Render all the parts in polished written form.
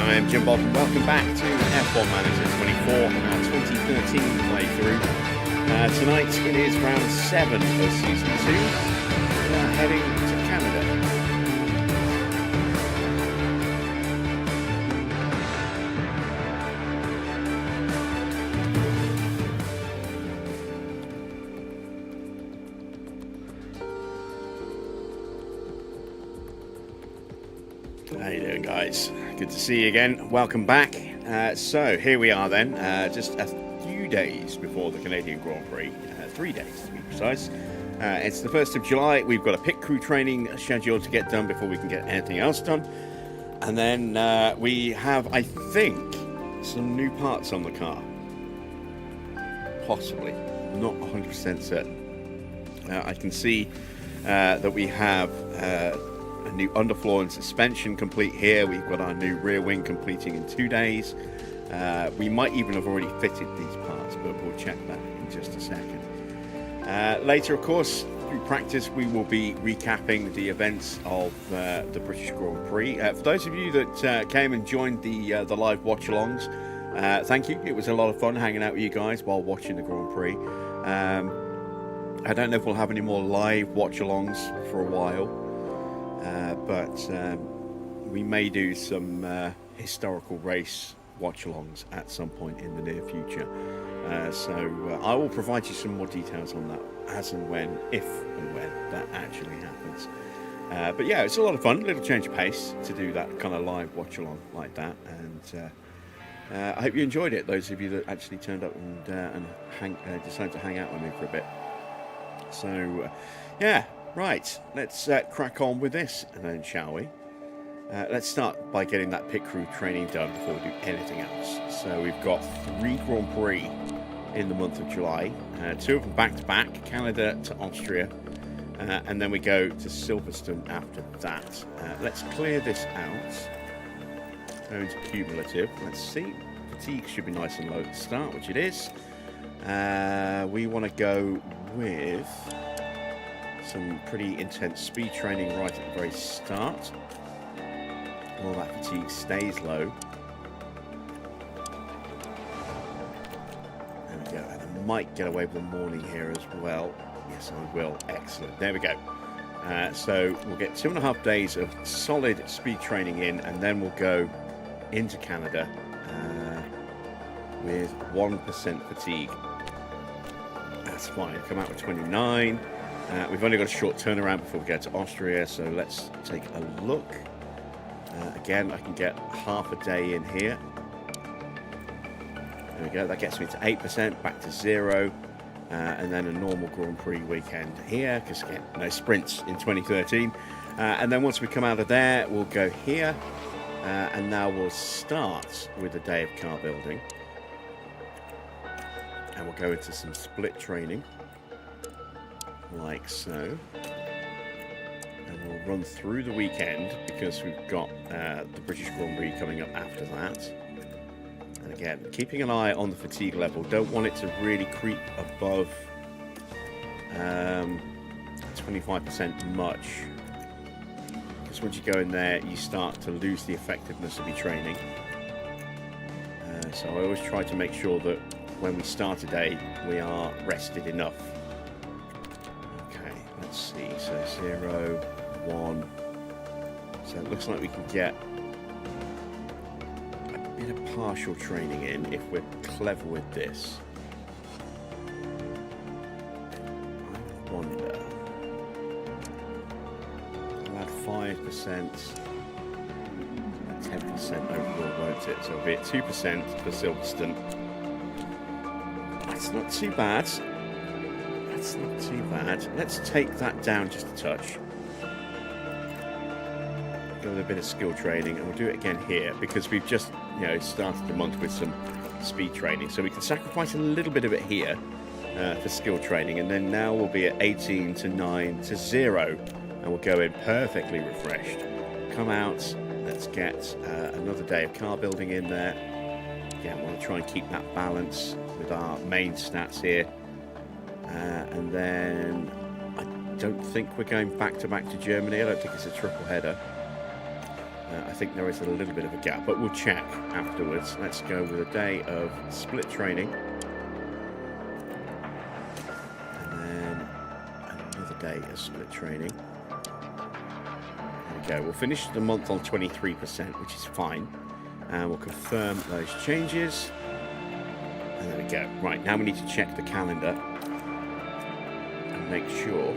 I am Jim Bob, and welcome back to F1 Manager 24 and our 2013 playthrough. Tonight it is round 7 of Season 2. We are heading to Canada. How you doing, guys? Good to see you again. Welcome back. So here we are then, just a few days before the Canadian Grand Prix, 3 days to be precise. It's the 1st of July. We've got a pit crew training scheduled to get done before we can get anything else done. And then we have, I think, some new parts on the car. Possibly. Not 100% certain. I can see that we have a new underfloor and suspension complete here. We've got our new rear wing completing in 2 days. We might even have already fitted these parts, but we'll check that in just a second. Later, of course, through practice, we will be recapping the events of the British Grand Prix. For those of you that came and joined the live watch-alongs, thank you. It was a lot of fun hanging out with you guys while watching the Grand Prix. I don't know if we'll have any more live watch-alongs for a while. But we may do some historical race watch-alongs at some point in the near future. So I will provide you some more details on that as and when, if and when that actually happens. But yeah, it's a lot of fun, a little change of pace to do that kind of live watch-along like that. And I hope you enjoyed it, those of you that actually turned up and decided to hang out with me for a bit. So yeah. Right, let's crack on with this then, shall we? Let's start by getting that pit crew training done before we do anything else. So we've got 3 Grand Prix in the month of July, 2 of them back-to-back, Canada to Austria, and then we go to Silverstone after that. Let's clear this out. Go into cumulative. Let's see. Fatigue should be nice and low at the start, which it is. We want to go with some pretty intense speed training right at the very start. All that fatigue stays low. There we go. And I might get away with the morning here as well. Yes, I will. Excellent. There we go. So we'll get 2.5 days of solid speed training in, and then we'll go into Canada with 1% fatigue. That's fine. Come out with 29. We've only got a short turnaround before we go to Austria, so let's take a look. Again, I can get half a day in here. There we go. That gets me to 8%, back to 0, and then a normal Grand Prix weekend here, because again, no sprints in 2013. And then once we come out of there, we'll go here, and now we'll start with a day of car building. And we'll go into some split training. Like so, and we'll run through the weekend because we've got the British Grand Prix coming up after that. And again, keeping an eye on the fatigue level. Don't want it to really creep above 25% much, because once you go in there, you start to lose the effectiveness of your training. So I always try to make sure that when we start a day, we are rested enough. Let's see, so 0, 1. So it looks like we can get a bit of partial training in if we're clever with this. I wonder. I'll add 5%, 10% overall, won't it? So it'll be at 2% for Silverstone. That's not too bad. That's not too bad. Let's take that down just a touch. Go with a bit of skill training, and we'll do it again here because we've just, started the month with some speed training. So we can sacrifice a little bit of it here for skill training, and then now we'll be at 18 to 9 to 0, and we'll go in perfectly refreshed. Come out. Let's get another day of car building in there. Again, I want to try and keep that balance with our main stats here. And then I don't think we're going back-to-back to Germany. I don't think it's a triple header. I think there is a little bit of a gap, but we'll check afterwards. Let's go with a day of split training. And then another day of split training. There we go. We'll finish the month on 23%, which is fine. And we'll confirm those changes. And there we go. Right, now we need to check the calendar and make sure.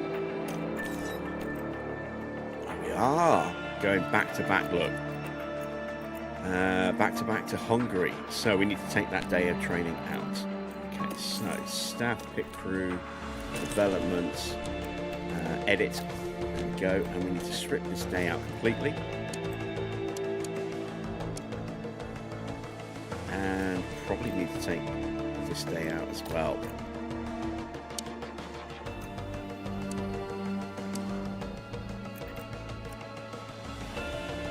There we are. Going back to back, look. Back to back to Hungary. So we need to take that day of training out. Okay, so staff, pit crew, development, edit. There we go. And we need to strip this day out completely. And probably need to take this day out as well.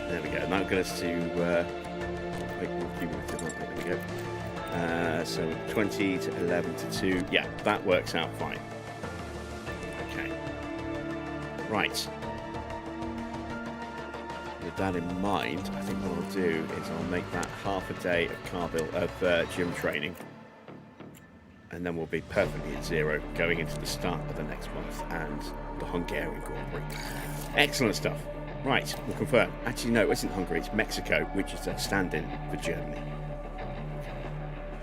There we go. That got us to wait, there we go. So 20 to 11 to 2. Yeah, that works out fine. Okay. Right. With that in mind, I think what I'll do is I'll make that half a day of gym training, and then we'll be perfectly at 0 going into the start of the next month and the Hungarian Grand Prix. Excellent stuff. Right, we'll confirm. Actually, no, it isn't Hungary, it's Mexico, which is a stand-in for Germany.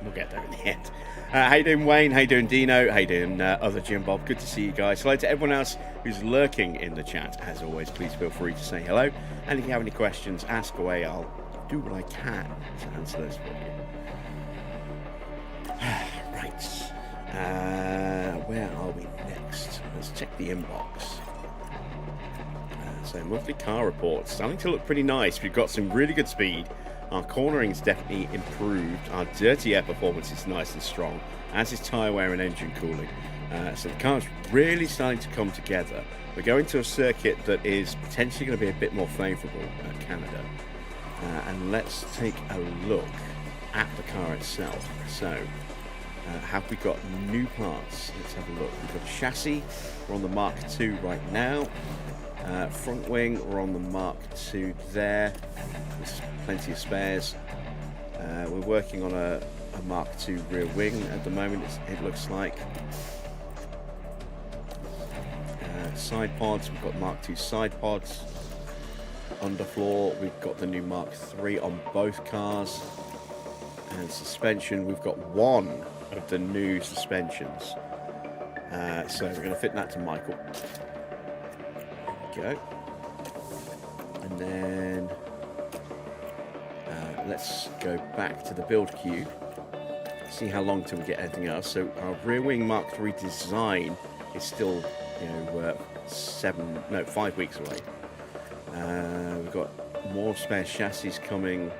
We'll get there in the end. How you doing, Wayne? How you doing, Dino? How you doing, other Jim Bob? Good to see you guys. Hello to everyone else who's lurking in the chat. As always, please feel free to say hello. And if you have any questions, ask away. I'll do what I can to answer those for you. Right. Where are we next? Let's check the inbox. So monthly car reports starting to look pretty nice. We've got some really good speed. Our cornering's definitely improved. Our dirty air performance is nice and strong, as is tyre wear and engine cooling. So the car's really starting to come together. We're going to a circuit that is potentially going to be a bit more favourable at Canada. And let's take a look at the car itself. So have we got new parts? Let's have a look. We've got a chassis. We're on the Mark II right now. Front wing, we're on the Mark II there. There's plenty of spares. We're working on a Mark II rear wing at the moment, it looks like. Side pods, we've got Mark II side pods. Underfloor, we've got the new Mark III on both cars. And suspension, we've got one of the new suspensions. So we're going to fit that to Michael. Go. And then let's go back to the build queue, see how long till we get anything else. So our rear wing Mark III design is still 5 weeks away. We've got more spare chassis coming.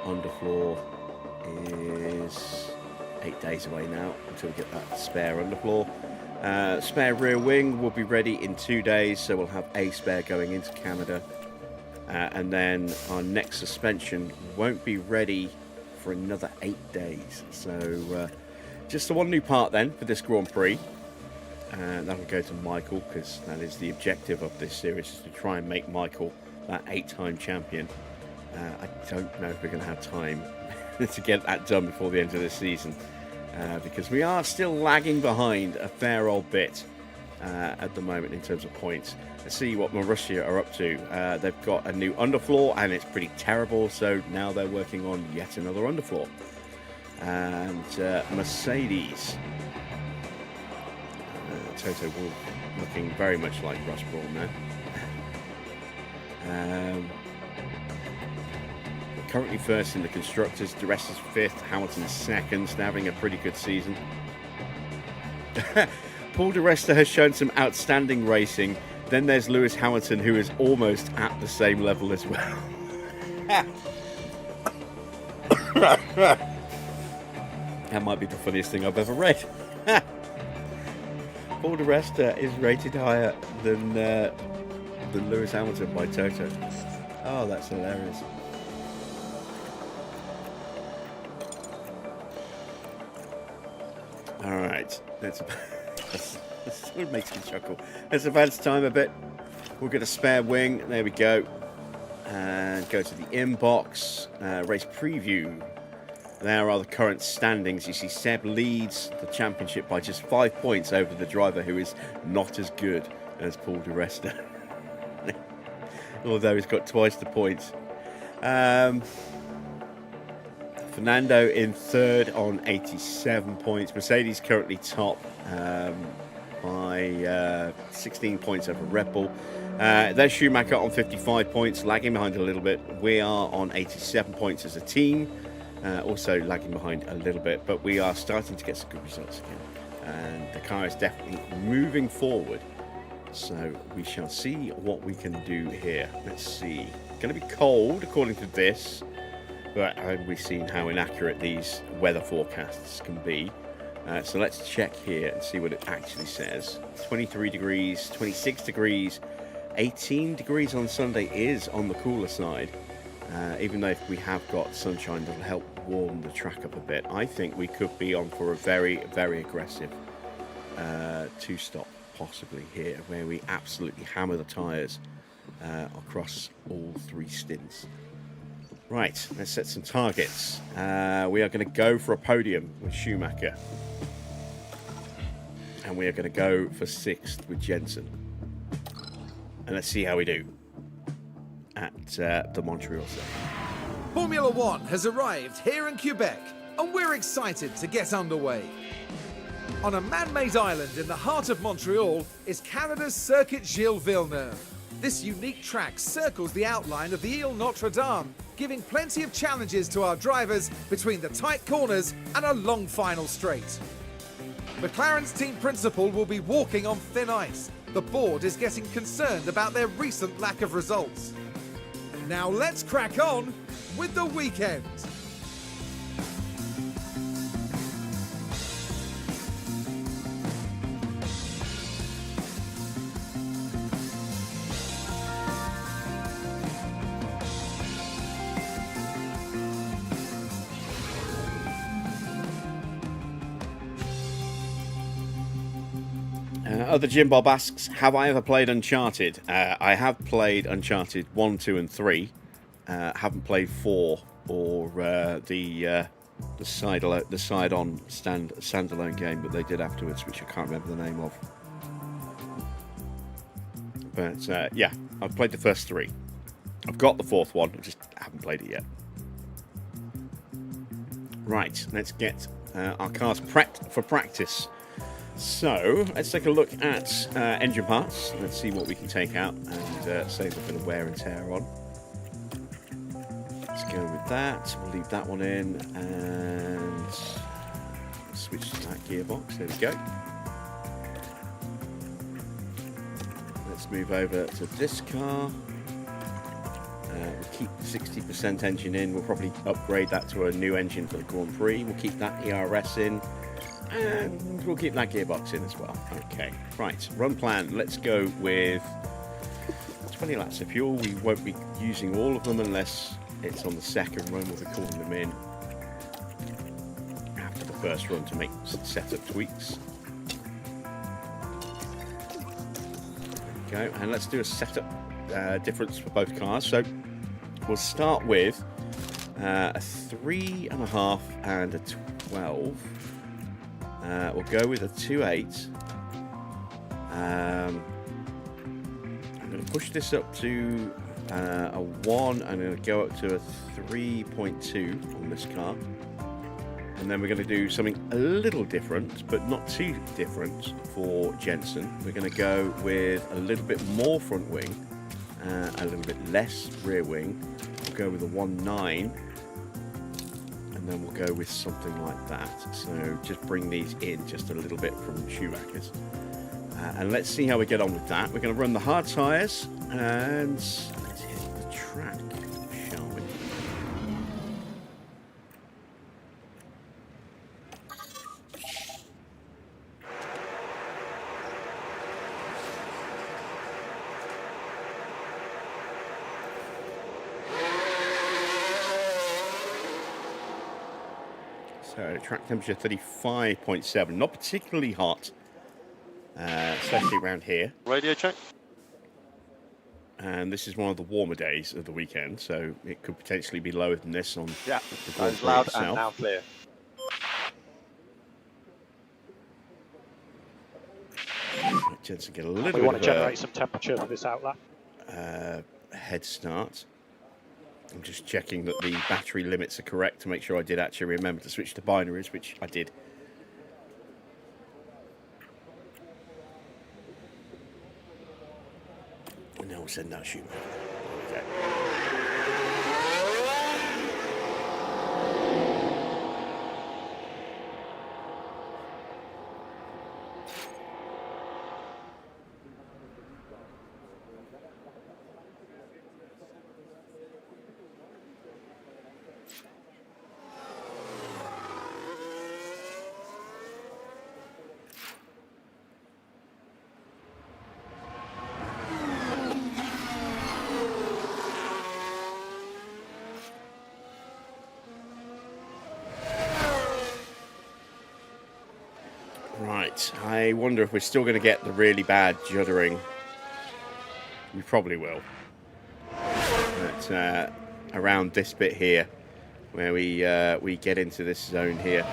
Underfloor is 8 days away now until we get that spare underfloor. Spare rear wing will be ready in 2 days, so we'll have a spare going into Canada. And then our next suspension won't be ready for another 8 days. So just the one new part then for this Grand Prix. That will go to Michael, because that is the objective of this series, is to try and make Michael that 8-time champion. I don't know if we're going to have time to get that done before the end of this season. Because we are still lagging behind a fair old bit at the moment in terms of points. Let's see what Marussia are up to. They've got a new underfloor and it's pretty terrible, so now they're working on yet another underfloor. And Mercedes. Toto Wolff looking very much like Russ Braun now. Currently first in the Constructors, De Rest is 5th, Hamilton's 2nd, having a pretty good season. Paul De Resta has shown some outstanding racing. Then there's Lewis Hamilton, who is almost at the same level as well. That might be the funniest thing I've ever read. Paul De Resta is rated higher than Lewis Hamilton by Toto. Oh, that's hilarious. All right, that sort of makes me chuckle. Let's advance time a bit. We'll get a spare wing. There we go. and go to the inbox. Race preview. There are the current standings. You see Seb leads the championship by just 5 points over the driver who is not as good as Paul di Resta. Although he's got twice the points. Fernando in third on 87 points. Mercedes currently top by 16 points over Red Bull. There's Schumacher on 55 points, lagging behind a little bit. We are on 87 points as a team. Also lagging behind a little bit, but we are starting to get some good results again. And the car is definitely moving forward. So we shall see what we can do here. Let's see. Going to be cold, according to this. But we've seen how inaccurate these weather forecasts can be. So let's check here and see what it actually says. 23 degrees, 26 degrees, 18 degrees on Sunday is on the cooler side. Even though we have got sunshine that'll help warm the track up a bit, I think we could be on for a very, very aggressive two-stop possibly here, where we absolutely hammer the tyres across all three stints. Right, let's set some targets. We are going to go for a podium with Schumacher. And we are going to go for 6th with Jensen. And let's see how we do at the Montreal circuit. Formula One has arrived here in Quebec, and we're excited to get underway. On a man-made island in the heart of Montreal is Canada's Circuit Gilles Villeneuve. This unique track circles the outline of the Ile Notre Dame, giving plenty of challenges to our drivers between the tight corners and a long final straight. McLaren's team principal will be walking on thin ice. The board is getting concerned about their recent lack of results. Now let's crack on with the weekend. Other Jim Bob asks, have I ever played Uncharted? I have played Uncharted 1, 2 and 3. Haven't played 4 or the side-on standalone game that they did afterwards, which I can't remember the name of. But yeah, I've played the first 3. I've got the 4th one, I just haven't played it yet. Right, let's get our cars prepped for practice. So, let's take a look at engine parts. Let's see what we can take out and save a bit of wear and tear on. Let's go with that. We'll leave that one in and switch to that gearbox. There we go. Let's move over to this car. We'll keep the 60% engine in. We'll probably upgrade that to a new engine for the Grand Prix. We'll keep that ERS in. And we'll keep that gearbox in as well. Okay, right, run plan. Let's go with 20 laps of fuel. We won't be using all of them unless it's on the second run. We'll be calling them in after the first run to make setup tweaks. There we go, and let's do a setup difference for both cars. So we'll start with a 3.5 and a 12. We'll go with a 2.8. I'm going to push this up to a 1. I'm going to go up to a 3.2 on this car. And then we're going to do something a little different, but not too different for Jensen. We're going to go with a little bit more front wing, a little bit less rear wing. We'll go with a 1.9. And then we'll go with something like that. So just bring these in just a little bit from Schumacher's. And let's see how we get on with that. We're going to run the hard tyres and let's hit the track, shall we? So track temperature 35.7, not particularly hot, especially around here. Radio check. and this is one of the warmer days of the weekend, so it could potentially be lower than this on Yeah, the that Grand is Prix loud itself. and now clear. Jensen get a little We bit want of to generate some temperature for this outlap. a head start. I'm just checking that the battery limits are correct to make sure I did actually remember to switch to binaries, which I did. And now we'll send that shoot. Okay. Right, I wonder if we're still going to get the really bad juddering. We probably will. But around this bit here, where we get into this zone here.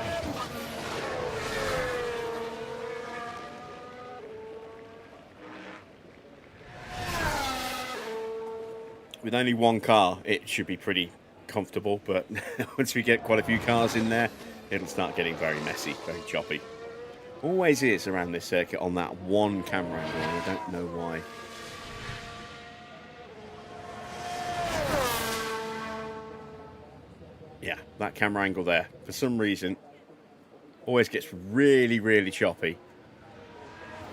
With only one car, it should be pretty comfortable, but once we get quite a few cars in there, it'll start getting very messy, very choppy. Always is around this circuit on that one camera angle, and I don't know why. Yeah, that camera angle there, for some reason, always gets really, really choppy.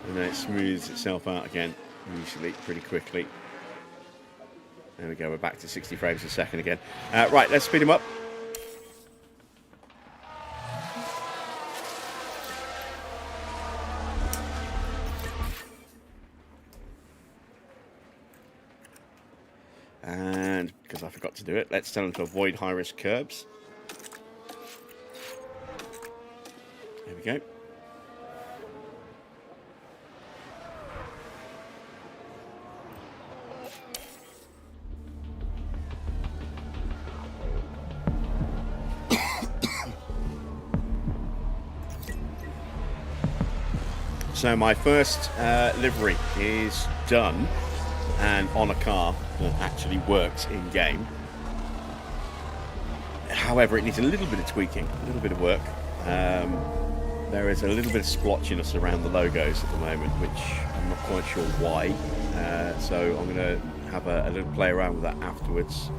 And then it smooths itself out again, usually pretty quickly. There we go, we're back to 60 frames a second again. Right, let's speed him up. And because I forgot to do it, let's tell them to avoid high-risk curbs. There we go. So my first livery is done and on a car that actually works in game. However, it needs a little bit of tweaking, a little bit of work. There is a little bit of splotchiness around the logos at the moment, which I'm not quite sure why. So I'm going to have a little play around with that afterwards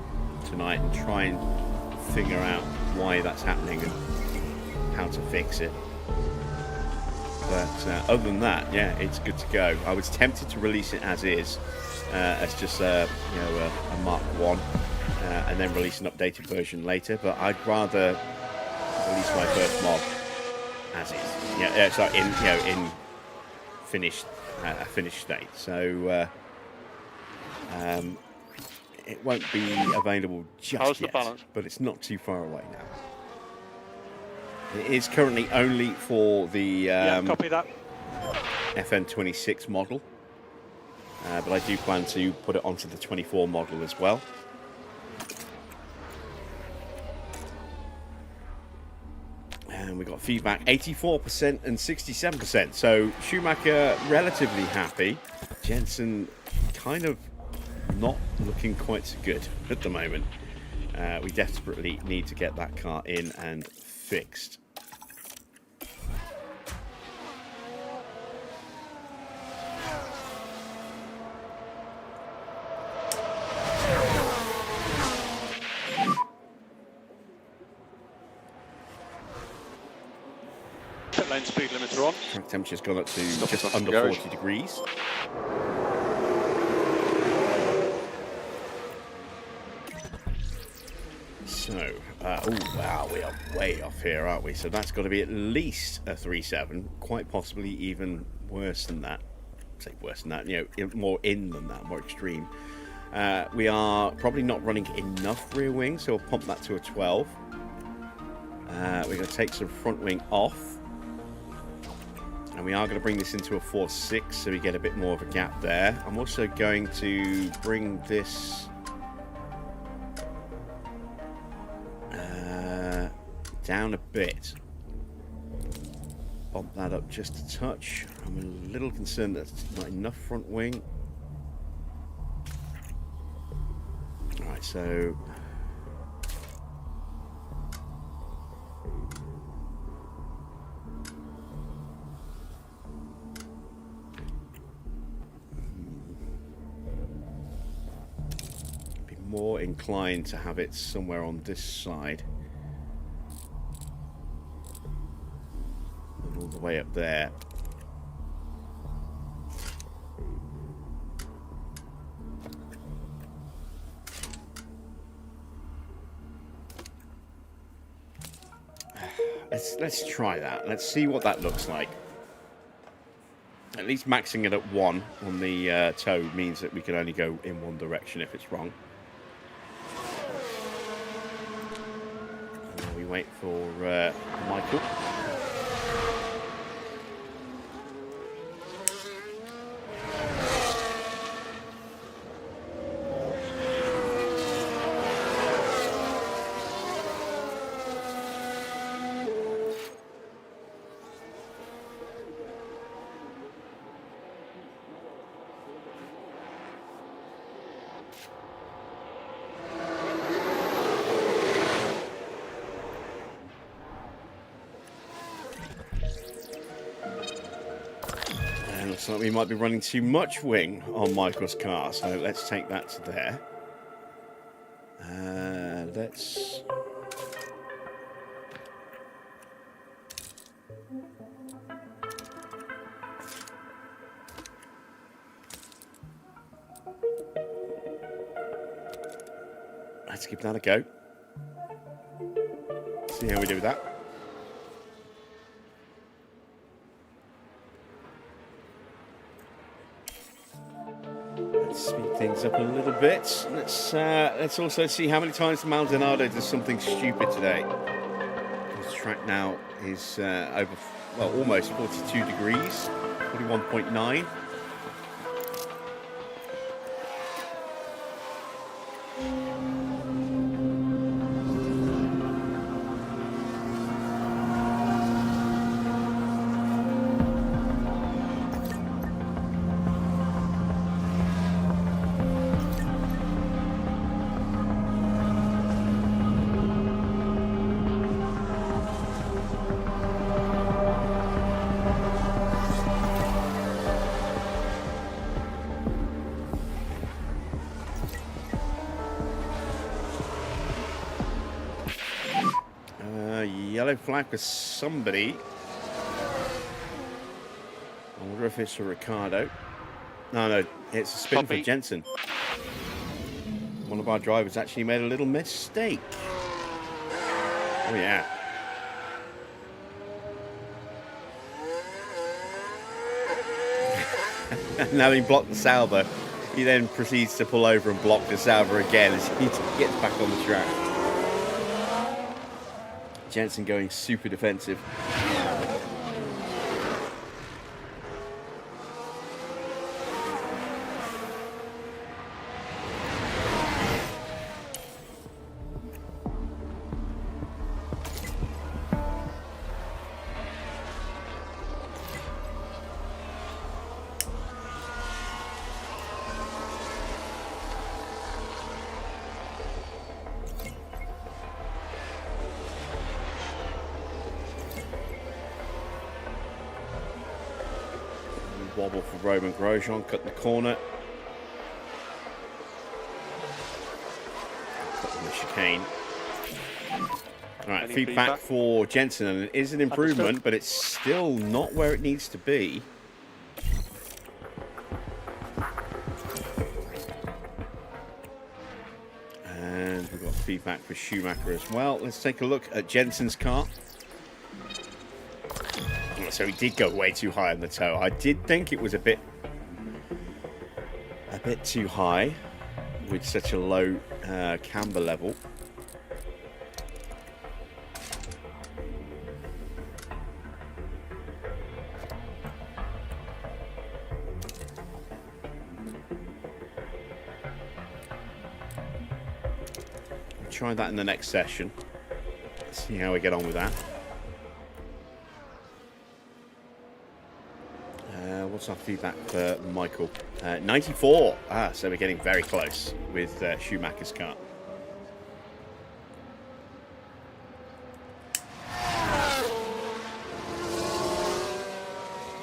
tonight and try and figure out why that's happening and how to fix it. But other than that, yeah, it's good to go. I was tempted to release it as is, as just a Mark 1, and then release an updated version later. But I'd rather release my first mod as is. Yeah, sorry, in finished a finished state. So it won't be available just yet, but it's not too far away now. It is currently only for the copy that. FN26 model, but I do plan to put it onto the 24 model as well. And we got feedback 84% and 67%. So Schumacher relatively happy. Jensen kind of not looking quite so good at the moment. We desperately need to get that car in and fixed. Pit lane speed limiter on. Track temperature's gone up to just under 40 degrees. So, oh wow, we are way off here, aren't we? So that's got to be at least a 3.7, quite possibly even worse than that. Say worse than that, more in than that, more extreme. We are probably not running enough rear wing, so we'll pump that to a 12. We're going to take some front wing off. And we are going to bring this into a 4.6 so we get a bit more of a gap there. I'm also going to bring this down a bit. Bump that up just a touch. I'm a little concerned that's not enough front wing. Alright, so be more inclined to have it somewhere on this side. All the way up there. Let's try that. Let's see what that looks like. At least maxing it at 1 on the toe means that we can only go in one direction if it's wrong. And now we wait for Michael. Looks like we might be running too much wing on Michael's car, so let's take that to there. Let's give that a go. See how we do with that. Speed things up a little bit. Let's also see how many times Maldonado does something stupid today. This track now is over, well, almost 42 degrees, 41.9. Yellow flag for somebody. I wonder if it's for Ricardo. No, it's a spin for Jensen. One of our drivers actually made a little mistake. Oh, yeah. And having blocked the Sauber, he then proceeds to pull over and block the Sauber again as he gets back on the track. Jensen going super defensive. Wobble for Roman Grosjean, cut the corner. Cut in the chicane. Alright, feedback for Jensen, and it is an improvement, but it's still not where it needs to be. And we've got feedback for Schumacher as well. Let's take a look at Jensen's car. So he did go way too high on the toe. I did think it was a bit too high with such a low camber level. try that in the next session. See how we get on with that. What's our feedback for Michael? 94. So we're getting very close with Schumacher's car.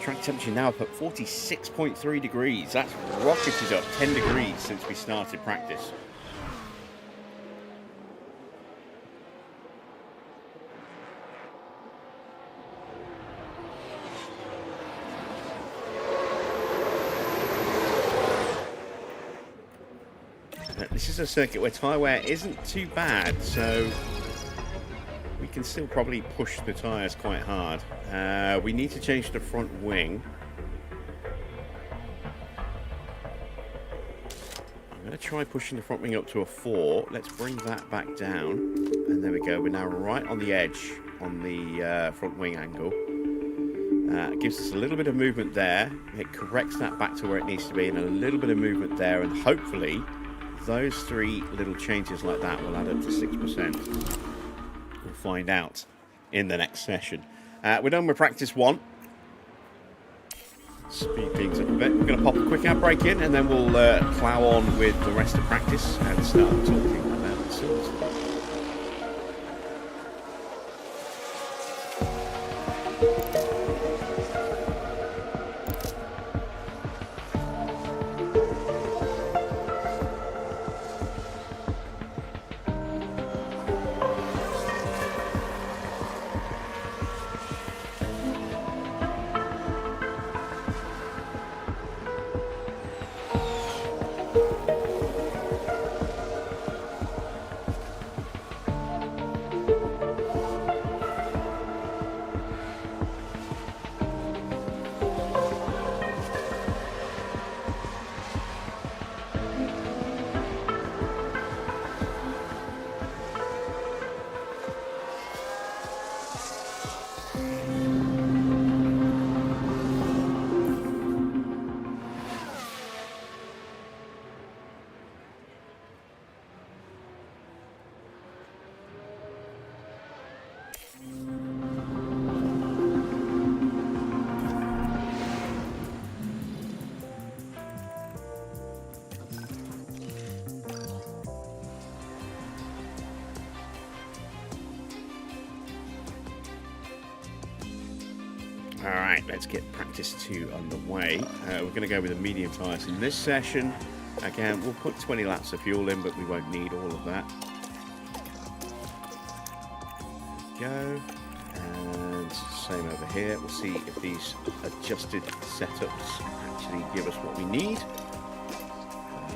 Track temperature now up at 46.3 degrees. That's rocketed up 10 degrees since we started practice. This is a circuit where tyre wear isn't too bad, so we can still probably push the tyres quite hard. We need to change the front wing. I'm going to try pushing the front wing up to a 4. Let's bring that back down. And there we go. We're now right on the edge on the front wing angle. It gives us a little bit of movement there. It corrects that back to where it needs to be, and a little bit of movement there, and hopefully those 3 little changes like that will add up to 6%. We'll find out in the next session. We're done with practice 1. Speed things up a bit. We're going to pop a quick ad break in, and then we'll plough on with the rest of practice and start talking about the sills. Alright, let's get practice 2 underway. We're going to go with the medium tyres in this session. Again, we'll put 20 laps of fuel in, but we won't need all of that. There we go. And same over here. We'll see if these adjusted setups actually give us what we need.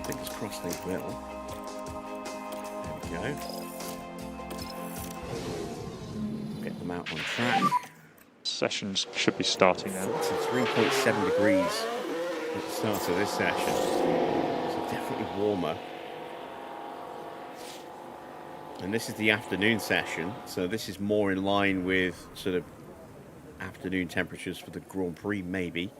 Fingers crossed they will. There we go. Get them out on track. Sessions should be starting now. 43.7 degrees at the start of this session. So definitely warmer. And this is the afternoon session, so this is more in line with sort of afternoon temperatures for the Grand Prix, maybe.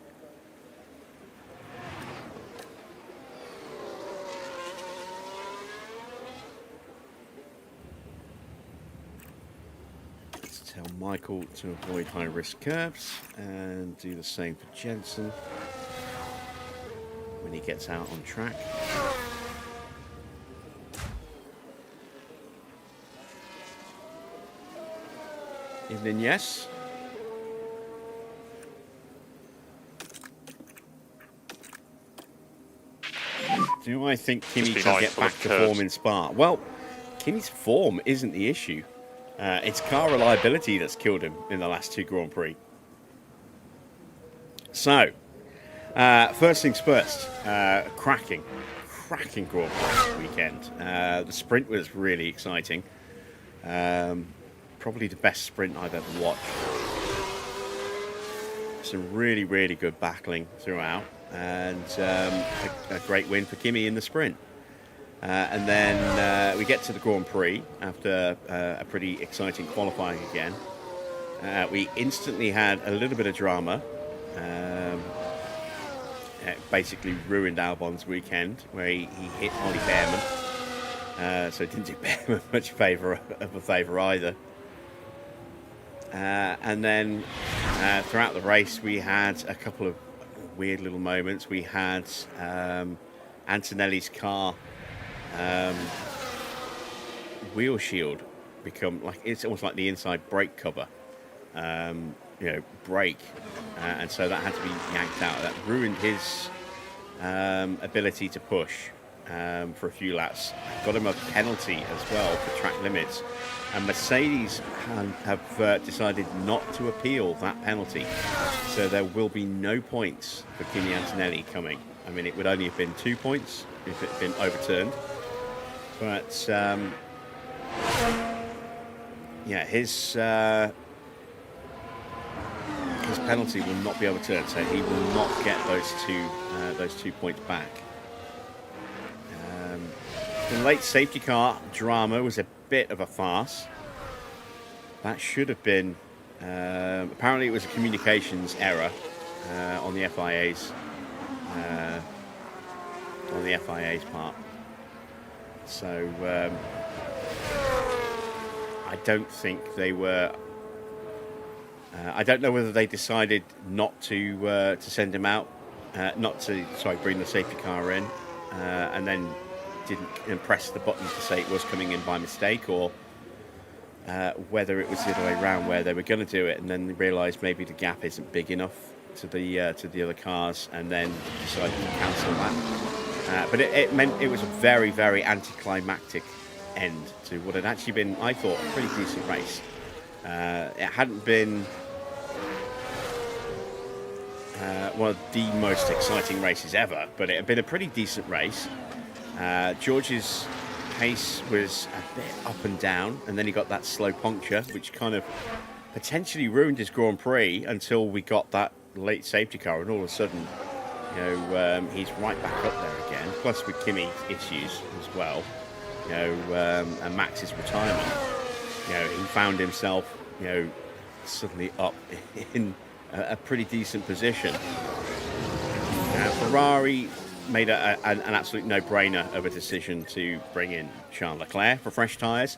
Tell Michael to avoid high-risk curves and do the same for Jensen when he gets out on track. Evening, yes. Do I think Kimi can get back to form in Spa? Well, Kimi's form isn't the issue. It's car reliability that's killed him in the last 2 Grand Prix. So, first things first, cracking Grand Prix weekend. The sprint was really exciting. Probably the best sprint I've ever watched. Some really, really good battling throughout, and a great win for Kimi in the sprint. And then we get to the Grand Prix after a pretty exciting qualifying again. We instantly had a little bit of drama. It basically ruined Albon's weekend, where he hit Ollie Behrman so it didn't do much of a favour either. And then throughout the race, we had a couple of weird little moments. We had Antonelli's car wheel shield become like, it's almost like the inside brake cover, break, and so that had to be yanked out. That ruined his ability to push for a few laps. Got him a penalty as well for track limits, and Mercedes have decided not to appeal that penalty, so there will be no points for Kimi Antonelli coming. I mean, it would only have been 2 points if it had been overturned, but his penalty will not be overturned, so he will not get those 2 points back. The late safety car drama was a bit of a farce. That should have been apparently it was a communications error on the FIA's part. So I don't think they were. I don't know whether they decided not to send him out, bring the safety car in, and then didn't press the button to say it was coming in by mistake, or whether it was the other way around, where they were going to do it and then they realised maybe the gap isn't big enough to the other cars, and then decided to cancel that. But it meant it was a very, very anticlimactic end to what had actually been, I thought, a pretty decent race. It hadn't been one of the most exciting races ever, but it had been a pretty decent race. George's pace was a bit up and down, and then he got that slow puncture, which kind of potentially ruined his Grand Prix until we got that late safety car, and all of a sudden, he's right back up there again. Plus with Kimi's issues as well, and Max's retirement, he found himself, suddenly up in a pretty decent position. Ferrari made an absolute no-brainer of a decision to bring in Charles Leclerc for fresh tyres,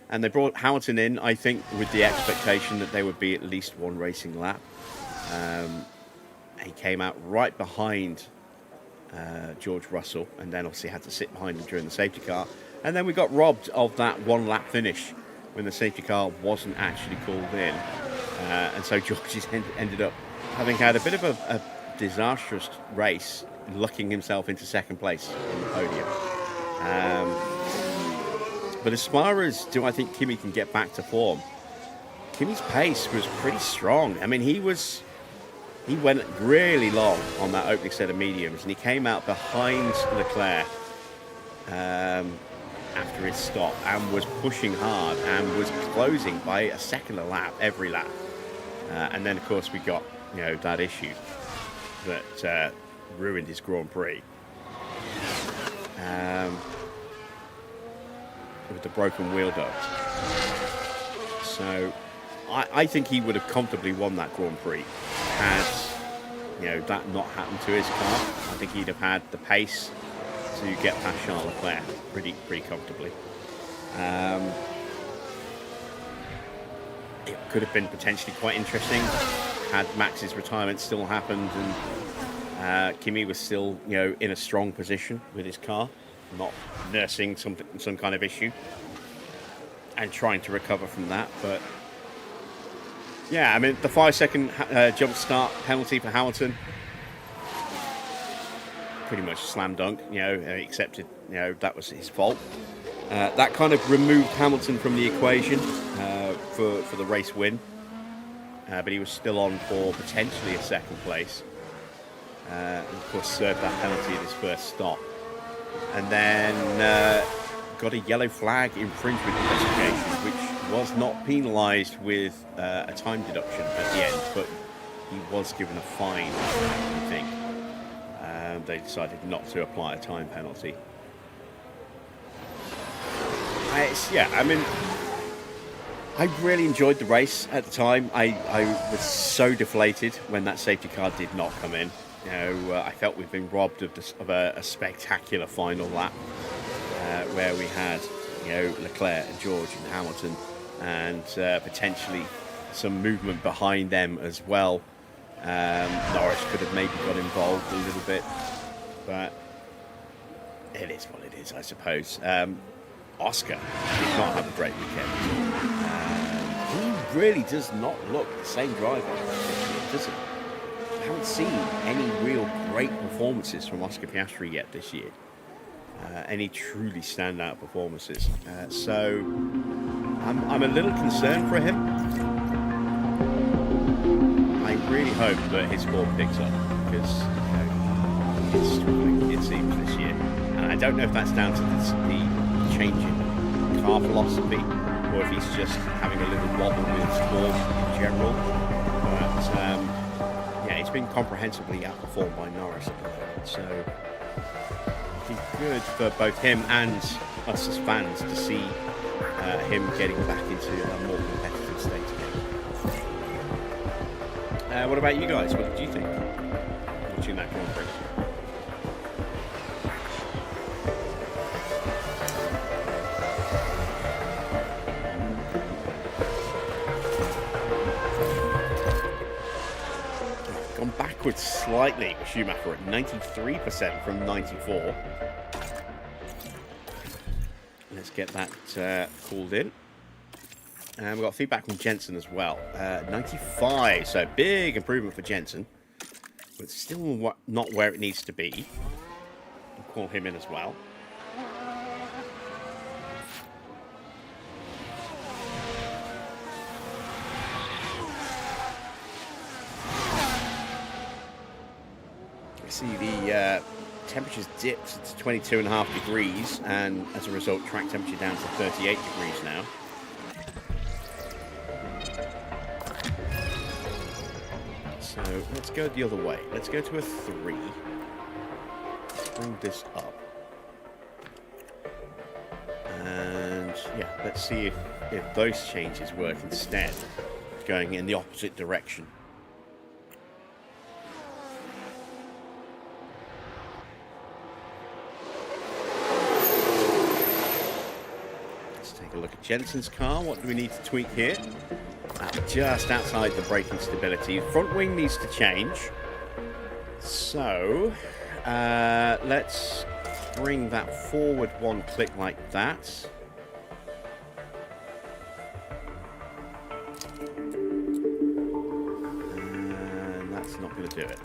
and they brought Hamilton in, I think, with the expectation that there would be at least one racing lap. He came out right behind George Russell, and then obviously had to sit behind him during the safety car, and then we got robbed of that one lap finish when the safety car wasn't actually called in, and so George ended up having had a bit of a disastrous race, lucking himself into second place on the podium. But as far as do I think Kimi can get back to form, Kimi's pace was pretty strong. I mean, he went really long on that opening set of mediums, and he came out behind Leclerc after his stop and was pushing hard and was closing by a second a lap every lap. And then, of course, we got that issue that ruined his Grand Prix with the broken wheel duct. So I think he would have comfortably won that Grand Prix had that not happened to his car. I think he'd have had the pace to get past Charles Leclerc pretty comfortably. It could have been potentially quite interesting had Max's retirement still happened and Kimi was still, in a strong position with his car, not nursing some kind of issue and trying to recover from that. But yeah, I mean, the 5-second jump start penalty for Hamilton, pretty much slam dunk. He accepted, that was his fault. That kind of removed Hamilton from the equation for the race win, but he was still on for potentially a second place. And of course served that penalty at his first stop, and then got a yellow flag infringement investigation, which was not penalised with a time deduction at the end, but he was given a fine, I think. They decided not to apply a time penalty. I really enjoyed the race at the time. I was so deflated when that safety car did not come in. I felt we've been robbed of a spectacular final lap. where we had, Leclerc and George and Hamilton, and potentially some movement behind them as well. Norris could have maybe got involved a little bit, but it is what it is, I suppose. Oscar did not have a great weekend. He really does not look the same driver this year, does he? I haven't seen any real great performances from Oscar Piastri yet this year. Any truly standout performances. So I'm a little concerned for him. I really hope that his form picks up, because he's struggling, it seems, this year. And I don't know if that's down to the change in car philosophy, or if he's just having a little wobble with his form in general. But yeah, he's been comprehensively outperformed by Norris at the moment. So it'd be good for both him and us as fans to see him getting back into a more competitive state again. What about you guys? What did you think watching that Grand Prix? Gone backwards slightly with Schumacher at 93% from 94. Let's get that called in. And we've got feedback from Jensen as well. 95, so big improvement for Jensen. But still not where it needs to be. We'll call him in as well. I see the temperature's dipped to 22.5 degrees, and as a result, track temperature down to 38 degrees now. So let's go the other way. Let's go to a 3. Let's bring this up. And yeah, let's see if those changes work instead, going in the opposite direction. Let's take a look at Jensen's car. What do we need to tweak here? Just outside the braking stability. Front wing needs to change. So let's bring that forward one click like that. And that's not going to do it.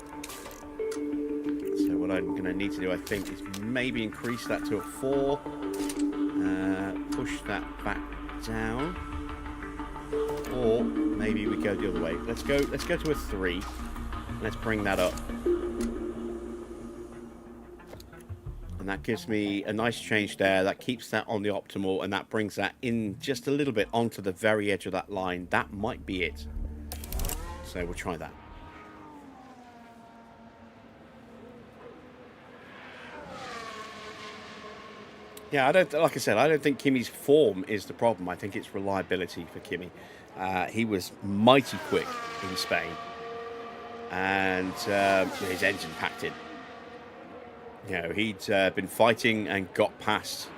So what I'm going to need to do, I think, is maybe increase that to a 4. Push that back down. Or maybe we go the other way. Let's go to a 3. Let's bring that up. And that gives me a nice change there. That keeps that on the optimal, and that brings that in just a little bit onto the very edge of that line. That might be it. So we'll try that. Yeah, like I said, I don't think Kimi's form is the problem. I think it's reliability for Kimi. He was mighty quick in Spain, and his engine packed in. He'd been fighting and got past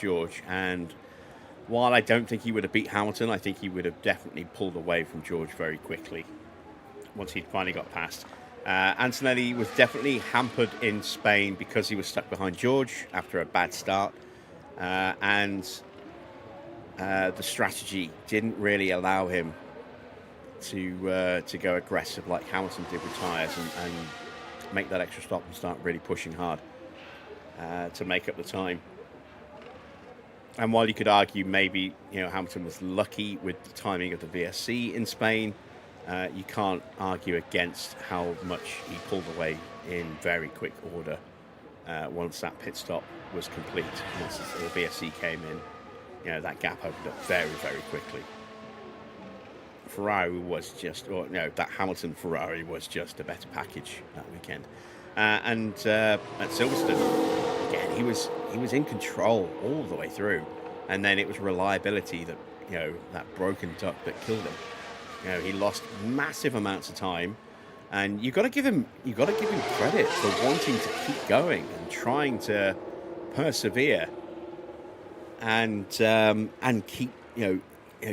George. And while I don't think he would have beat Hamilton, I think he would have definitely pulled away from George very quickly once he'd finally got past. Antonelli was definitely hampered in Spain because he was stuck behind George after a bad start, and the strategy didn't really allow him to go aggressive like Hamilton did with tyres and make that extra stop and start really pushing hard to make up the time. And while you could argue maybe Hamilton was lucky with the timing of the VSC in Spain, you can't argue against how much he pulled away in very quick order once that pit stop was complete. Once the VSC came in, that gap opened up very, very quickly. Ferrari was just, that Hamilton Ferrari was just a better package that weekend. And at Silverstone, again, he was in control all the way through, and then it was reliability that that broken duck that killed him. He lost massive amounts of time, And you got to give him credit for wanting to keep going and trying to persevere and keep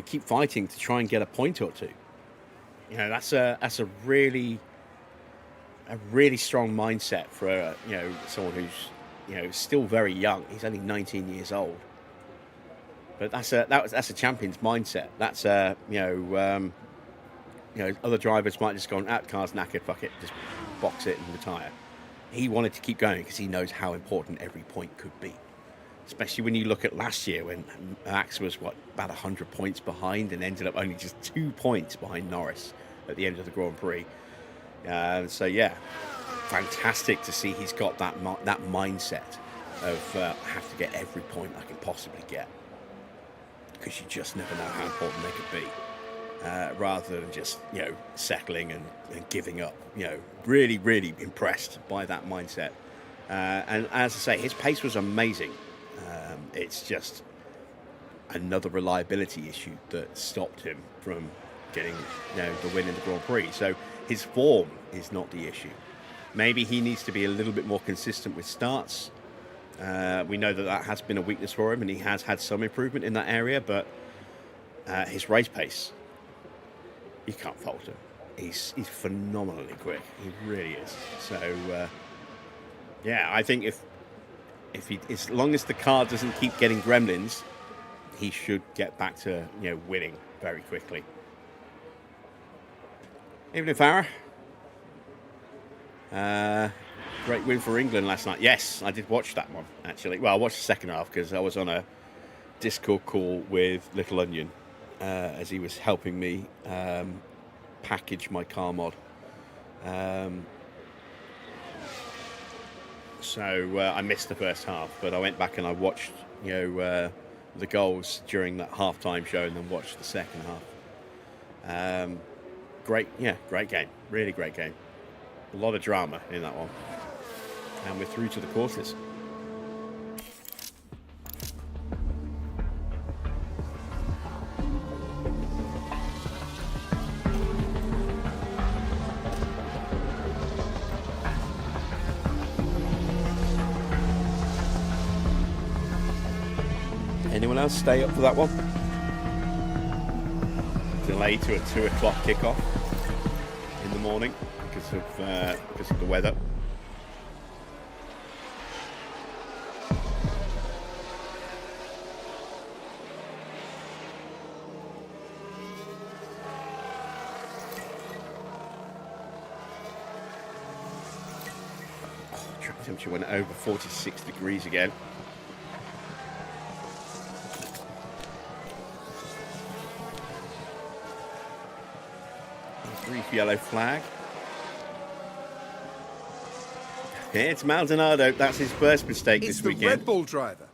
keep fighting to try and get a point or two. That's a really strong mindset for someone who's still very young. He's only 19 years old, but that's a champion's mindset. That's other drivers might just go, car's knackered, fuck it, just box it and retire. He wanted to keep going because he knows how important every point could be. Especially when you look at last year when Max was, about 100 points behind and ended up only just 2 points behind Norris at the end of the Grand Prix. So, yeah, fantastic to see he's got that mindset of I have to get every point I can possibly get. Because you just never know how important they could be. Rather than just, settling and giving up. Really, really impressed by that mindset. And as I say, his pace was amazing. It's just another reliability issue that stopped him from getting the win in the Grand Prix. So his form is not the issue. Maybe he needs to be a little bit more consistent with starts. We know that has been a weakness for him, and he has had some improvement in that area, but his race pace, you can't fault him. He's phenomenally quick. He really is. So, yeah, I think if he, as long as the car doesn't keep getting gremlins, he should get back to winning very quickly. Evening, Farah. Great win for England last night. Yes, I did watch that one actually. Well, I watched the second half because I was on a Discord call with Little Onion as he was helping me package my car mod. So I missed the first half, but I went back and I watched, the goals during that halftime show, and then watched the second half. Great game, really great game. A lot of drama in that one, and we're through to the quarters. Anyone else stay up for that one? Delayed to a 2 o'clock kickoff in the morning because of the weather. Track temperature went over 46 degrees again. Brief yellow flag. Yeah, it's Maldonado. That's his first mistake this weekend. It's the Red Bull driver.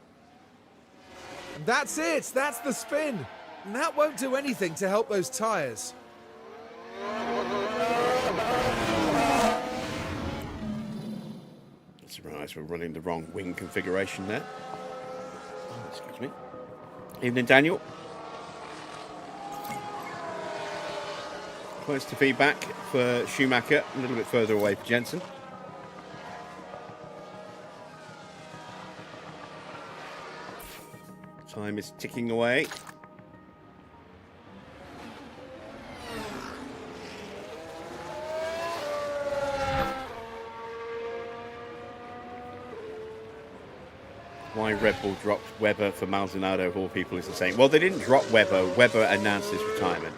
And that's it. That's the spin. And that won't do anything to help those tyres. That's right. We're running the wrong wing configuration there. Oh, excuse me. Evening, Daniel. Close to feedback for Schumacher, a little bit further away for Jensen. Time is ticking away. Why Red Bull dropped Webber for Maldonado of all people is the same. Well, they didn't drop Webber. Webber announced his retirement.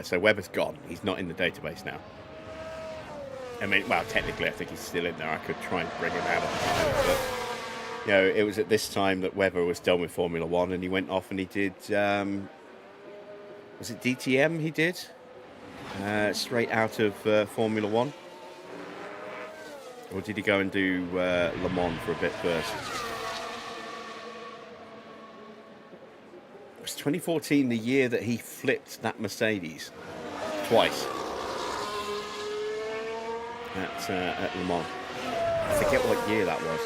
So Webber's gone. He's not in the database now. I mean, well, technically, I think he's still in there. I could try and bring him out of the time, but it was at this time that Webber was done with Formula One, and he went off and he did. Was it DTM? He did straight out of Formula One, or did he go and do Le Mans for a bit first? It was 2014, the year that he flipped that Mercedes twice at Le Mans. I forget what year that was.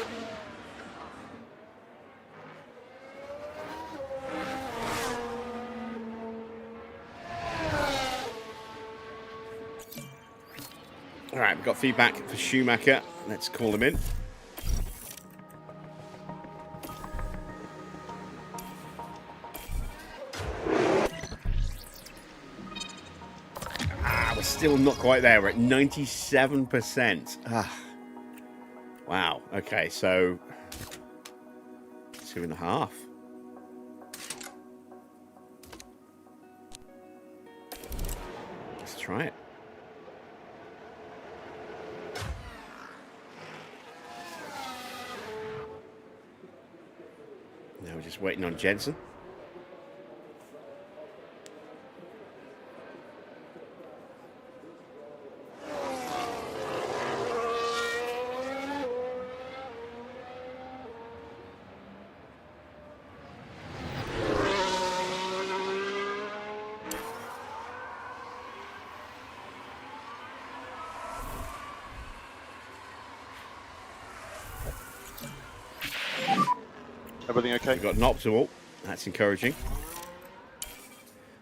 All right, we've got feedback for Schumacher. Let's call him in. We're still not quite there. We're at 97%. Wow. Okay, so 2.5. Let's try it. Now we're just waiting on Jensen. Everything okay? We've got an optimal. That's encouraging.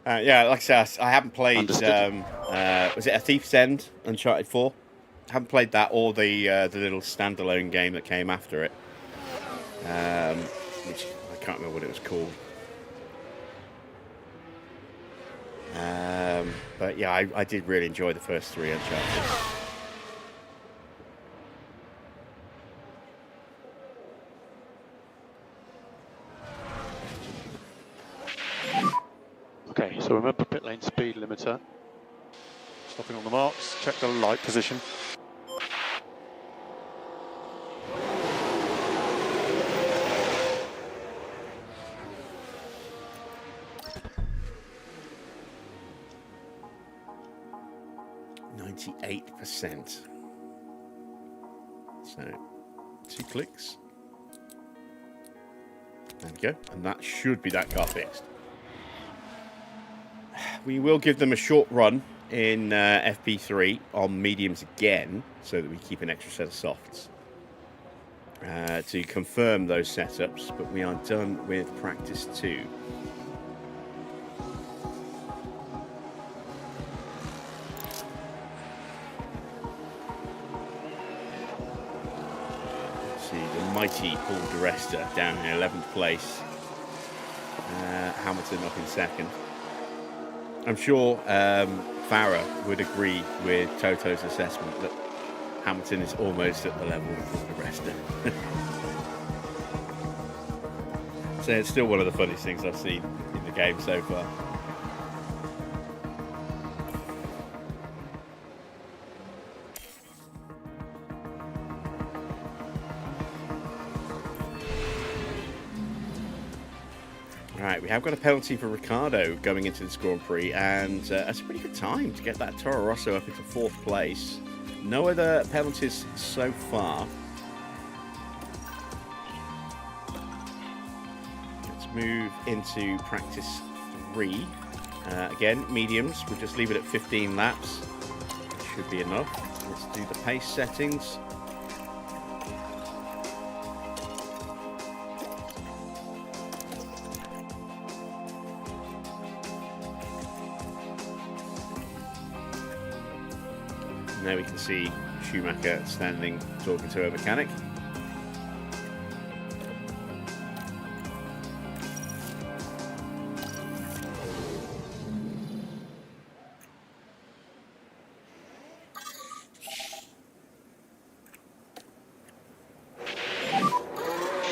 Yeah, like I said, I haven't played. Was it A Thief's End, Uncharted 4? Haven't played that or the little standalone game that came after it, which I can't remember what it was called. But yeah, I did really enjoy the first 3 Uncharted. Okay, so remember pit lane speed limiter. Stopping on the marks, check the light position. %. So 2 clicks. There we go. And that should be that car fixed. We will give them a short run in FP3 on mediums again, so that we keep an extra set of softs to confirm those setups, but we are done with practice 2. Let's see, the mighty Paul di Resta down in 11th place. Hamilton up in 2nd. I'm sure Farah would agree with Toto's assessment that Hamilton is almost at the level of the rest. So it's still one of the funniest things I've seen in the game so far. Right, we have got a penalty for Ricciardo going into this Grand Prix, and that's a pretty good time to get that Toro Rosso up into 4th place. No other penalties so far. Let's move into practice 3. Again, mediums. We'll just leave it at 15 laps. Should be enough. Let's do the pace settings. Now we can see Schumacher standing talking to a mechanic.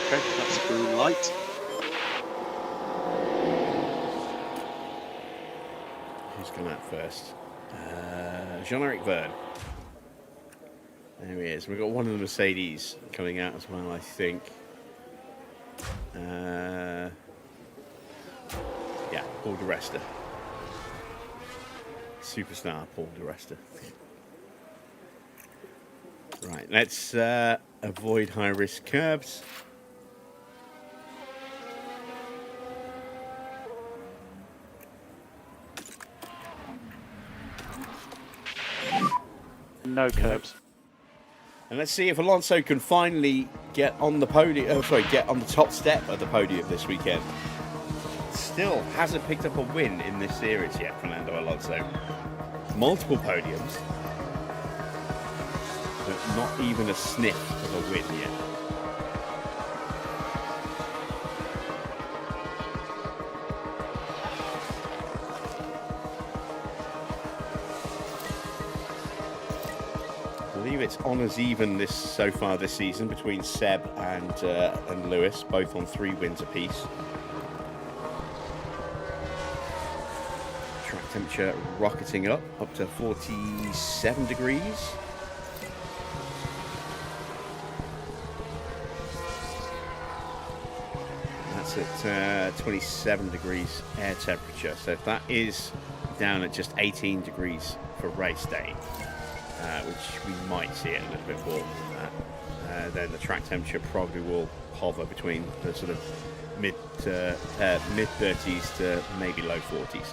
Okay, that's green light. Who's come out first? Jean-Eric Verne. There he is. We've got one of the Mercedes coming out as well, I think. Yeah, Paul di Resta. Superstar Paul di Resta. Right, let's avoid high-risk curbs. No curbs. And let's see if Alonso can finally get on the podium. Get on the top step of the podium this weekend. Still hasn't picked up a win in this series yet, Fernando Alonso. Multiple podiums. but not even a sniff of a win yet. I believe it's honours even so far this season between Seb and Lewis, both on 3 wins apiece. Track temperature rocketing up to 47 degrees. That's at 27 degrees air temperature. So if that is down at just 18 degrees for race day, which we might see it a little bit warmer than that, then the track temperature probably will hover between the sort of mid 30s to maybe low 40s.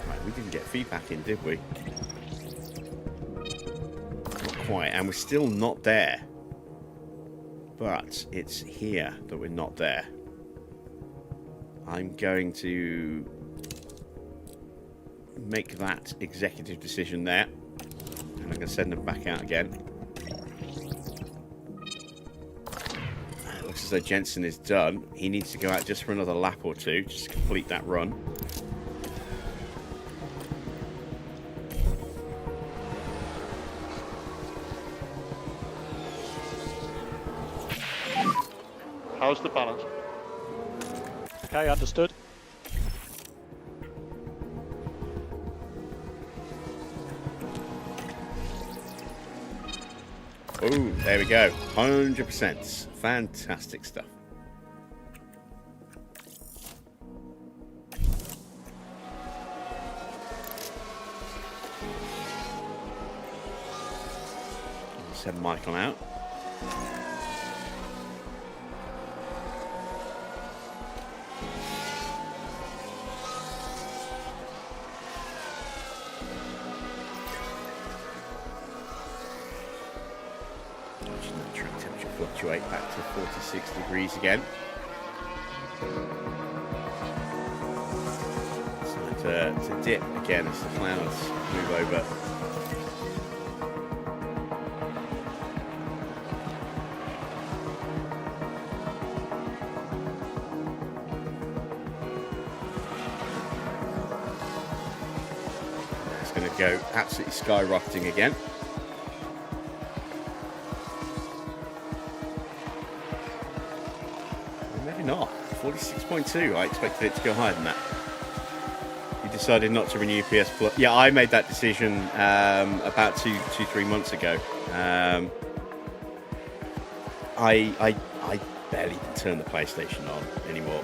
Right, we didn't get feedback in, did we? Not quite, and we're still not there. But it's here that we're not there. I'm going to make that executive decision there, and I'm going to send them back out again. It looks as though Jensen is done. He needs to go out just for another lap or two, just to complete that run. How's the balance? Okay, understood. Oh, there we go. 100%. Fantastic stuff. Send Michael out. Fluctuate back to 46 degrees again. So to dip again as the clouds move over. It's going to go absolutely skyrocketing again. Not 46.2. I expected it to go higher than that. You decided not to renew PS Plus. Yeah, I made that decision about 3 months ago. I barely even turn the PlayStation on anymore.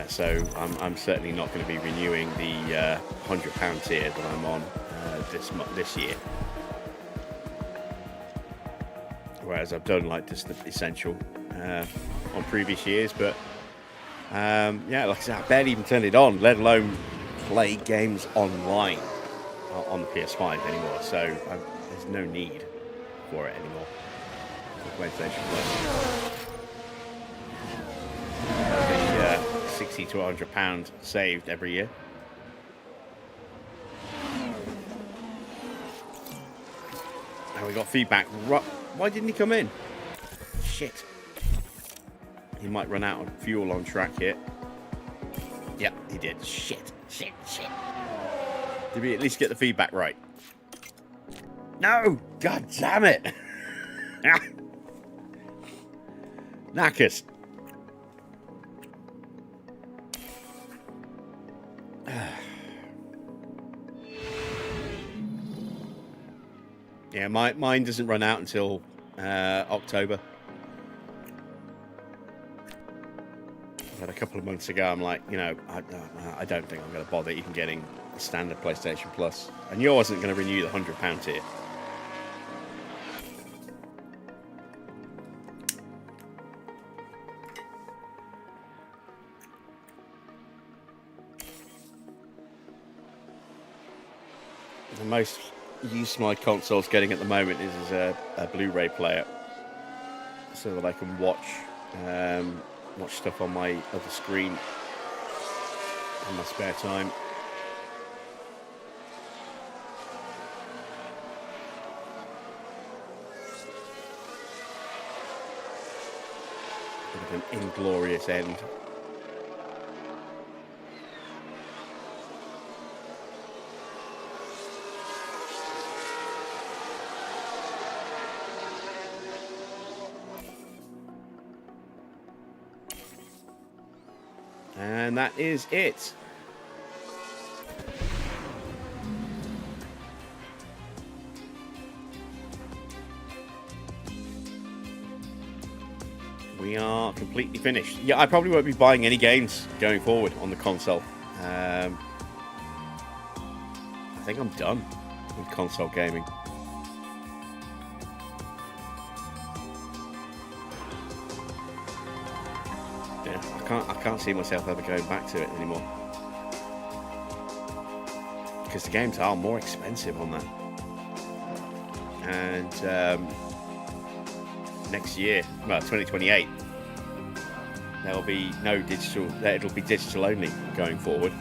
So I'm certainly not going to be renewing the £100 tier that I'm on this year. Whereas I've done like just the essential on previous years, but yeah, like I said, I barely even turned it on, let alone play games online on the PS5 anymore. So there's no need for it anymore. For PlayStation Plus. The £60 to £100 saved every year. And we got feedback. Why didn't he come in? Shit. He might run out of fuel on track here. Yep, he did. Shit. Did we at least get the feedback right? No! God damn it! Knackers. Yeah, mine doesn't run out until October. But a couple of months ago, I'm like, you know, I don't think I'm going to bother even getting a standard PlayStation Plus. I knew I wasn't going to renew the £100 tier. The most use my console's getting at the moment is a Blu-ray player, so that I can watch stuff on my other screen in my spare time. with an inglorious end. And that is it. We are completely finished. Yeah, I probably won't be buying any games going forward on the console. I think I'm done with console gaming. Yeah, I can't see myself ever going back to it anymore. Because the games are more expensive on that. And next year, well, 2028, there'll be no digital. It'll be digital only going forward.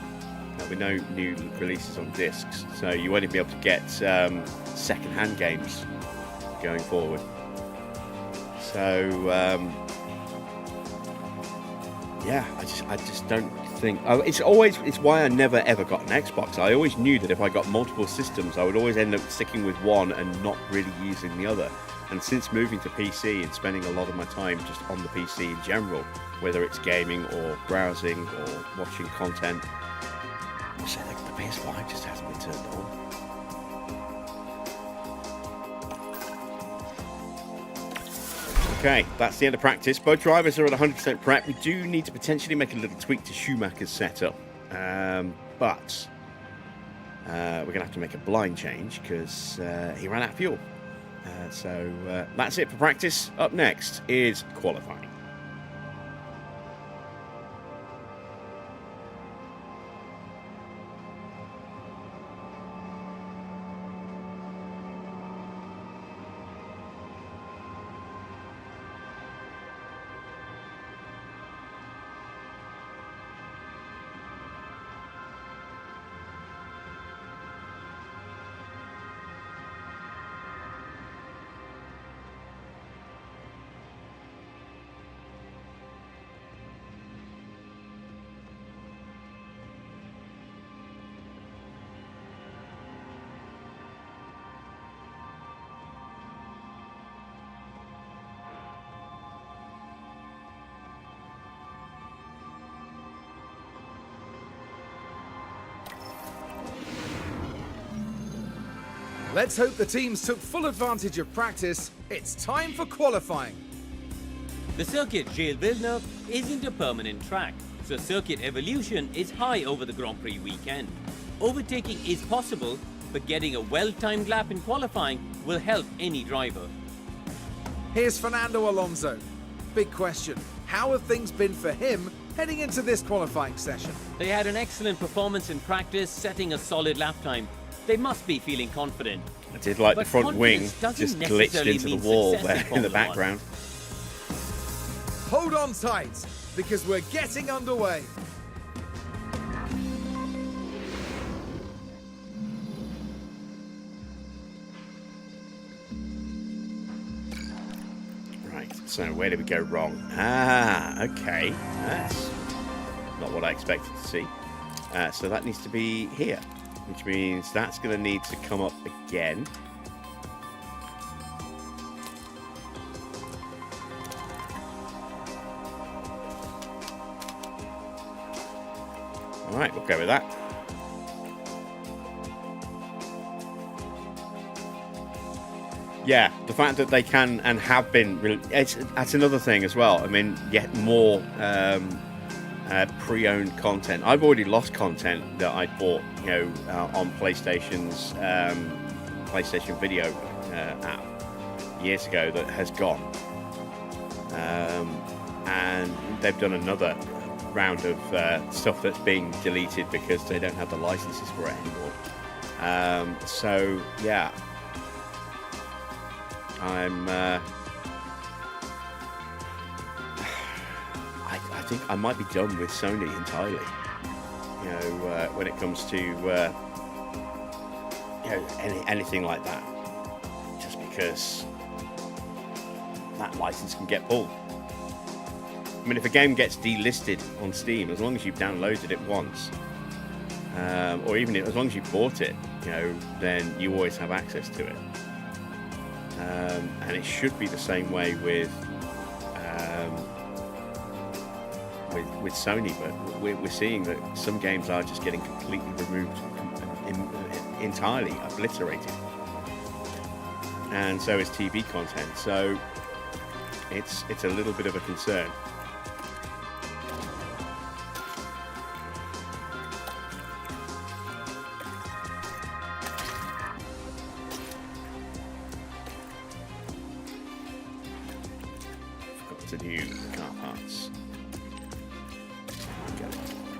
There'll be no new releases on discs, so you won't even be able to get second-hand games going forward. So yeah, I just don't think. It's why I never ever got an Xbox. I always knew that if I got multiple systems, I would always end up sticking with one and not really using the other. And since moving to PC and spending a lot of my time just on the PC in general, whether it's gaming or browsing or watching content, I say the PS5 just hasn't been turned on. Okay, that's the end of practice. Both drivers are at 100% prep. We do need to potentially make a little tweak to Schumacher's setup, but we're going to have to make a blind change because he ran out of fuel. So that's it for practice. Up next is qualifying. Let's hope the teams took full advantage of practice. It's time for qualifying. The circuit Gilles Villeneuve isn't a permanent track, so circuit evolution is high over the Grand Prix weekend. Overtaking is possible, but getting a well-timed lap in qualifying will help any driver. Here's Fernando Alonso. Big question, how have things been for him heading into this qualifying session? They had an excellent performance in practice, setting a solid lap time. They must be feeling confident. I did like the But front wing confidence doesn't just glitched necessarily into the mean wall success there in the Formula One. background. Hold on tight, because we're getting underway. Right, so where did we go wrong? Ah, okay. That's not what I expected to see. So that needs to be here, which means that's going to need to come up again. All right, we'll go with that. Yeah, the fact that they can and have been, that's another thing as well. I mean, yet more pre-owned content. I've already lost content that I bought, on PlayStation's PlayStation Video app years ago that has gone, and they've done another round of stuff that's being deleted because they don't have the licenses for it anymore. So yeah, I'm I think I might be done with Sony entirely, when it comes to anything like that, just because that license can get pulled. I mean, if a game gets delisted on Steam, as long as you've downloaded it once, or even as long as you bought it, then you always have access to it. And it should be the same way with Sony, but we're seeing that some games are just getting completely removed, entirely obliterated, and so is TV content. So it's a little bit of a concern. Forgot to do car parts.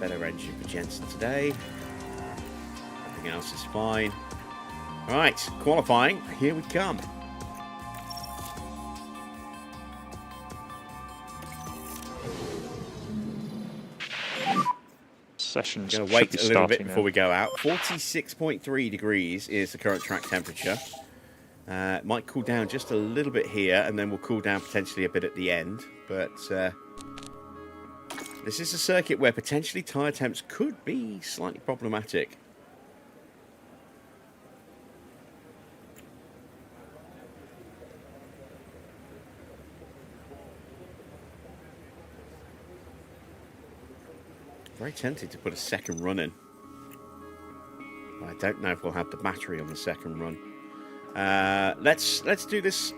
Better engine for Jensen today. Everything else is fine. All right, qualifying. Here we come. Sessions. Going to wait a little bit before we go out. 46.3 degrees is the current track temperature. Might cool down just a little bit here, and then we'll cool down potentially a bit at the end. But this is a circuit where potentially tyre temps could be slightly problematic. Very tempted to put a second run in. But I don't know if we'll have the battery on the second run. Let's do this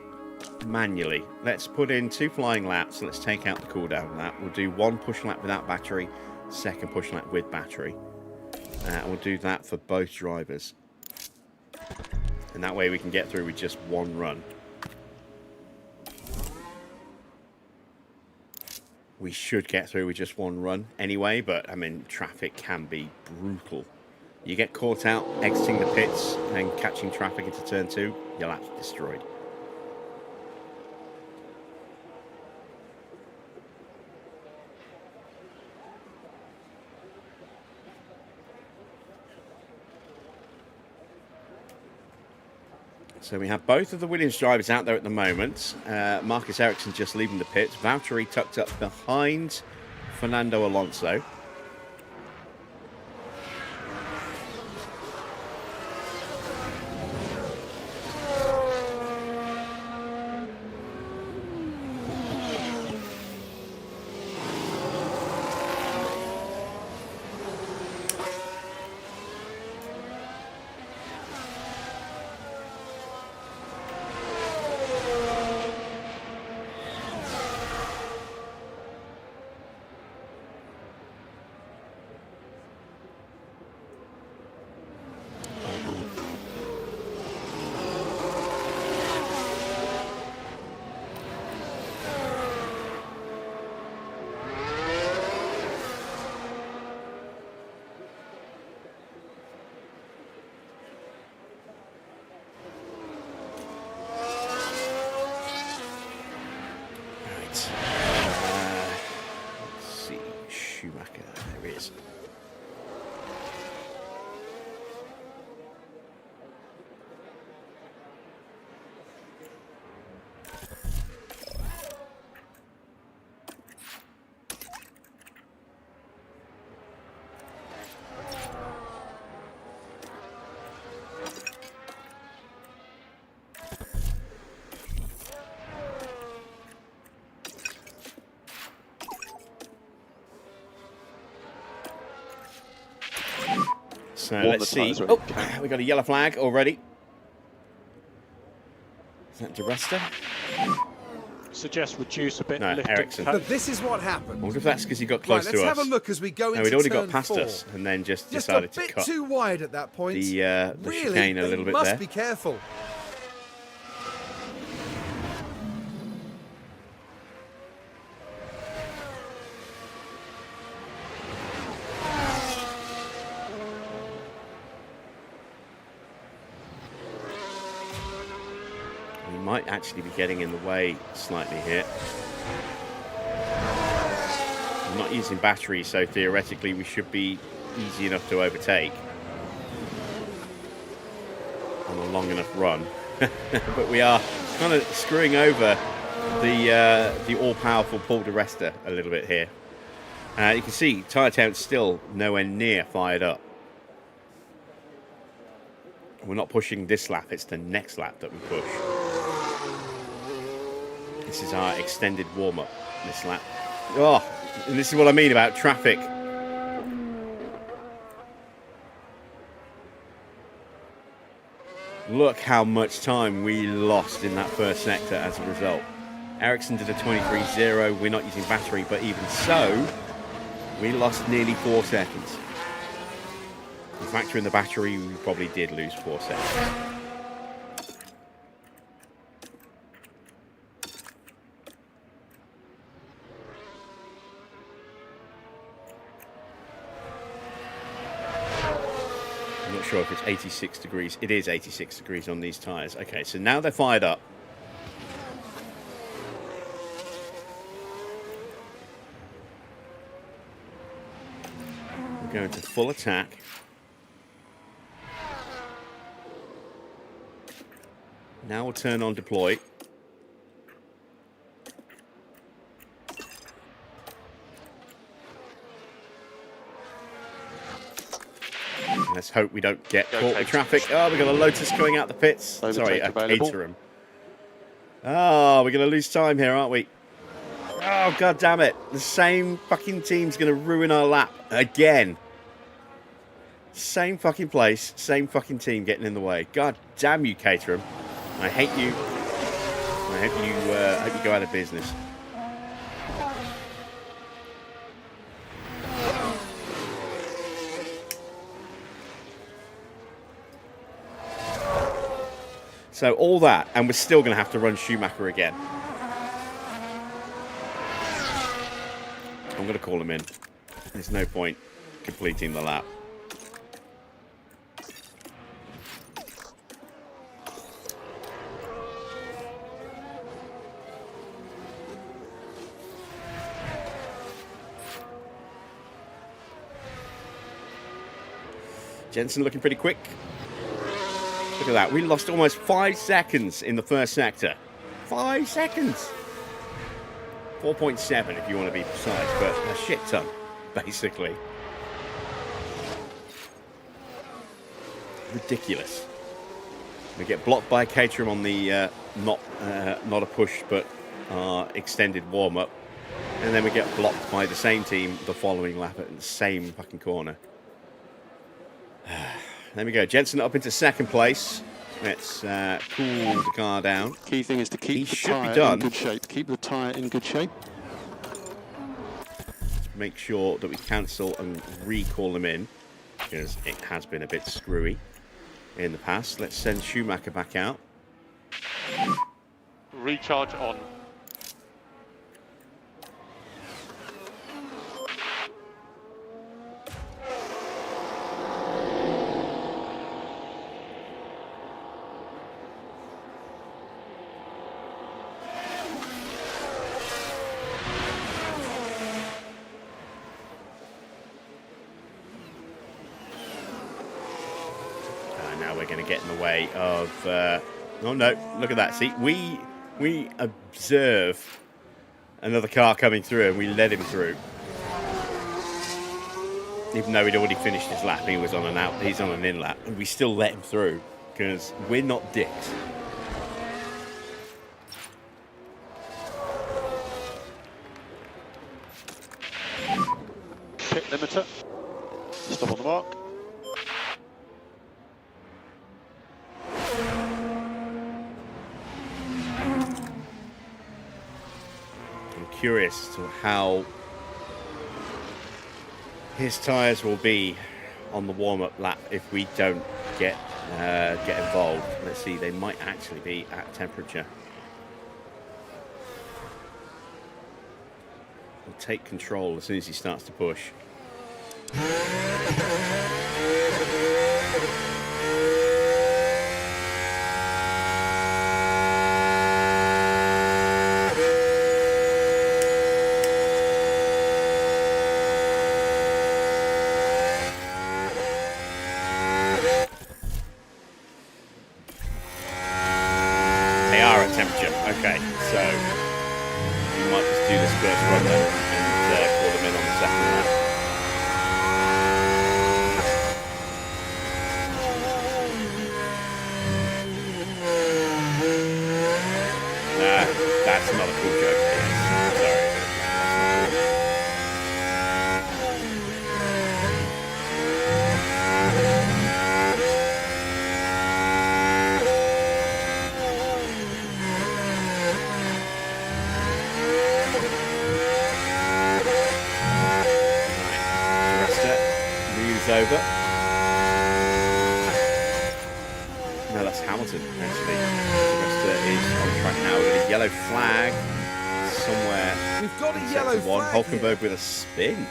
manually. Let's put in 2 flying laps. Let's take out the cooldown lap. We'll do 1 push lap without battery, second push lap with battery. And we'll do that for both drivers. And that way we can get through with just 1 run. We should get through with just 1 run anyway, but I mean, traffic can be brutal. You get caught out exiting the pits and catching traffic into turn 2, your lap's destroyed. So we have both of the Williams drivers out there at the moment. Marcus Ericsson just leaving the pits. Valtteri tucked up behind Fernando Alonso. So let's see. Oh, we got a yellow flag already. Is that DeResta? Suggest reduce a bit. No, Ericsson. But this is what happened. I wonder if that's because he got close to us. Let's have a look as we go into no, he'd already turn got past 4. us and then just decided to cut. Just a bit too wide at that point. The really, chicane a little bit there. Must be careful. Might actually be getting in the way slightly here. I'm not using batteries, so theoretically we should be easy enough to overtake on a long enough run. But we are kind of screwing over the all-powerful Paul de Resta a little bit here. You can see tyre count's still nowhere near fired up. We're not pushing this lap, it's the next lap that we push. This is our extended warm-up, this lap. Oh, and this is what I mean about traffic. Look how much time we lost in that first sector as a result. Ericsson did a 23.0. We're not using battery, but even so, we lost nearly 4 seconds. If we factor in the battery, we probably did lose 4 seconds. I'm not sure if it's 86 degrees. It is 86 degrees on these tyres. Okay, so now they're fired up. We're going to full attack. Now we'll turn on deploy. Let's hope we don't get caught with traffic. Oh, we've got a Lotus going out the pits. Sorry, a Caterham. Oh, we're going to lose time here, aren't we? Oh, god damn it. The same fucking team's going to ruin our lap again. Same fucking place, same fucking team getting in the way. God damn you, Caterham. I hate you. I hope you go out of business. So all that, and we're still going to have to run Schumacher again. I'm going to call him in. There's no point completing the lap. Jensen looking pretty quick. Look at that. We lost almost 5 seconds in the first sector. 5 seconds. 4.7 if you want to be precise, but a shit ton, basically. Ridiculous. We get blocked by Caterham on the not a push, but extended warm-up. And then we get blocked by the same team the following lap at the same fucking corner. There we go. Jensen up into second place. Let's cool the car down. Key thing is to keep the tyre in good shape. Keep the tyre in good shape. Make sure that we cancel and recall them in, because it has been a bit screwy in the past. Let's send Schumacher back out. Recharge on. Now we're going to get in the way of... oh no, look at that. See, we observe another car coming through and we let him through. Even though he'd already finished his lap, he was on an out, he's on an in lap, and we still let him through because we're not dicks. Pit limiter. Stop on the mark. Curious as to how his tyres will be on the warm-up lap if we don't get involved. Let's see, they might actually be at temperature. We'll take control as soon as he starts to push. Okay, so do this first run then and call them in on the second lap. That's not a cool joke. Sorry. Moves over. No, that's Hamilton, actually. Is on track now with a yellow flag somewhere. We've got a in yellow sector one. flag Hulkenberg with a spin.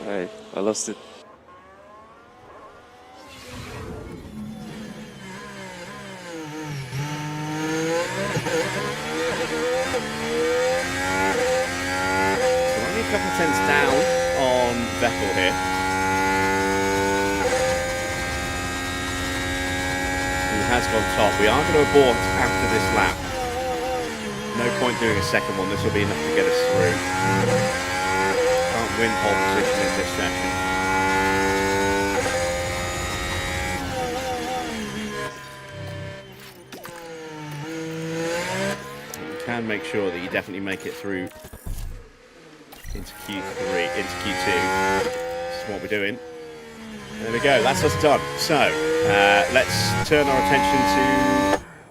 Hey, I lost it. A couple of tenths down on Vettel here. Who has gone top. We are going to abort after this lap. No point doing a second one. This will be enough to get us through. Can't win pole position in this session. You can make sure that you definitely make it through into Q3, into Q2. This is what we're doing. There we go, that's us done. So, let's turn our attention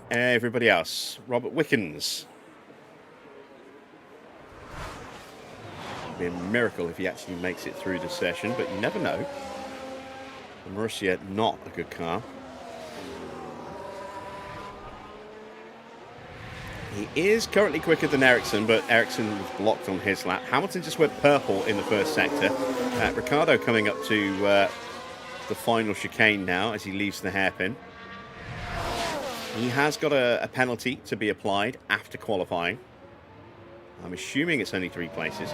to everybody else. Robert Wickens. It'd be a miracle if he actually makes it through the session, but you never know. Marussia, not a good car. He is currently quicker than Ericsson, but Ericsson was blocked on his lap. Hamilton just went purple in the first sector. Ricciardo coming up to the final chicane now as he leaves the hairpin. He has got a penalty to be applied after qualifying. I'm assuming it's only 3 places.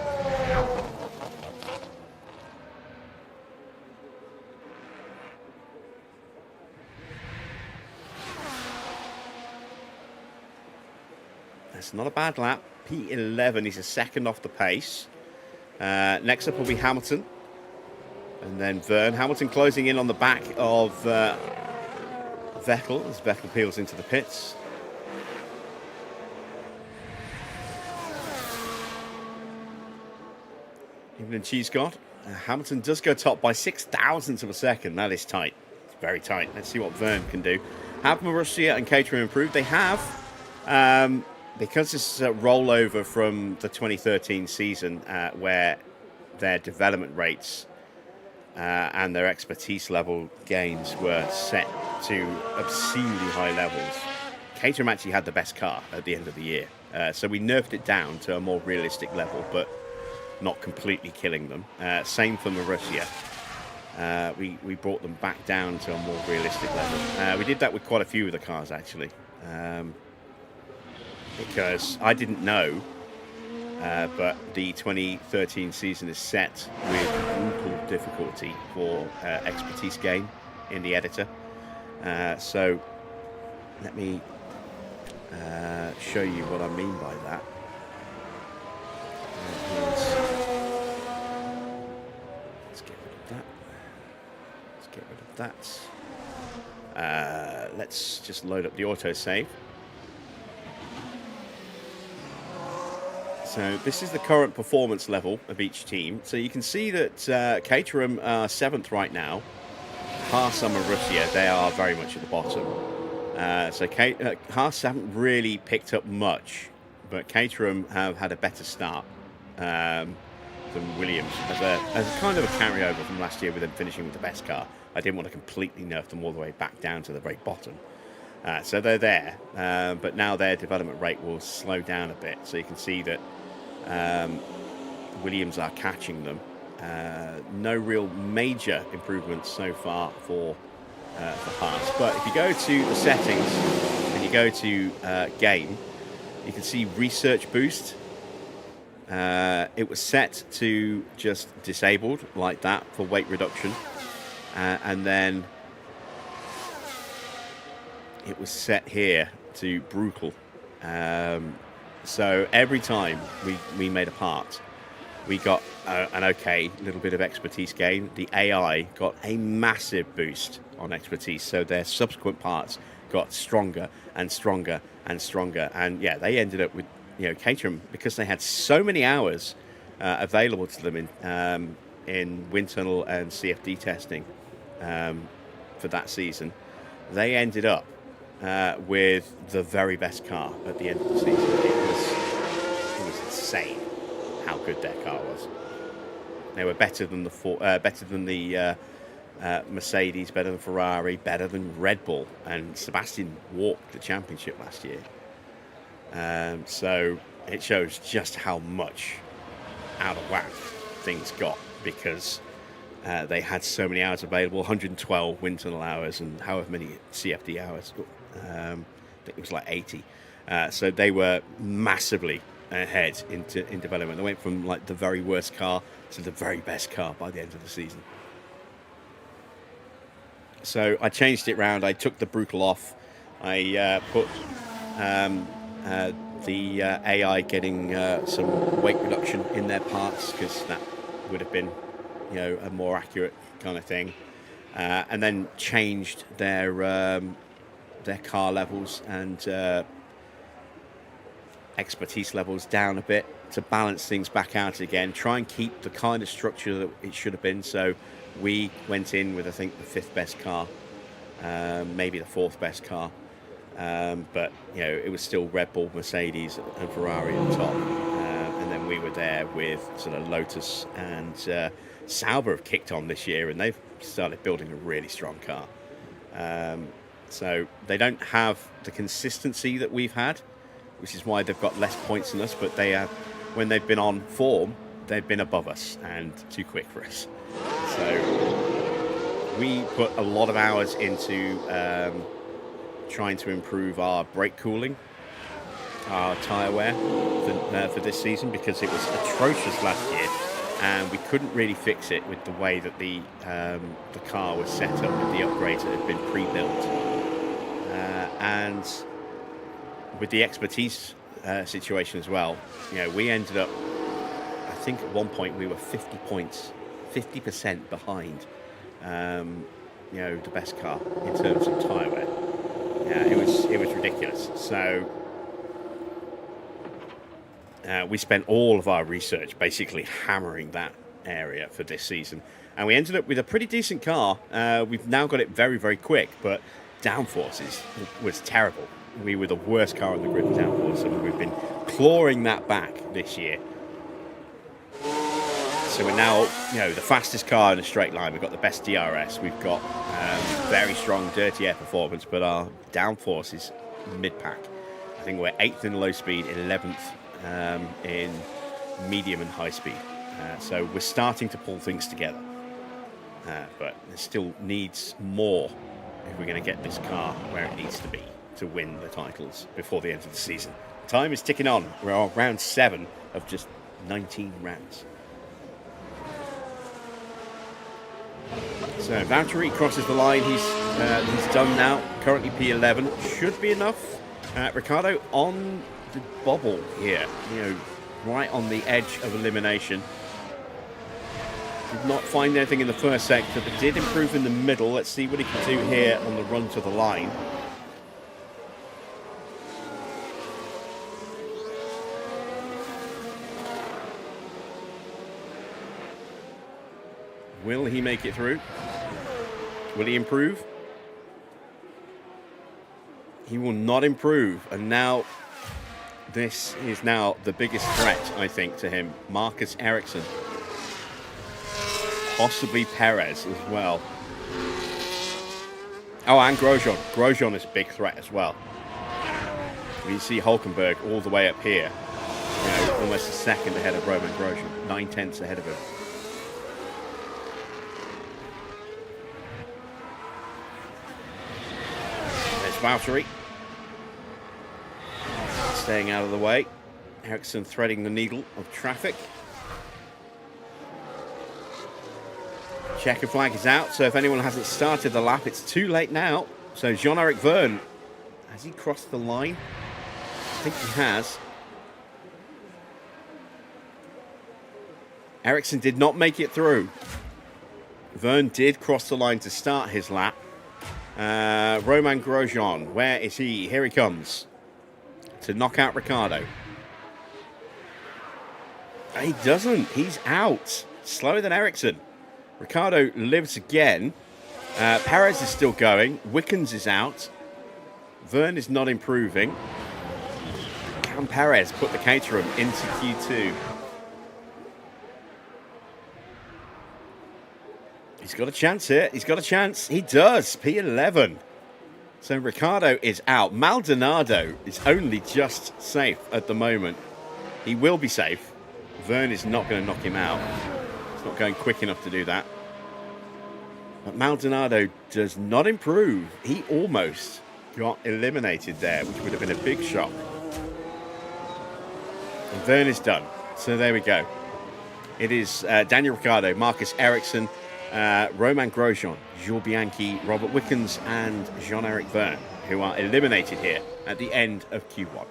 It's not a bad lap. P11, he's a second off the pace. Next up will be Hamilton. And then Verne. Hamilton closing in on the back of Vettel as Vettel peels into the pits. Even in Cheesecott. Hamilton does go top by 0.006 of a second. That is tight. It's very tight. Let's see what Verne can do. Have Marussia and Caterham improved? They have. Because this is a rollover from the 2013 season where their development rates and their expertise level gains were set to obscenely high levels. Caterham actually had the best car at the end of the year. So we nerfed it down to a more realistic level, but not completely killing them. Same for Marussia. We brought them back down to a more realistic level. We did that with quite a few of the cars, actually. Because I didn't know, but the 2013 season is set with brutal difficulty for expertise gain in the editor. So let me show you what I mean by that. Let's get rid of that. Let's get rid of that. Let's just load up the autosave. So this is the current performance level of each team. So you can see that Caterham are 7th right now. Haas and Marussia, they are very much at the bottom. So Haas haven't really picked up much, but Caterham have had a better start than Williams as a kind of a carryover from last year with them finishing with the best car. I didn't want to completely nerf them all the way back down to the very bottom. So they're there, but now their development rate will slow down a bit. So you can see that Williams are catching them. No real major improvements so far for Haas. But if you go to the settings and you go to game, you can see research boost. It was set to just disabled like that for weight reduction. and then it was set here to brutal. So every time we made a part, we got an okay little bit of expertise gain. The AI got a massive boost on expertise, so their subsequent parts got stronger and stronger and stronger. And yeah, they ended up with, Caterham, because they had so many hours available to them in wind tunnel and CFD testing for that season. They ended up with the very best car at the end of the season. It was insane how good their car was. They were better than the Mercedes, better than Ferrari, better than Red Bull, and Sebastian walked the championship last year. So it shows just how much out of whack things got, because they had so many hours available, 112 wind tunnel hours and however many CFD hours. I think it was like 80. So they were massively ahead in development. They went from like the very worst car to the very best car by the end of the season. So I changed it round. I took the brutal off. I put the AI getting some weight reduction in their parts, because that would have been, a more accurate kind of thing. And then changed their car levels and expertise levels down a bit to balance things back out again. Try and keep the kind of structure that it should have been. So we went in with, I think, the 5th best car, maybe the 4th best car. But, it was still Red Bull, Mercedes and Ferrari at the top. And then we were there with sort of Lotus and Sauber have kicked on this year, and they've started building a really strong car. So they don't have the consistency that we've had, which is why they've got less points than us. But they have, when they've been on form, they've been above us and too quick for us. So we put a lot of hours into trying to improve our brake cooling, our tyre wear for this season, because it was atrocious last year, and we couldn't really fix it with the way that the car was set up with the upgrades that had been pre-built. And with the expertise situation as well, we ended up, I think at one point we were 50 points, 50% behind, the best car in terms of tyre wear. Yeah, it was ridiculous. So we spent all of our research basically hammering that area for this season, and we ended up with a pretty decent car. We've now got it very, very quick, but downforces was terrible. We were the worst car on the grid with downforce, and we've been clawing that back this year. So we're now, the fastest car in a straight line. We've got the best DRS. We've got very strong dirty air performance, but our downforce is mid-pack. I think we're 8th in low speed, 11th in medium and high speed. So we're starting to pull things together. But there still needs more if we're going to get this car where it needs to be to win the titles before the end of the season. Time is ticking on. We're on round 7 of just 19 rounds. So Valtteri crosses the line. He's done now. Currently P11 should be enough. Ricciardo on the bobble here, right on the edge of elimination. Did not find anything in the first sector, but did improve in the middle. Let's see what he can do here on the run to the line. Will he make it through? Will he improve? He will not improve. And now, this is now the biggest threat, I think, to him. Marcus Ericsson. Possibly Perez as well. Oh, and Grosjean. Grosjean is a big threat as well. You see Hulkenberg all the way up here. Almost a second ahead of Roman Grosjean. 9/10 ahead of him. Valtteri staying out of the way. Ericsson threading the needle of traffic. Checker flag is out, so if anyone hasn't started the lap, it's too late now. So Jean-Eric Verne, has he crossed the line? I think he has. Ericsson did not make it through. Verne did cross the line to start his lap. Romain Grosjean, where is he? Here he comes to knock out Ricciardo. He doesn't. He's out. Slower than Ericsson. Ricciardo lives again. Perez is still going. Wickens is out. Verne is not improving. Can Perez put the Caterham into Q2? He's got a chance here. He's got a chance. He does. P11. So Ricciardo is out. Maldonado is only just safe at the moment. He will be safe. Verne is not going to knock him out. It's not going quick enough to do that. But Maldonado does not improve. He almost got eliminated there, which would have been a big shock. And Verne is done. So there we go. It is Daniel Ricciardo, Marcus Ericsson, Romain Grosjean, Jules Bianchi, Robert Wickens, and Jean-Eric Verne, who are eliminated here at the end of Q1.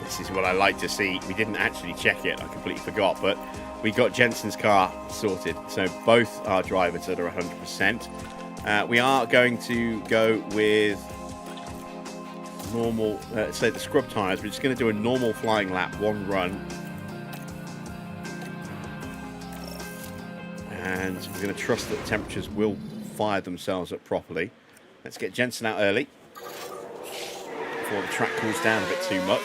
This is what I like to see. We didn't actually check it. I completely forgot, but we got Jensen's car sorted. So both our drivers that are 100%. We are going to go with normal, say the scrub tyres. We're just going to do a normal flying lap, one run. And we're going to trust that the temperatures will fire themselves up properly. Let's get Jensen out early before the track cools down a bit too much.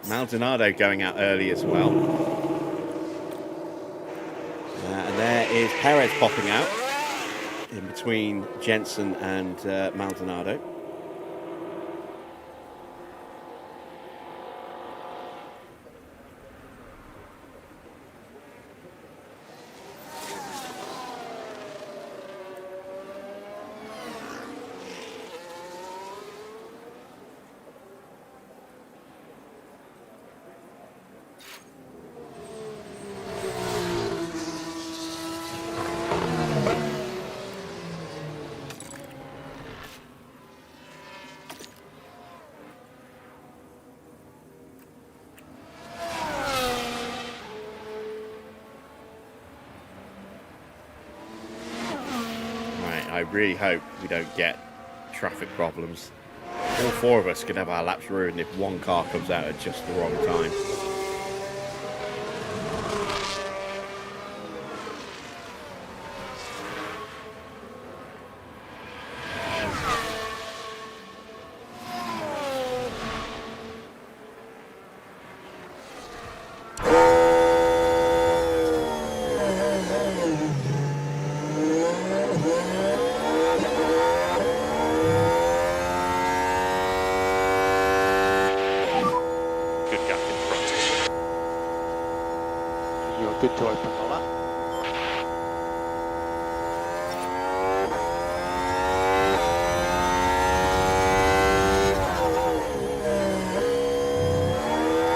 Maldonado going out early as well. And there is Perez popping out in between Jensen and Maldonado. I really hope we don't get traffic problems. All four of us could have our laps ruined if one car comes out at just the wrong time. Good to open the lap.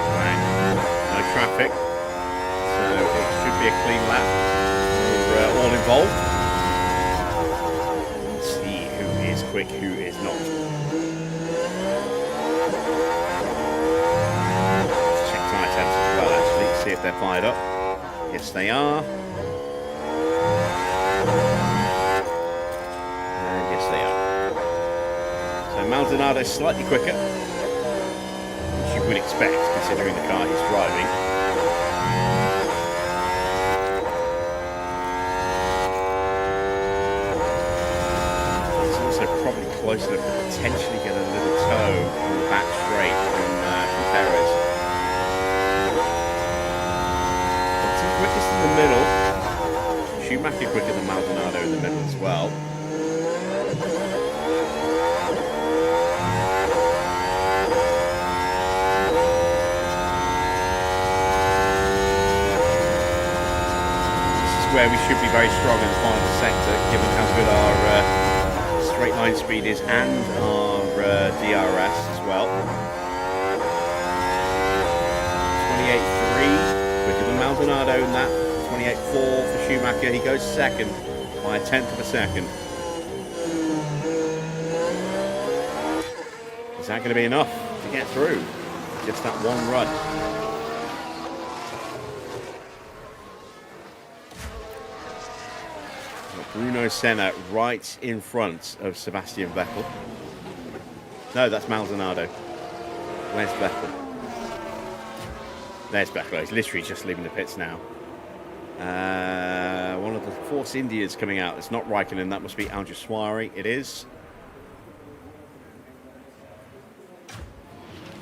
Right, no traffic, so it should be a clean lap for all involved. Let's see who is quick, who is not. Let's check tyre temps as well, actually, see if they're fired up. Yes, they are. And yes, they are. So Maldonado is slightly quicker, which you would expect considering the car he's driving. He's also probably close enough to potentially get a little toe on the back straight from Perez. Quickest in the middle. Schumacher quicker than Maldonado in the middle as well. where we should be very strong in the final sector, given how good our straight line speed is and our DRS as well. 28.3, quicker than Maldonado in that. 28.4 for Schumacher. He goes second by a tenth of a second. Is that going to be enough to get through? Just that one run. Bruno Senna right in front of Sebastian Vettel. No, that's Maldonado. Where's Vettel? There's Vettel. He's literally just leaving the pits now. One of the Force Indias coming out. It's not Raikkonen. That must be Al-Jaswari. It is.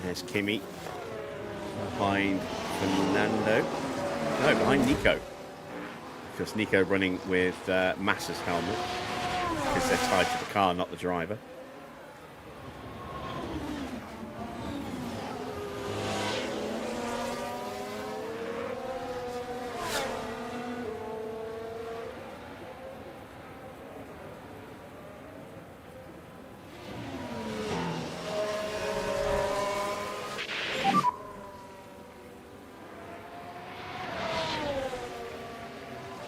There's Kimi. Behind Fernando. No, behind Nico. Because Nico running with Massa's helmet. Because they're tied to the car, not the driver.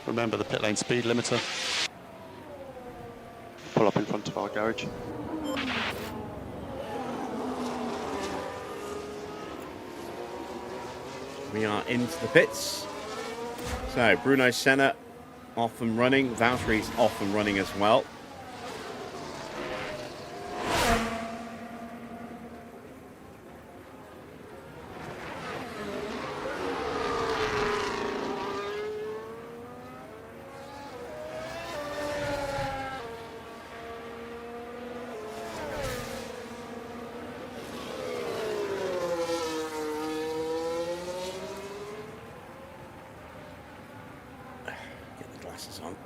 Remember the pit lane speed limiter. Pull up in front of our garage. We are into the pits. So Bruno Senna off and running. Valtteri's off and running as well. On.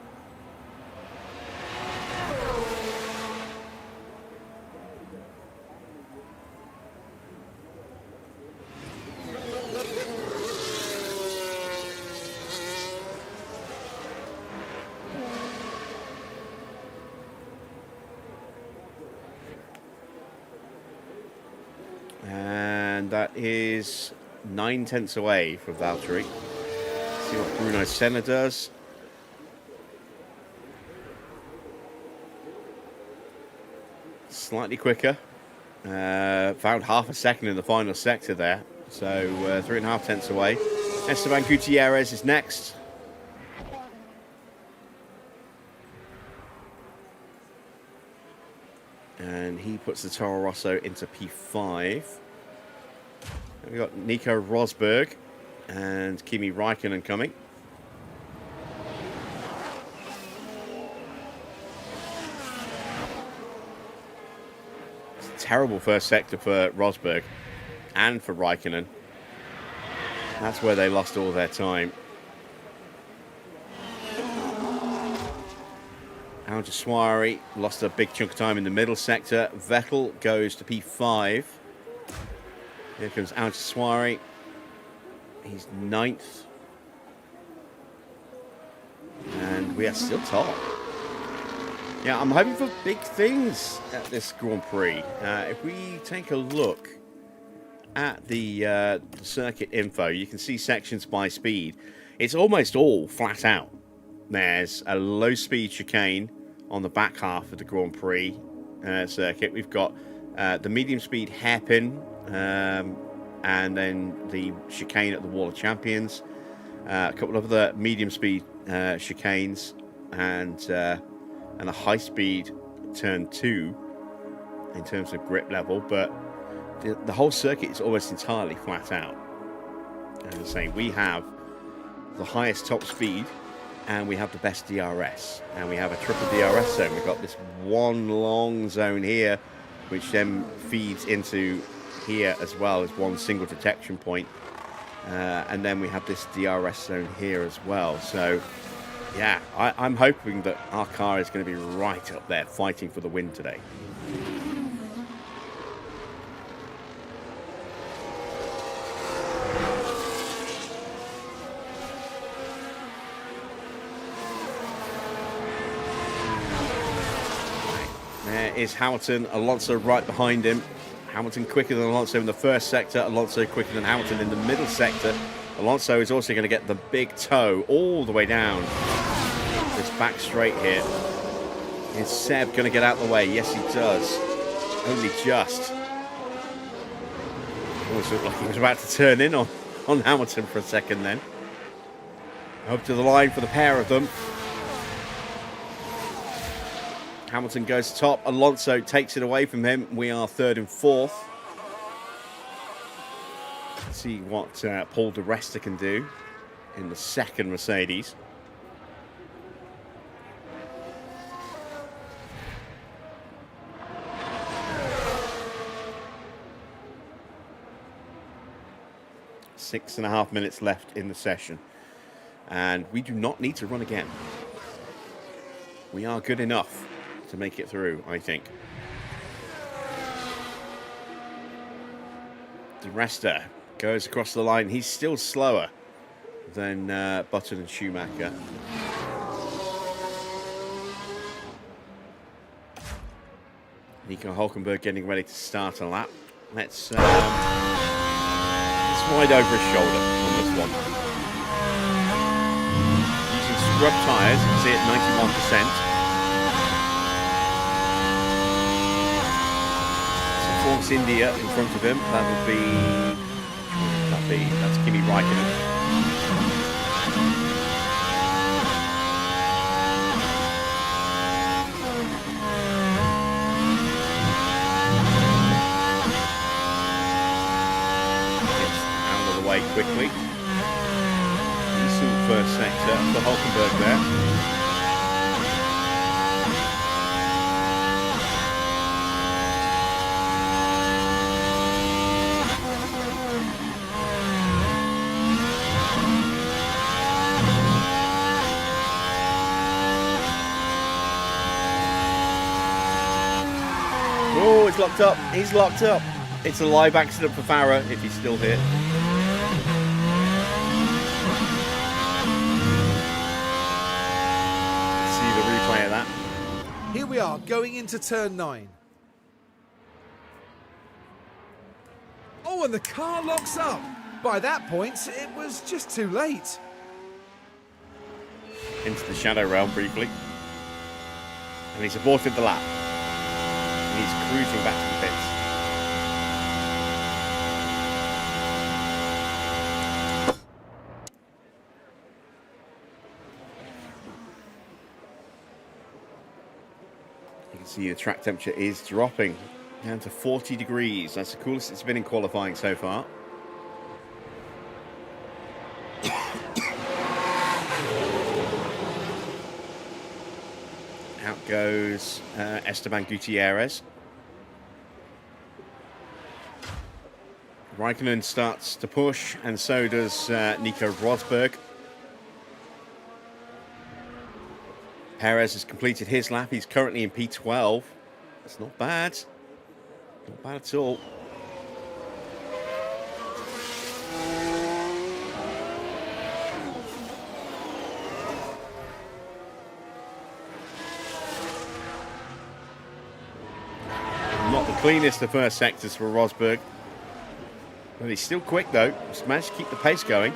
And that is 9 tenths away from Valtteri. See what Bruno Senna does. Slightly quicker. Found half a second in the final sector there. So 3.5 tenths away. Esteban Gutierrez is next. And he puts the Toro Rosso into P5. And we've got Nico Rosberg and Kimi Raikkonen coming. Terrible first sector for Rosberg and for Raikkonen. That's where they lost all their time. Al-Jaswari lost a big chunk of time in the middle sector. Vettel goes to P5. Here comes Al-Jaswari. He's 9th. And we are still top. Yeah, I'm hoping for big things at this Grand Prix. If we take a look at the circuit info, you can see sections by speed. It's almost all flat out. There's a low-speed chicane on the back half of the Grand Prix circuit. We've got the medium-speed hairpin, and then the chicane at the Wall of Champions. A couple of other medium-speed chicanes, and a high-speed turn 2 in terms of grip level, but the whole circuit is almost entirely flat out. As I say, we have the highest top speed, and we have the best DRS, and we have a triple DRS zone. We've got this one long zone here, which then feeds into here as well as one single detection point, and then we have this DRS zone here as well. So yeah, I'm hoping that our car is going to be right up there fighting for the win today. is Hamilton. Alonso right behind him. Hamilton quicker than Alonso in the first sector. Alonso quicker than Hamilton in the middle sector. Alonso is also going to get the big toe all the way down this back straight here. Is Seb going to get out of the way? Yes, he does. Only just. Almost looked like he was about to turn in on Hamilton for a second then. Up to the line for the pair of them. Hamilton goes top. Alonso takes it away from him. We are third and fourth. Let's see what Paul di Resta can do in the second Mercedes. Six and a half minutes left in the session. And we do not need to run again. We are good enough to make it through, I think. Di Resta goes across the line. He's still slower than Button and Schumacher. Nico Hulkenberg getting ready to start a lap. Let's wide over his shoulder on this one. Using scrub tyres, you can see it 91%. So Force India in front of him. That's Kimi Raikkonen. Quickly. Decent first sector for Hulkenberg there. Oh, it's locked up. He's locked up. It's a live accident for Farah if he's still here. Here we are, going into turn 9. Oh, and the car locks up. By that point, it was just too late. Into the shadow realm briefly. And he's aborted the lap. And he's cruising back to the pits. See, the track temperature is dropping down to 40 degrees. That's the coolest it's been in qualifying so far. Out goes Esteban Gutierrez. Raikkonen starts to push, and so does Nico Rosberg. Perez has completed his lap. He's currently in P12. That's not bad. Not bad at all. Not the cleanest of first sectors for Rosberg. But he's still quick though. He's managed to keep the pace going.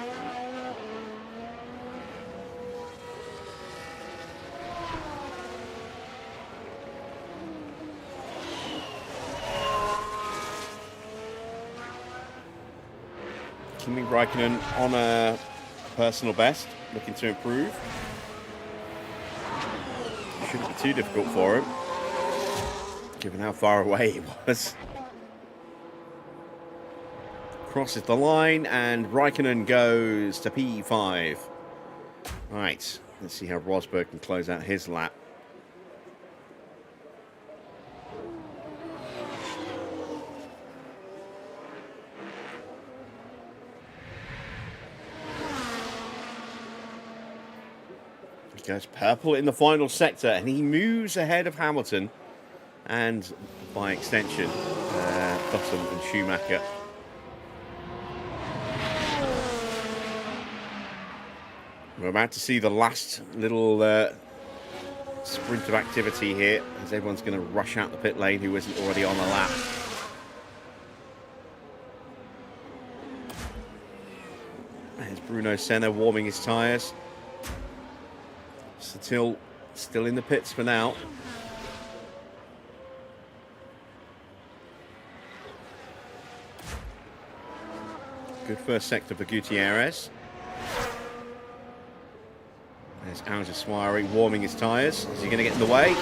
Kimi Raikkonen on a personal best, looking to improve. Shouldn't be too difficult for him, given how far away he was. Crosses the line, and Raikkonen goes to P5. Right, let's see how Rosberg can close out his lap. Goes purple in the final sector, and he moves ahead of Hamilton and, by extension, Button and Schumacher. We're about to see the last little sprint of activity here, as everyone's going to rush out the pit lane who isn't already on the lap. There's Bruno Senna warming his tyres. Still in the pits for now. Good first sector for Gutierrez. There's Al Jaswari warming his tyres. Is he going to get in the way?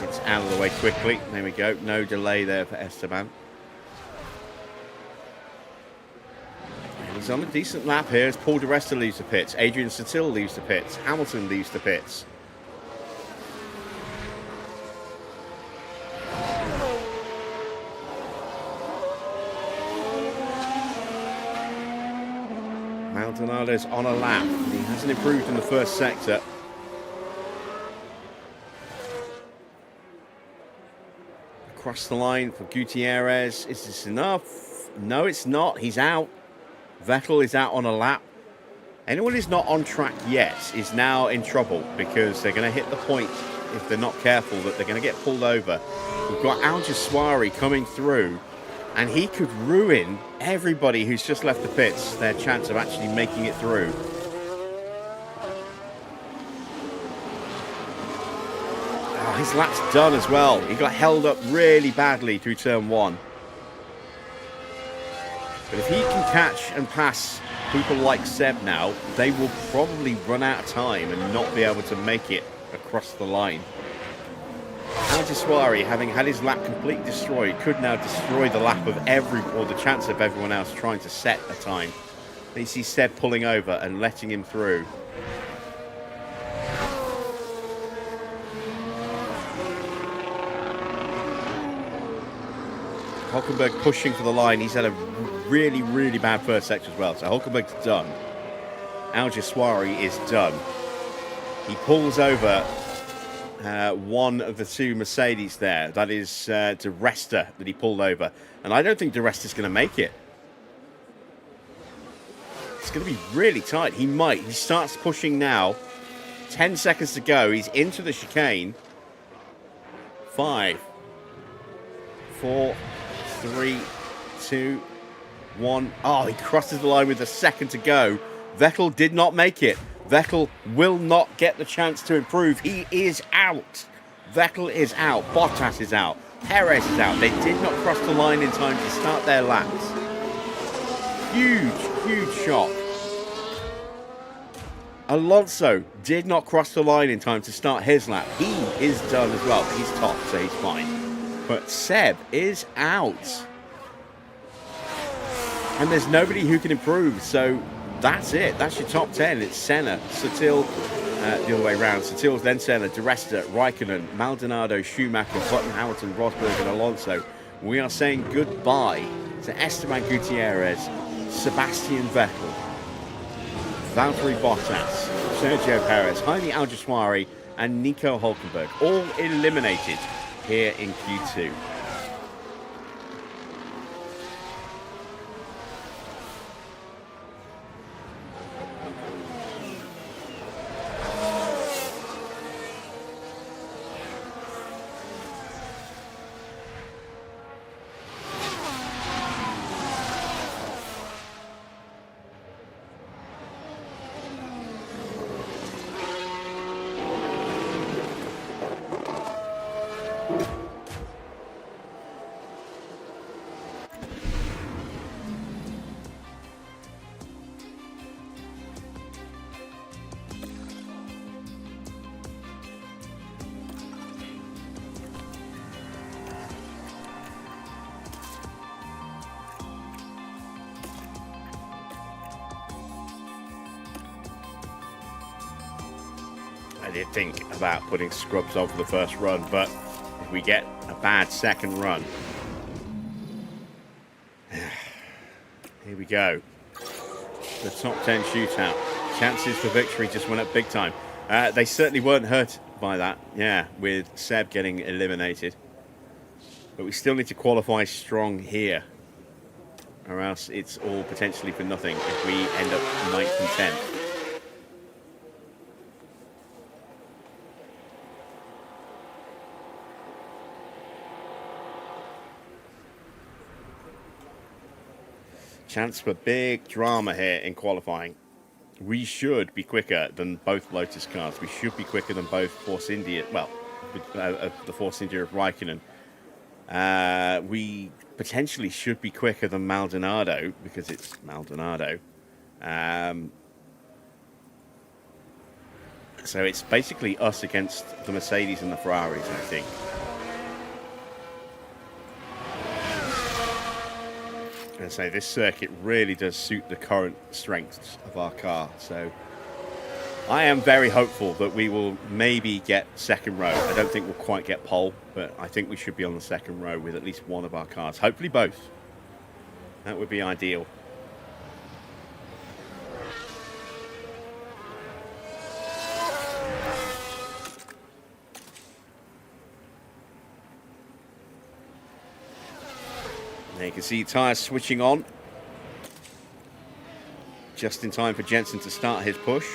It's out of the way quickly. There we go. No delay there for Esteban. And he's on a decent lap here as Paul di Resta leaves the pits. Adrian Sutil leaves the pits. Hamilton leaves the pits. Maldonado's on a lap. He hasn't improved in the first sector. Across the line for Gutierrez. Is this enough? No, it's not. He's out. Vettel is out on a lap. Anyone who's not on track yet is now in trouble because they're going to hit the point, if they're not careful, that they're going to get pulled over. We've got Al Jaswari coming through, and he could ruin everybody who's just left the pits, their chance of actually making it through. Oh, his lap's done as well. He got held up really badly through turn one. But if he can catch and pass people like Seb now, they will probably run out of time and not be able to make it across the line. Al Jaswari, having had his lap completely destroyed, could now destroy the lap of or the chance of everyone else trying to set a time. You see Seb pulling over and letting him through. Hulkenberg pushing for the line. He's had a really, really bad first sector as well. So Hulkenberg's done. Al Jaswari is done. He pulls over one of the two Mercedes there. That is di Resta that he pulled over. And I don't think di Resta's going to make it. It's going to be really tight. He might. He starts pushing now. 10 seconds to go. He's into the chicane. 5, 4, 3, 2, 1. Oh, he crosses the line with a second to go. Vettel did not make it. Vettel will not get the chance to improve. He is out. Vettel is out. Bottas is out. Perez is out. They did not cross the line in time to start their laps. Huge, huge shock. Alonso did not cross the line in time to start his lap. He is done as well. He's top, so he's fine. But Seb is out. And there's nobody who can improve, so that's it. That's your top 10. It's Senna, Sutil, the other way around. Sutil, then Senna, di Resta, Raikkonen, Maldonado, Schumacher, Button, Hamilton, Rosberg, and Alonso. We are saying goodbye to Esteban Gutierrez, Sebastian Vettel, Valtteri Bottas, Sergio Perez, Jaime Al Jaswari, and Nico Hulkenberg, all eliminated here in Q2. I did think about putting scrubs on for the first run, but if we get a bad second run, here we go. The top 10 shootout. Chances for victory just went up big time. They certainly weren't hurt by that, yeah, with Seb getting eliminated. But we still need to qualify strong here. or else it's all potentially for nothing if we end up 9th and 10th. Chance for big drama here in qualifying. We should be quicker than both Lotus cars. We should be quicker than both Force India. Well, the Force India of Raikkonen. We potentially should be quicker than Maldonado because it's Maldonado. So it's basically us against the Mercedes and the Ferraris, I think. And so this circuit really does suit the current strengths of our car. So I am very hopeful that we will maybe get second row. I don't think we'll quite get pole, but I think we should be on the second row with at least one of our cars. Hopefully both. That would be ideal. There you can see tyres switching on. Just in time for Jensen to start his push.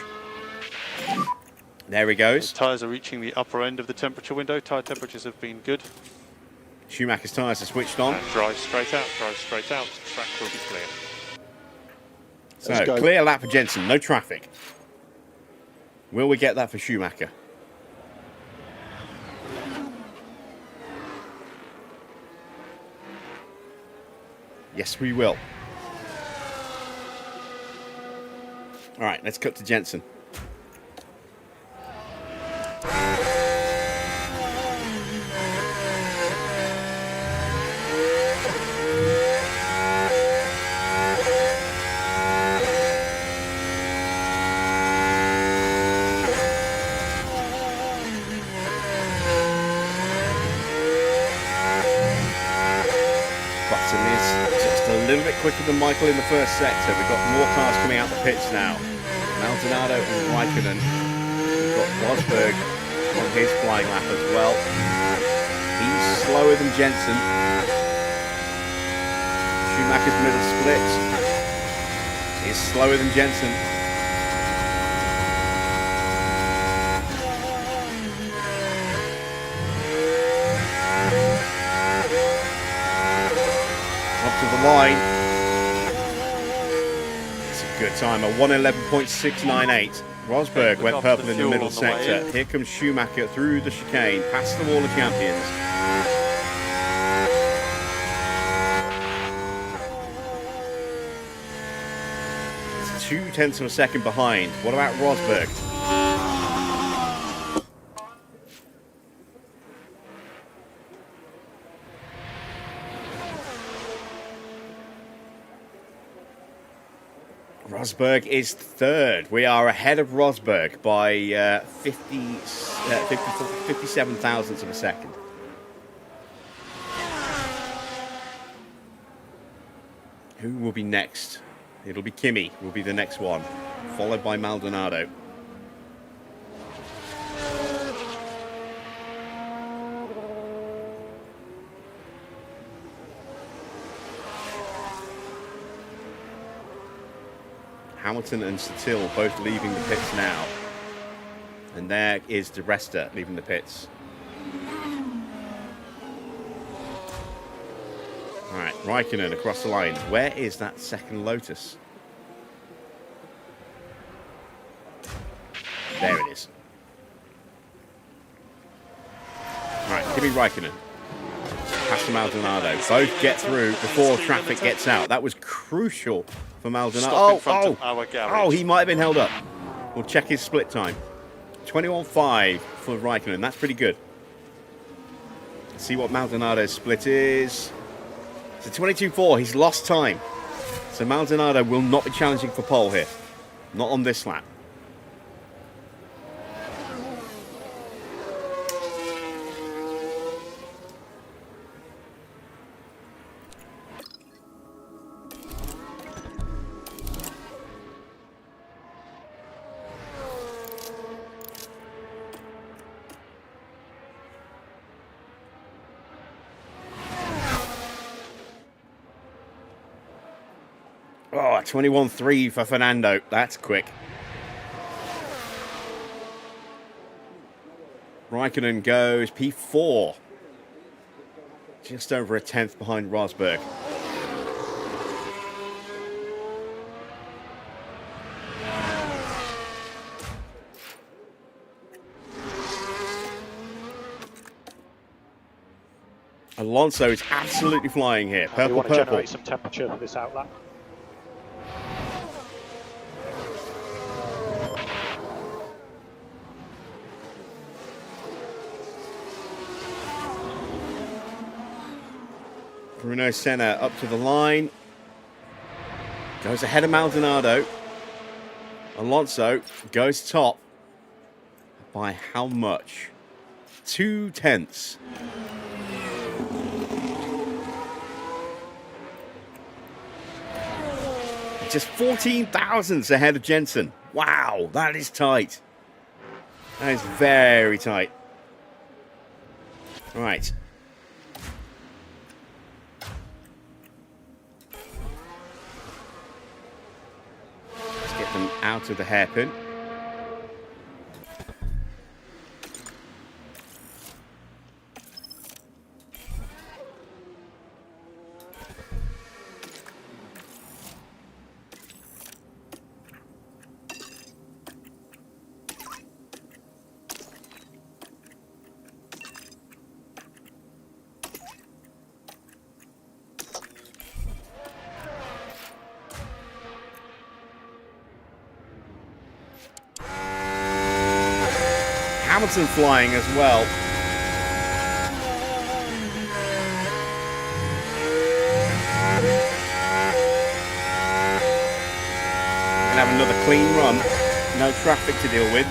There he goes. The tyres are reaching the upper end of the temperature window. Tyre temperatures have been good. Schumacher's tyres are switched on. And drive straight out, drive straight out. Track will be clear. So, clear lap for Jensen, no traffic. Will we get that for Schumacher? Yes, we will. All right, let's cut to Jensen. A little bit quicker than Michael in the first sector. We've got more cars coming out the pits now. Maldonado and Raikkonen. We've got Rosberg on his flying lap as well. He's slower than Jensen. Schumacher's middle split is slower than Jensen. Line. It's a good time, a 1:11.698. Rosberg went purple in the middle sector. Here comes Schumacher through the chicane, past the wall of champions. It's 0.2 of a second behind. What about Rosberg? Rosberg is third. We are ahead of Rosberg by 57 thousandths of a second. Who will be next? It'll be Kimi, will be the next one, followed by Maldonado. Hamilton and Sutil both leaving the pits now. And there is De Resta leaving the pits. Alright, Raikkonen across the line. Where is that second Lotus? There it is. Alright, Kimi Raikkonen. Past Maldonado. Both get through before traffic gets out. That was crucial for Maldonado. Oh, he might have been held up. We'll check his split time. 21.5 for Raikkonen. That's pretty good. Let's see what Maldonado's split is. It's a 22.4. He's lost time. So Maldonado will not be challenging for pole here. Not on this lap. Oh, 21.3 for Fernando. That's quick. Raikkonen goes P4. Just over a tenth behind Rosberg. Alonso is absolutely flying here. We Purple, want to purple. generate some temperature for this outlap. Bruno Senna up to the line. Goes ahead of Maldonado. Alonso goes top. By how much? 2 tenths. Just 14 thousandths ahead of Jensen. Wow, that is tight. That is very tight. All right. Let's get them out of the hairpin. Hamilton flying as well. We're gonna have another clean run. No traffic to deal with.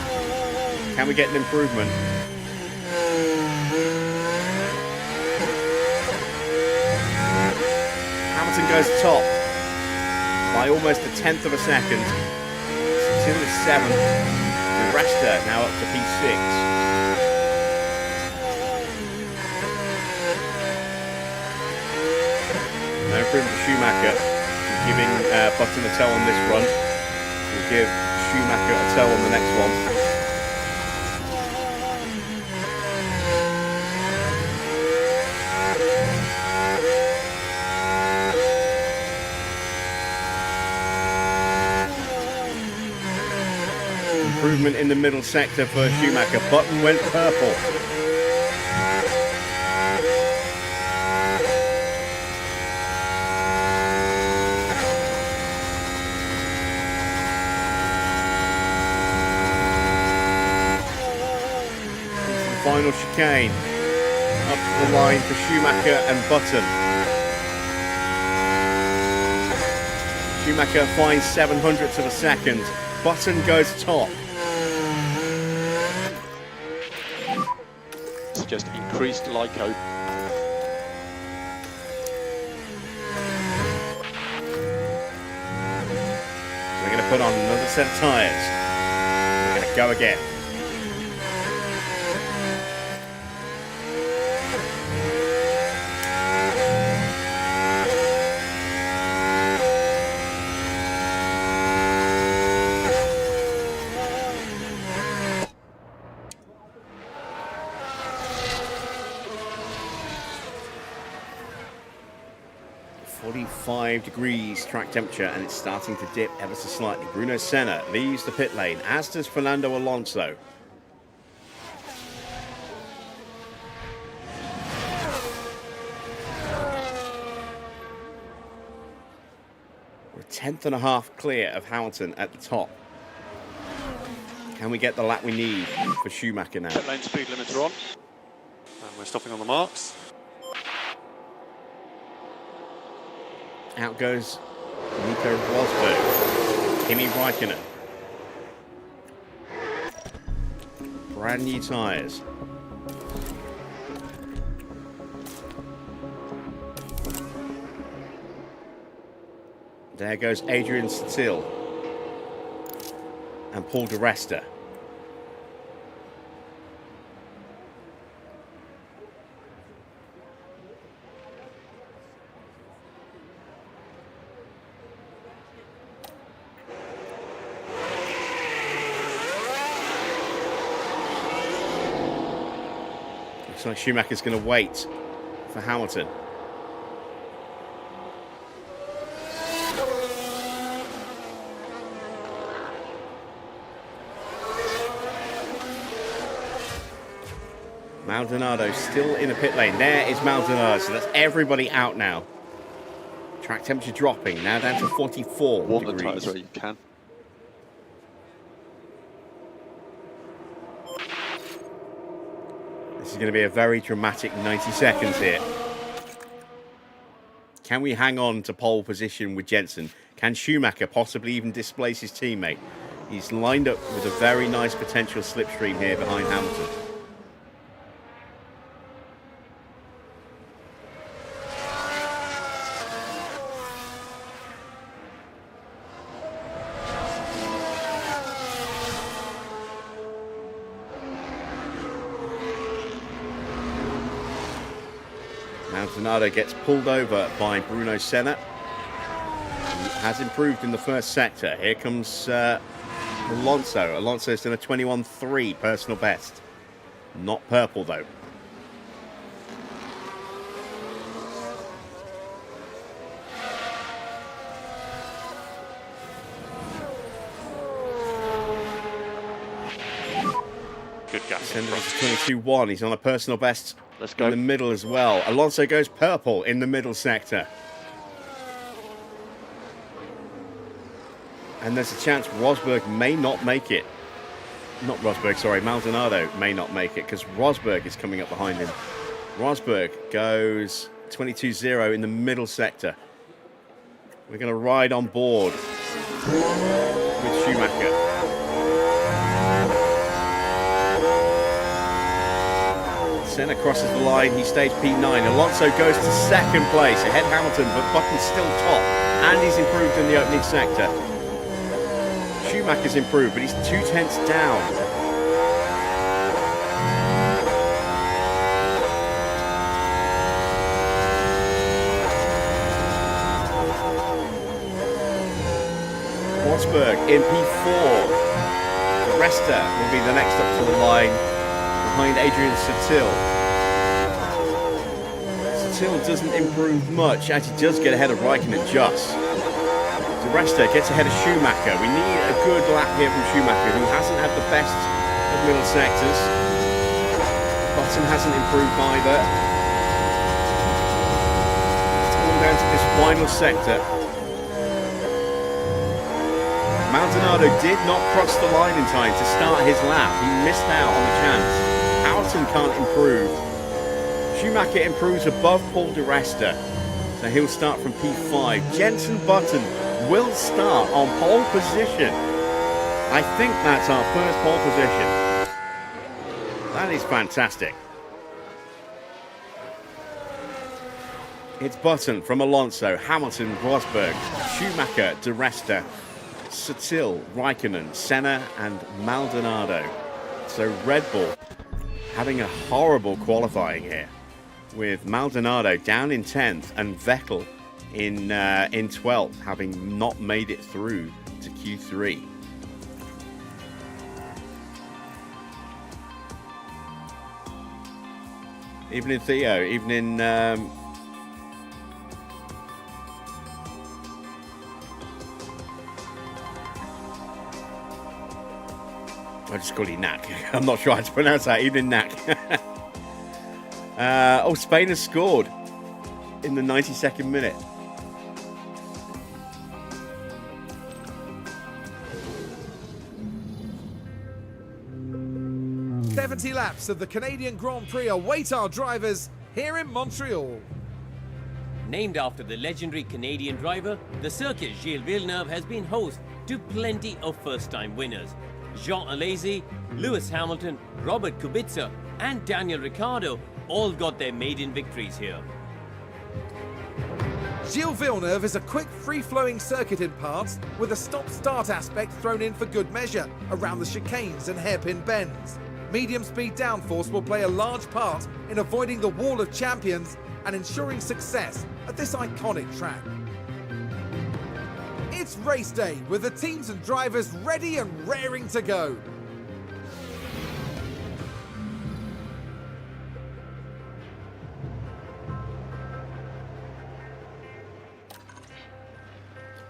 Can we get an improvement? Hamilton goes top by almost a tenth of a second. Still is 7th. Resta now up to P6. No improvement for Schumacher. Giving Button a toe on this run. We'll give Schumacher a toe on the next one. Improvement in the middle sector for Schumacher. Button went purple. Into the final chicane. Up the line for Schumacher and Button. Schumacher finds 700ths of a second. Button goes top. Just increased LICO. We're going to put on another set of tyres. We're going to go again. Degrees track temperature, and it's starting to dip ever so slightly. Bruno Senna leaves the pit lane, as does Fernando Alonso. We're a tenth and a half clear of Hamilton at the top. Can we get the lap we need for Schumacher now? Pit lane speed limiter on. And we're stopping on the marks. Out goes Nico Rosberg, Kimi Raikkonen. Brand new tyres. There goes Adrian Sutil and Paul di Resta. Looks like Schumacher's going to wait for Hamilton. Maldonado still in the pit lane. There is Maldonado. So that's everybody out now. Track temperature dropping. Now down to 44 Warm degrees. the tyres where you can. This is going to be a very dramatic 90 seconds here. Can we hang on to pole position with Jensen? Can Schumacher possibly even displace his teammate? He's lined up with a very nice potential slipstream here behind Hamilton. Maldonado gets pulled over by Bruno Senna. He has improved in the first sector. Here comes Alonso. Alonso's done a 21.3 personal best. Not purple though. Good gap. Senna is 22.1. He's on a personal best. Let's go. In the middle as well. Alonso goes purple in the middle sector. And there's a chance Rosberg may not make it. Not Rosberg, sorry. Maldonado may not make it because Rosberg is coming up behind him. Rosberg goes 22.0 in the middle sector. We're going to ride on board with Schumacher. Senna crosses the line, he stays P9. Alonso goes to second place, ahead Hamilton, but Button's still top, and he's improved in the opening sector. Schumacher's improved, but he's 0.2 down. Rosberg in P4. The Resta will be the next up to the line, behind Adrian Sutil. Sutil doesn't improve much as he does get ahead of Raikkonen just. De Resta gets ahead of Schumacher. We need a good lap here from Schumacher, who hasn't had the best of middle sectors. Button hasn't improved either. It's all down to this final sector. Maldonado did not cross the line in time to start his lap. He missed out on the chance. Hamilton can't improve. Schumacher improves above Paul de Resta, so he'll start from P5. Jenson Button will start on pole position. I think that's our first pole position. That is fantastic. It's Button from Alonso, Hamilton, Rosberg, Schumacher, de Resta, Sutil, Raikkonen, Senna and Maldonado. So Red Bull having a horrible qualifying here, with Maldonado down in 10th and Vettel in 12th, having not made it through to Q3. Evening Theo, evening I just call you Knack. I'm not sure how to pronounce that. Evening Knack. Oh, Spain has scored in the 92nd minute. "70 laps of the Canadian Grand Prix await our drivers here in Montreal." Named after the legendary Canadian driver, the circuit Gilles Villeneuve has been host to plenty of first-time winners. Jean Alesi, Lewis Hamilton, Robert Kubica and Daniel Ricciardo all got their maiden victories here. Gilles Villeneuve is a quick, free-flowing circuit in parts, with a stop-start aspect thrown in for good measure around the chicanes and hairpin bends. Medium-speed downforce will play a large part in avoiding the wall of champions and ensuring success at this iconic track. It's race day, with the teams and drivers ready and raring to go.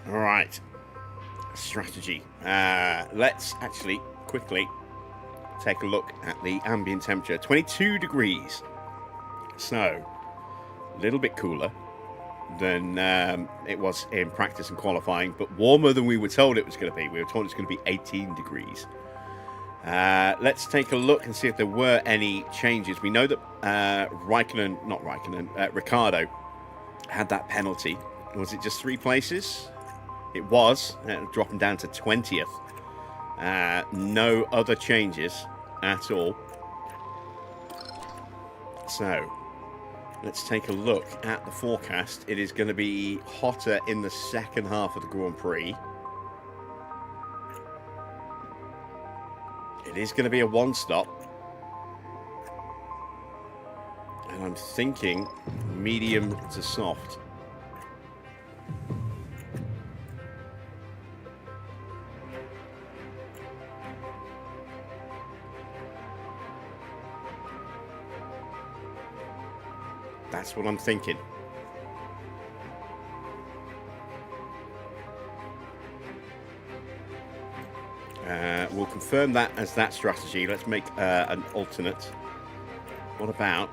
All right. Strategy. Let's actually quickly take a look at the ambient temperature. 22 degrees. So, a little bit cooler than it was in practice and qualifying, but warmer than we were told it was going to be. We were told it's going to be 18 degrees. Let's take a look and see if there were any changes. We know that Ricciardo had that penalty. Was it just 3 places? It was, dropping down to 20th. No other changes at all. So, let's take a look at the forecast. It is going to be hotter in the second half of the Grand Prix. It is going to be a one-stop. And I'm thinking medium to soft. That's what I'm thinking. We'll confirm that as that strategy. Let's make an alternate. What about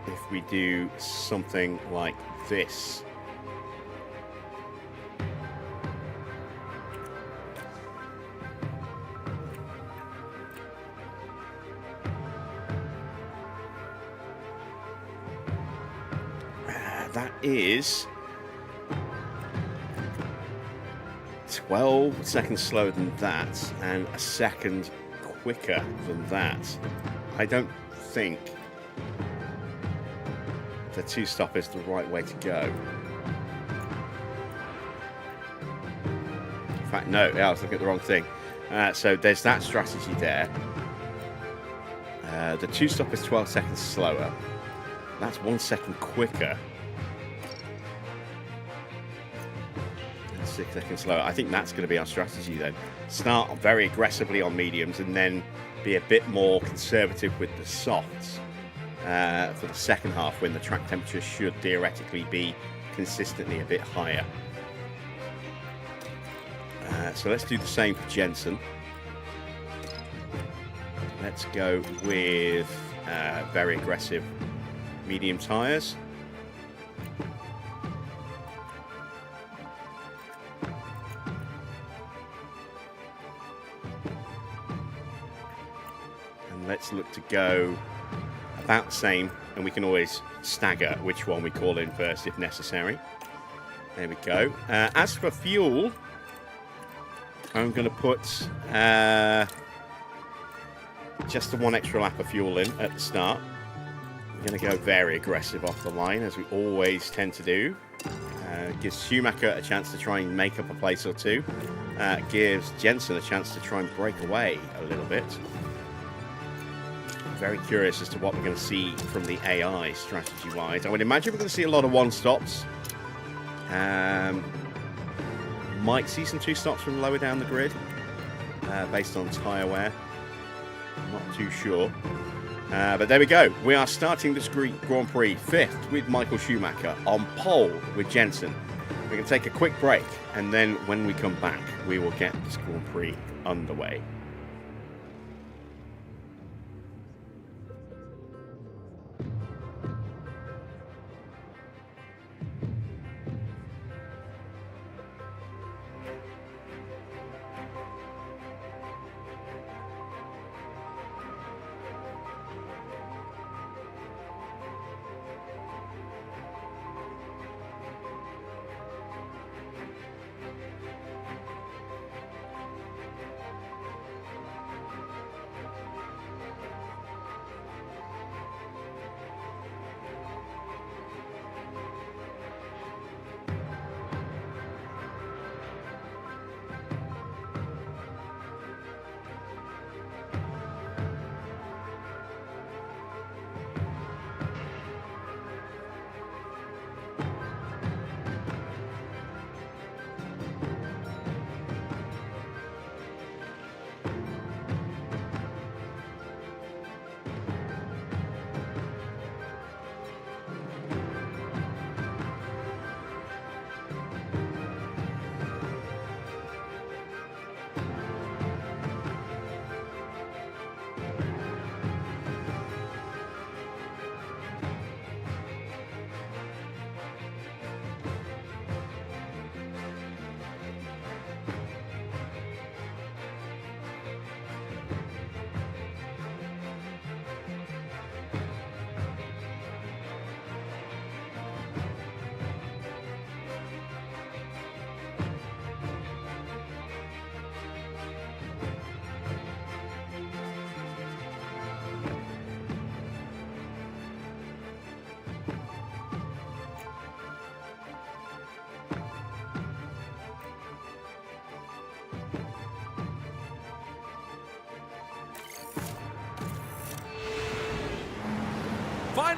if we do something like this? That is 12 seconds slower than that and a second quicker than that. I don't think the 2-stop is the right way to go. In fact, no, I was looking at the wrong thing. So there's that strategy there. The 2-stop is 12 seconds slower. That's 1 second quicker. 6 seconds slower. I think that's going to be our strategy then. Start very aggressively on mediums and then be a bit more conservative with the softs for the second half, when the track temperature should theoretically be consistently a bit higher. So let's do the same for Jensen. Let's go with very aggressive medium tyres. Let's look to go about the same, and we can always stagger which one we call in first if necessary. There we go. As for fuel, I'm going to put just the 1 extra lap of fuel in at the start. We're going to go very aggressive off the line, as we always tend to do. Gives Schumacher a chance to try and make up a place or two. Gives Jensen a chance to try and break away a little bit. Very curious as to what we're going to see from the AI strategy-wise. I would imagine we're going to see a lot of 1-stops. Might see some 2-stops from lower down the grid, based on tyre wear. Not too sure. But there we go. We are starting this Grand Prix 5th with Michael Schumacher, on pole with Jensen. We're going to take a quick break, and then when we come back, we will get this Grand Prix underway.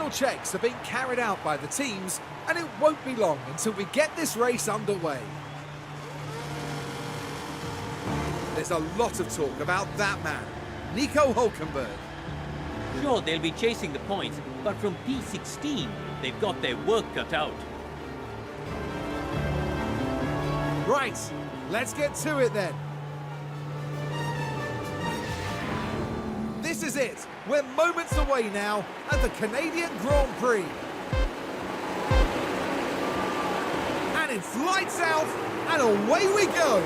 final checks are being carried out by the teams, and it won't be long until we get this race underway. There's a lot of talk about that man, Nico Hulkenberg. Sure, they'll be chasing the points, but from P16, they've got their work cut out. Right, let's get to it then. This is it. We're moments away now at the Canadian Grand Prix. And it's lights out, and away we go.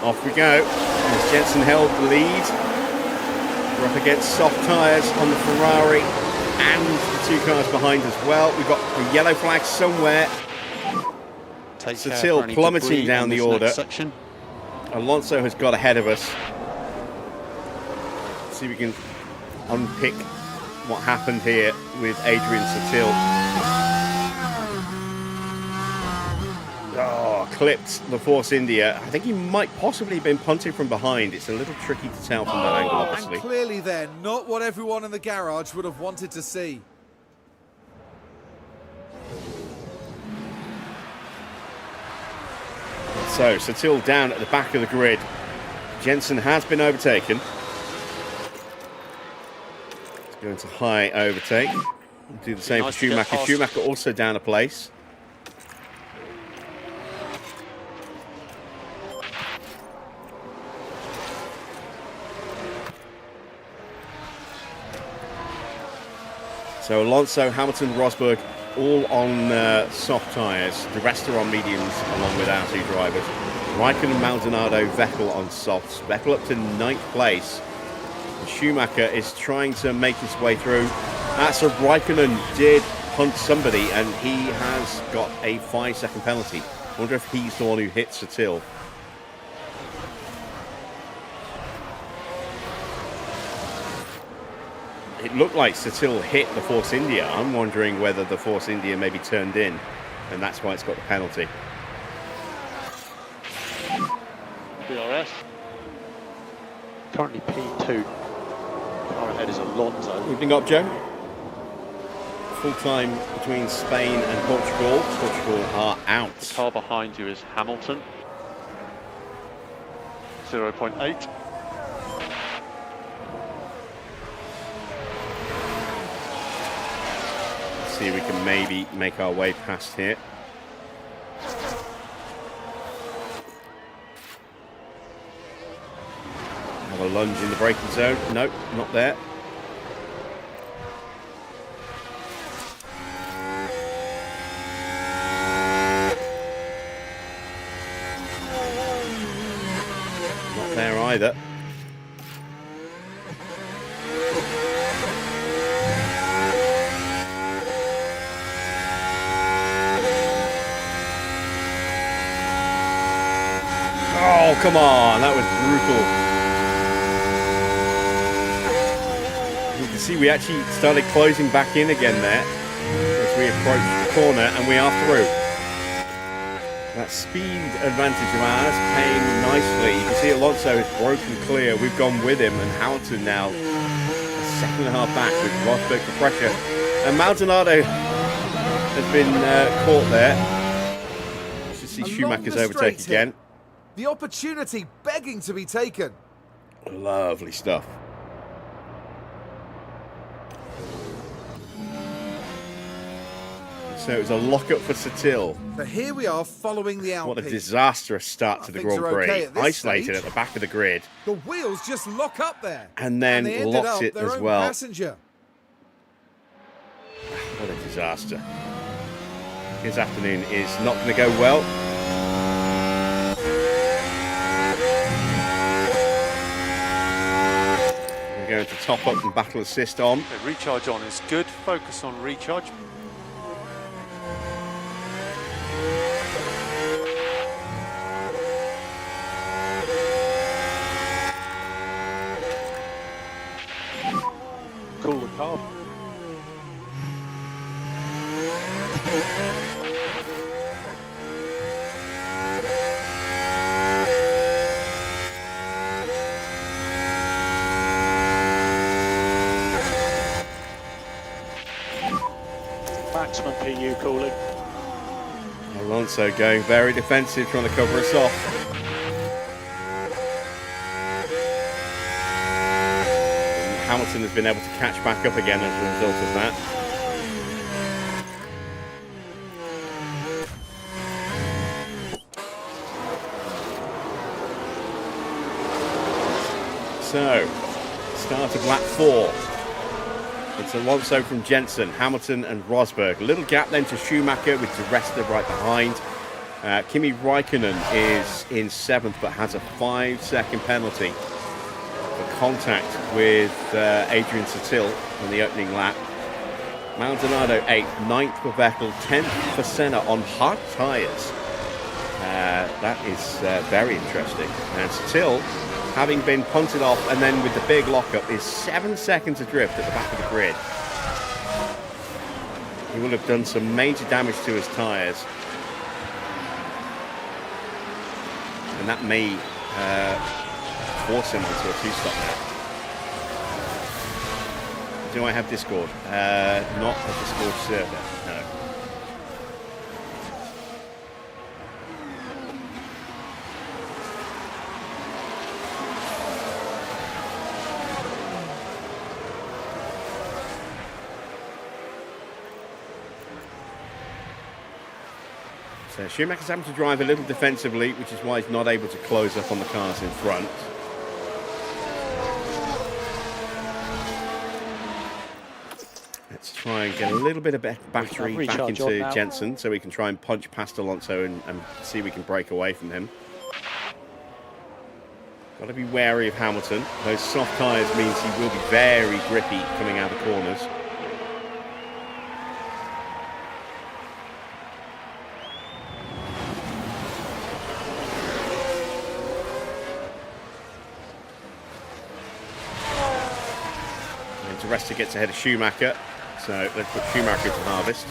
Off we go. As Jensen held the lead. We're up against soft tyres on the Ferrari and the two cars behind as well. We've got the yellow flag somewhere. Still plummeting down the order. Alonso has got ahead of us. See if we can unpick what happened here with Adrian Sutil. Oh, clipped the Force India. I think he might possibly have been punted from behind. It's a little tricky to tell from that angle, obviously. And clearly then, not what everyone in the garage would have wanted to see. So, Sutil down at the back of the grid. Jensen has been overtaken. It's going to high overtake. We'll do the same for Schumacher. Schumacher also down a place. So Alonso, Hamilton, Rosberg, all on soft tyres. The rest are on mediums, along with our two drivers. Raikkonen, Maldonado, Vettel on softs. Vettel up to 9th place. And Schumacher is trying to make his way through. So Raikkonen did punt somebody, and he has got a 5-second penalty. I wonder if he's the one who hit Sutil. It looked like Sutil hit the Force India. I'm wondering whether the Force India maybe turned in, and that's why it's got the penalty. DRS. Currently P2. Car ahead is Alonso. Evening up, Joe. Full time between Spain and Portugal. Portugal are out. The car behind you is Hamilton. 0.8. See if we can maybe make our way past here. Have a lunge in the braking zone. Nope, not there. Not there either. Oh, come on, that was brutal. You can see we actually started closing back in again there as we approached the corner, and we are through. That speed advantage of ours paying nicely. You can see Alonso has broken clear. We've gone with him, and Hamilton now a second and a half back with Rosberg for pressure. And Maldonado has been caught there. You should see Schumacher's overtake again. The opportunity begging to be taken. Lovely stuff. So it was a lock-up for Sutil. So here we are following the Alpine. What a disastrous start to the Grand Prix. Isolated at the back of the grid. The wheels just lock up there. And then they locks it their as own well. Passenger. What a disaster. His afternoon is not going to go well. We're going to top up and battle assist on. Okay, recharge on is good. Focus on recharge. Cool the car. maximum PU cooling. Alonso going very defensive, trying to cover us off. And Hamilton has been able to catch back up again as a result of that. So, start of lap 4. It's Alonso from Jensen, Hamilton and Rosberg. A little gap then to Schumacher with the rest of right behind. Kimi Raikkonen is in 7th but has a 5-second penalty for contact with Adrian Sutil on the opening lap. Maldonado 8th, 9th for Vettel, 10th for Senna on hard tyres. That is very interesting. And Sutil, having been punted off and then with the big lockup, is 7 seconds adrift at the back of the grid. He will have done some major damage to his tyres. And that may force him onto a 2-stop now. Do I have Discord? Not a Discord server, no. So Schumacher's having to drive a little defensively, which is why he's not able to close up on the cars in front. Let's try and get a little bit of battery back into Jensen so we can try and punch past Alonso and see if we can break away from him. Got to be wary of Hamilton. Those soft tyres means he will be very grippy coming out of corners. Resta gets ahead of Schumacher, so let's put Schumacher to harvest.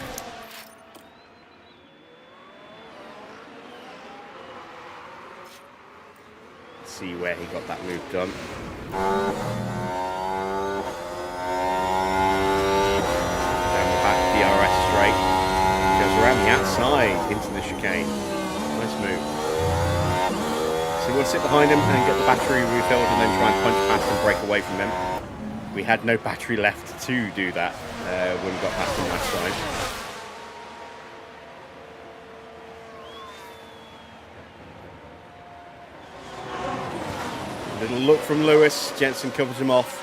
Let's see where he got that move done. Down the back, DRS straight. Goes around the outside into the chicane. Nice move. So we'll sit behind him and get the battery refilled and then try and punch past and break away from him. We had no battery left to do that when we got past him last time. A little look from Lewis. Jensen covers him off.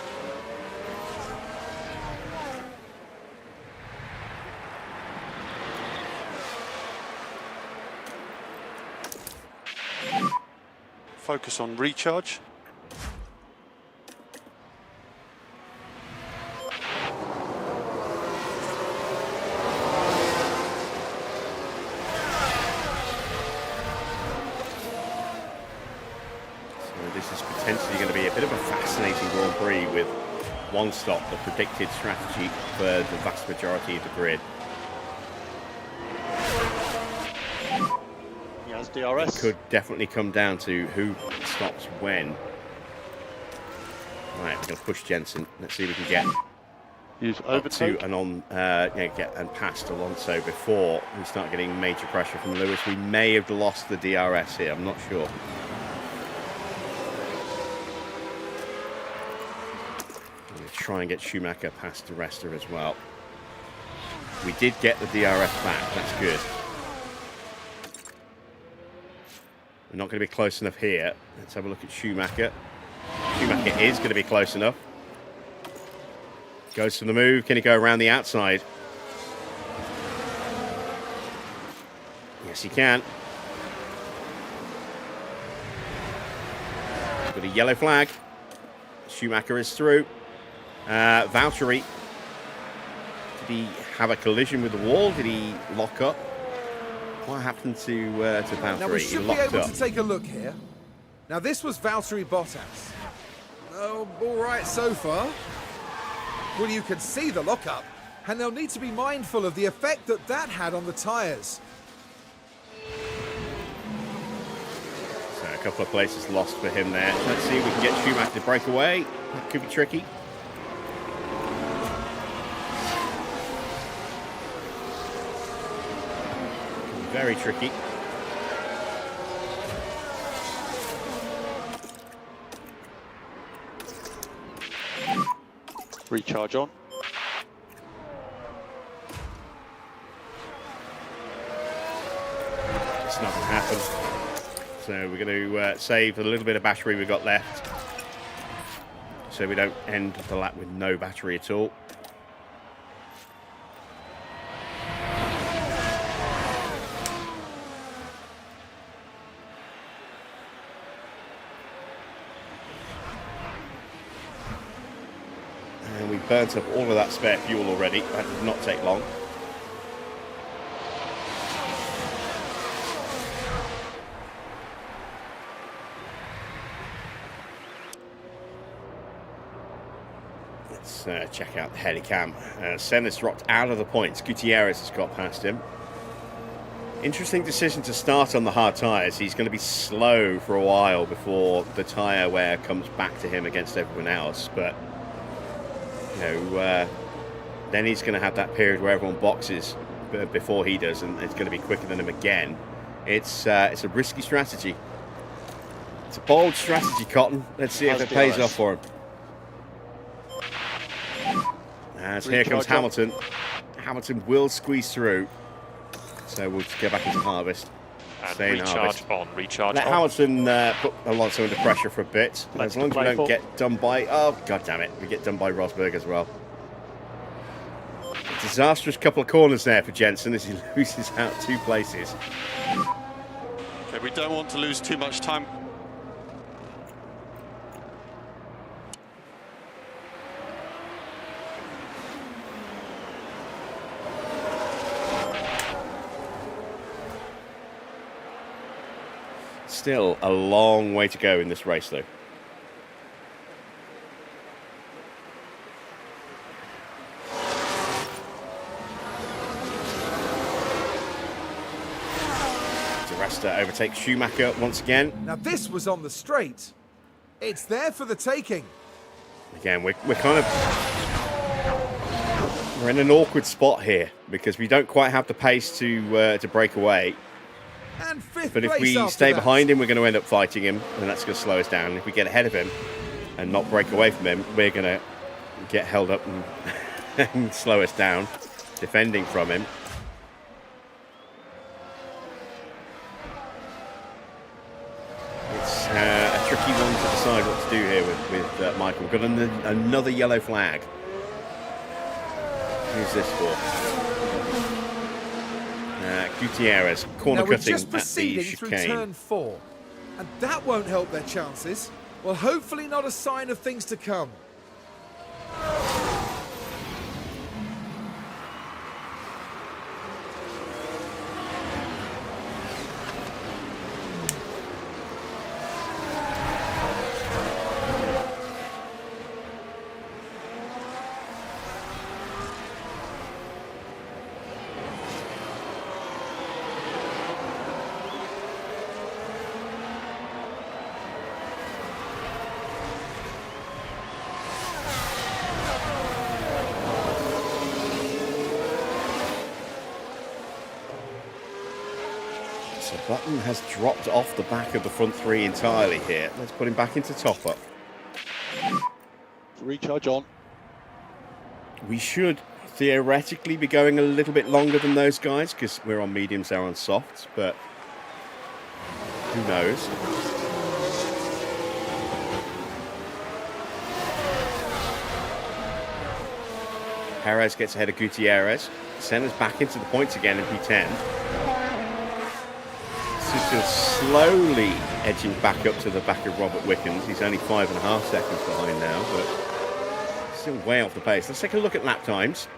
Focus on recharge. Potentially going to be a bit of a fascinating Grand Prix with one stop, the predicted strategy for the vast majority of the grid. Yes, DRS. It could definitely come down to who stops when. Right, we're going to push Jensen. Let's see if we can get Use up overtake. to and on, get and past Alonso before we start getting major pressure from Lewis. We may have lost the DRS here. I'm not sure. Try and get Schumacher past the Resta as well. We did get the DRS back, that's good. We're not going to be close enough here. Let's have a look at Schumacher. Schumacher is going to be close enough. Goes for the move. Can he go around the outside? Yes, he can. Got a yellow flag. Schumacher is through. Valtteri, did he have a collision with the wall? Did he lock up? What happened to Valtteri? Now we should he be locked able up. to take a look here. Now this was Valtteri Bottas. Oh, all right so far. Well, you can see the lockup, and they'll need to be mindful of the effect that that had on the tyres. So a couple of places lost for him there. Let's see if we can get Schumacher to break away. That could be tricky. very tricky. Recharge on. It's not going to happen. So we're going to save a little bit of battery we've got left, so we don't end the lap with no battery at all. And we burnt up all of that spare fuel already. That did not take long. Let's check out the helicam. Senna's dropped out of the points. Gutierrez has got past him. Interesting decision to start on the hard tyres. He's going to be slow for a while before the tyre wear comes back to him against everyone else. But, you know, then he's going to have that period where everyone boxes before he does, and it's going to be quicker than him again. It's a risky strategy. It's a bold strategy, Cotton. Let's see if it pays off for him. As here comes Hamilton. Hamilton will squeeze through. So we'll just go back into harvest. And Stay in recharge harvest. on, recharge Let on. Hamilton put Alonso under pressure for a bit. Let's As long as we play don't for. get done by... Oh, god damn it. We get done by Rosberg as well. A disastrous couple of corners there for Jensen as he loses out 2 places. Okay, we don't want to lose too much time. Still a long way to go in this race, though. Di Resta overtakes Schumacher once again. Now this was on the straight. It's there for the taking. Again, we're kind of... We're in an awkward spot here because we don't quite have the pace to break away. And fifth But if place we after stay that. behind him, we're going to end up fighting him, and that's going to slow us down. If we get ahead of him and not break away from him, we're going to get held up and, and slow us down, defending from him. It's a tricky one to decide what to do here with Michael. We've got another yellow flag. Who's this for? Gutierrez, corner Now we're cutting just at the proceeding through chicane. turn 4, and that won't help their chances. Well, hopefully not a sign of things to come. So Button has dropped off the back of the front 3 entirely here. Let's put him back into top up. Recharge on. We should theoretically be going a little bit longer than those guys because we're on mediums, they're on softs, but who knows? Perez gets ahead of Gutierrez. Senna's back into the points again in P10. Still slowly edging back up to the back of Robert Wickens. He's only 5.5 seconds behind now, but still way off the pace. Let's take a look at lap times.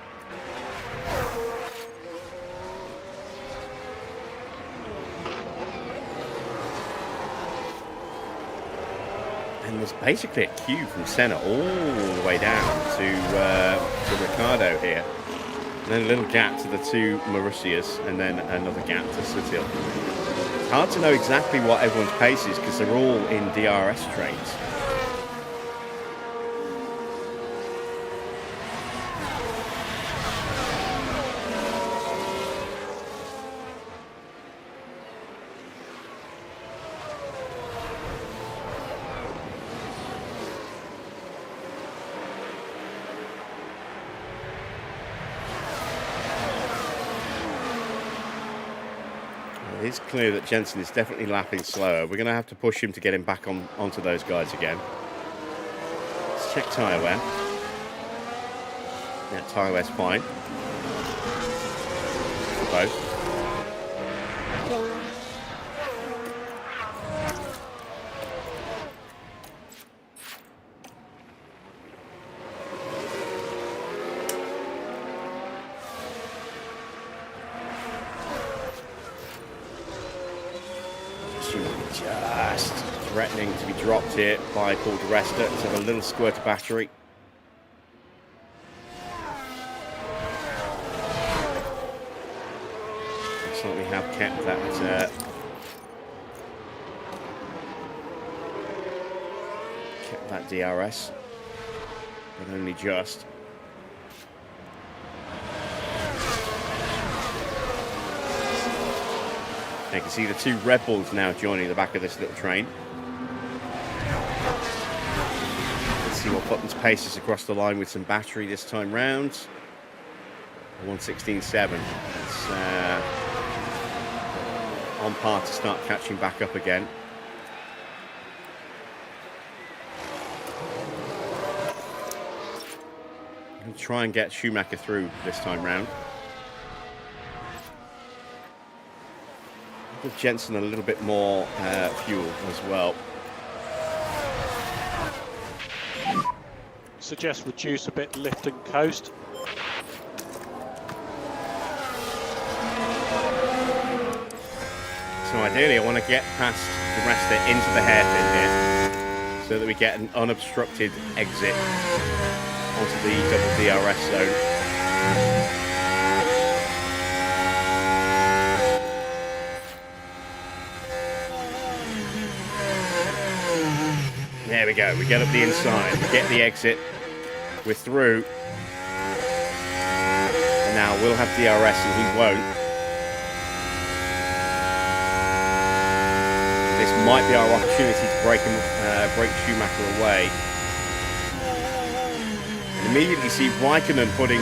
And there's basically a queue from Senna all the way down to Ricciardo here. And then a little gap to the 2 Marussias, and then another gap to Sutil. It's hard to know exactly what everyone's pace is because they're all in DRS trains. clear that Jensen is definitely lapping slower. We're going to have to push him to get him back onto those guys again. Let's check tyre wear. Yeah, tyre wear's fine. For both. Just threatening to be dropped here by Paul di Resta. Let's have a little squirt of battery. Looks like we have kept that DRS, but only just. You can see the two Red Bulls now joining the back of this little train. Let's see what Button's pace is across the line with some battery this time round. 1:16.7. It's on par to start catching back up again. We'll try and get Schumacher through this time round. Give Jensen a little bit more fuel as well. Suggest reduce a bit lift and coast. So ideally I want to get past the rest of it into the hairpin here so that we get an unobstructed exit onto the double DRS zone. There we go, we get up the inside, we get the exit, we're through. And now we'll have DRS and he won't. This might be our opportunity to break Schumacher away. And immediately see Raikkonen putting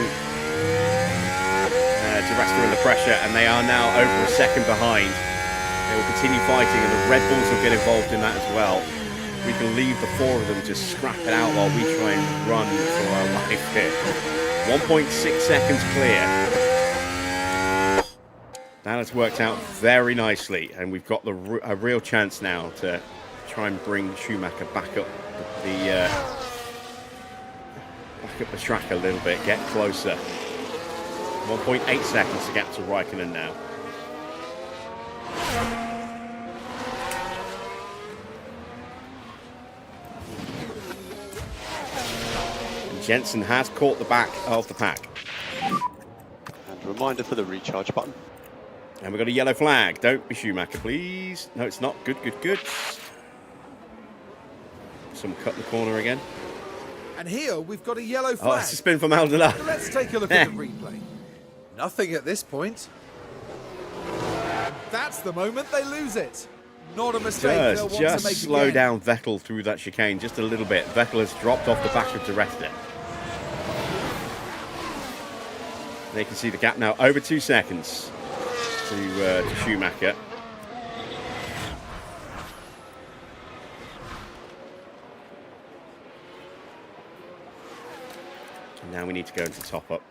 di Resta under pressure, and they are now over a second behind. They will continue fighting, and the Red Bulls will get involved in that as well. We can leave the four of them to scrap it out while we try and run for our life here. 1.6 seconds clear. That has worked out very nicely, and we've got a real chance now to try and bring Schumacher back up the track a little bit, get closer. 1.8 seconds to get to Raikkonen now. Jensen has caught the back of the pack. And a reminder for the recharge button. And we've got a yellow flag. Don't be Schumacher, please. No, it's not. Good, good, good. Some cut the corner again. And here we've got a yellow flag. Oh, it's a spin for Maldonado. So let's take a look at the replay. Nothing at this point. And that's the moment they lose it. Not a mistake. They'll want to make Just slow again. down Vettel through that chicane just a little bit. Vettel has dropped off the back of di Resta. They can see the gap now over 2 seconds to Schumacher. And now we need to go into top up.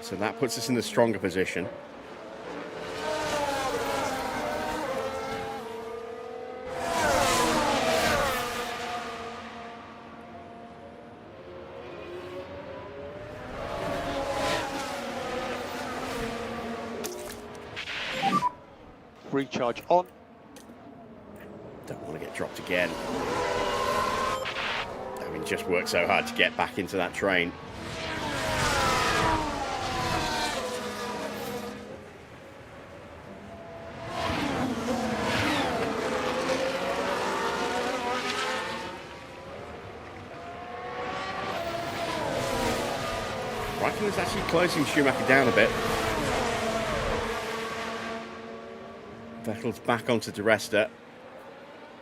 So that puts us in the stronger position. Recharge on. Don't want to get dropped again. I mean, just worked so hard to get back into that train. Raikkonen's actually closing Schumacher down a bit. Vettel's back onto di Resta.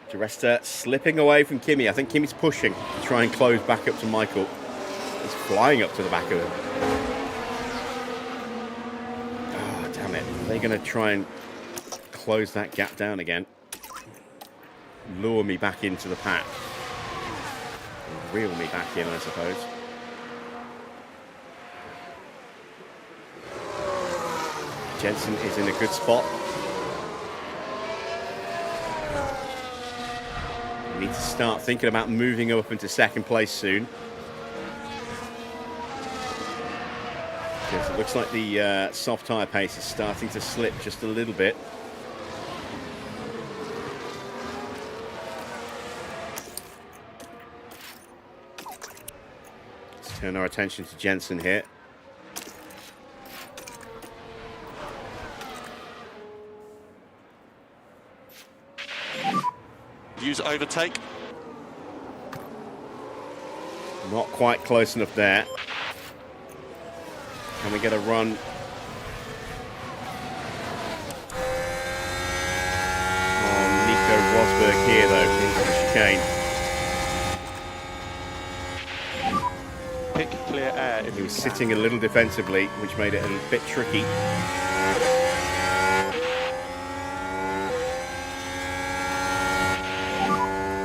Di Resta slipping away from Kimi. I think Kimi's pushing to try and close back up to Michael. He's flying up to the back of him. Oh, damn it. Are they going to try and close that gap down again? Lure me back into the pack. Reel me back in, I suppose. Jensen is in a good spot. We need to start thinking about moving up into second place soon. Because it looks like the soft tyre pace is starting to slip just a little bit. Let's turn our attention to Jensen here. Use overtake. Not quite close enough there. Can we get a run? Oh, Nico Rosberg here, though, into the chicane. Pick clear air if He you was can. sitting a little defensively, which made it a bit tricky.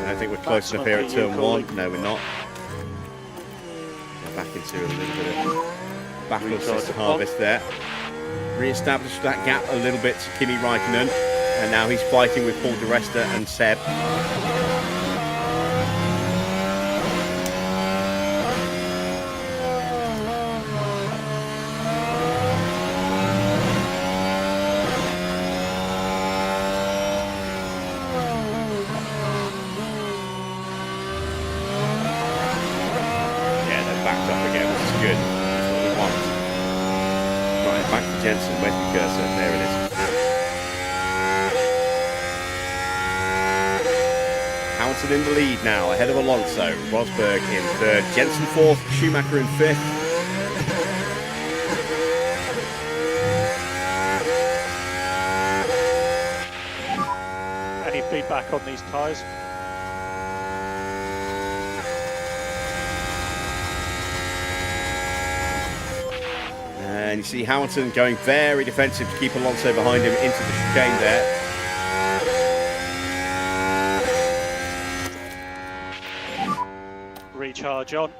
I think we're close enough here at turn one. No, we're not. We're back into a little bit of battle assist harvest there. Re-established that gap a little bit to Kimi Raikkonen, and now he's fighting with Paul di Resta and Seb. Jensen, where's the cursor? There it is. Hamilton in the lead now, ahead of Alonso. Rosberg in third, Jensen fourth, Schumacher in fifth. Any feedback on these tyres? And you see Hamilton going very defensive to keep Alonso behind him into the chicane there. Recharge on.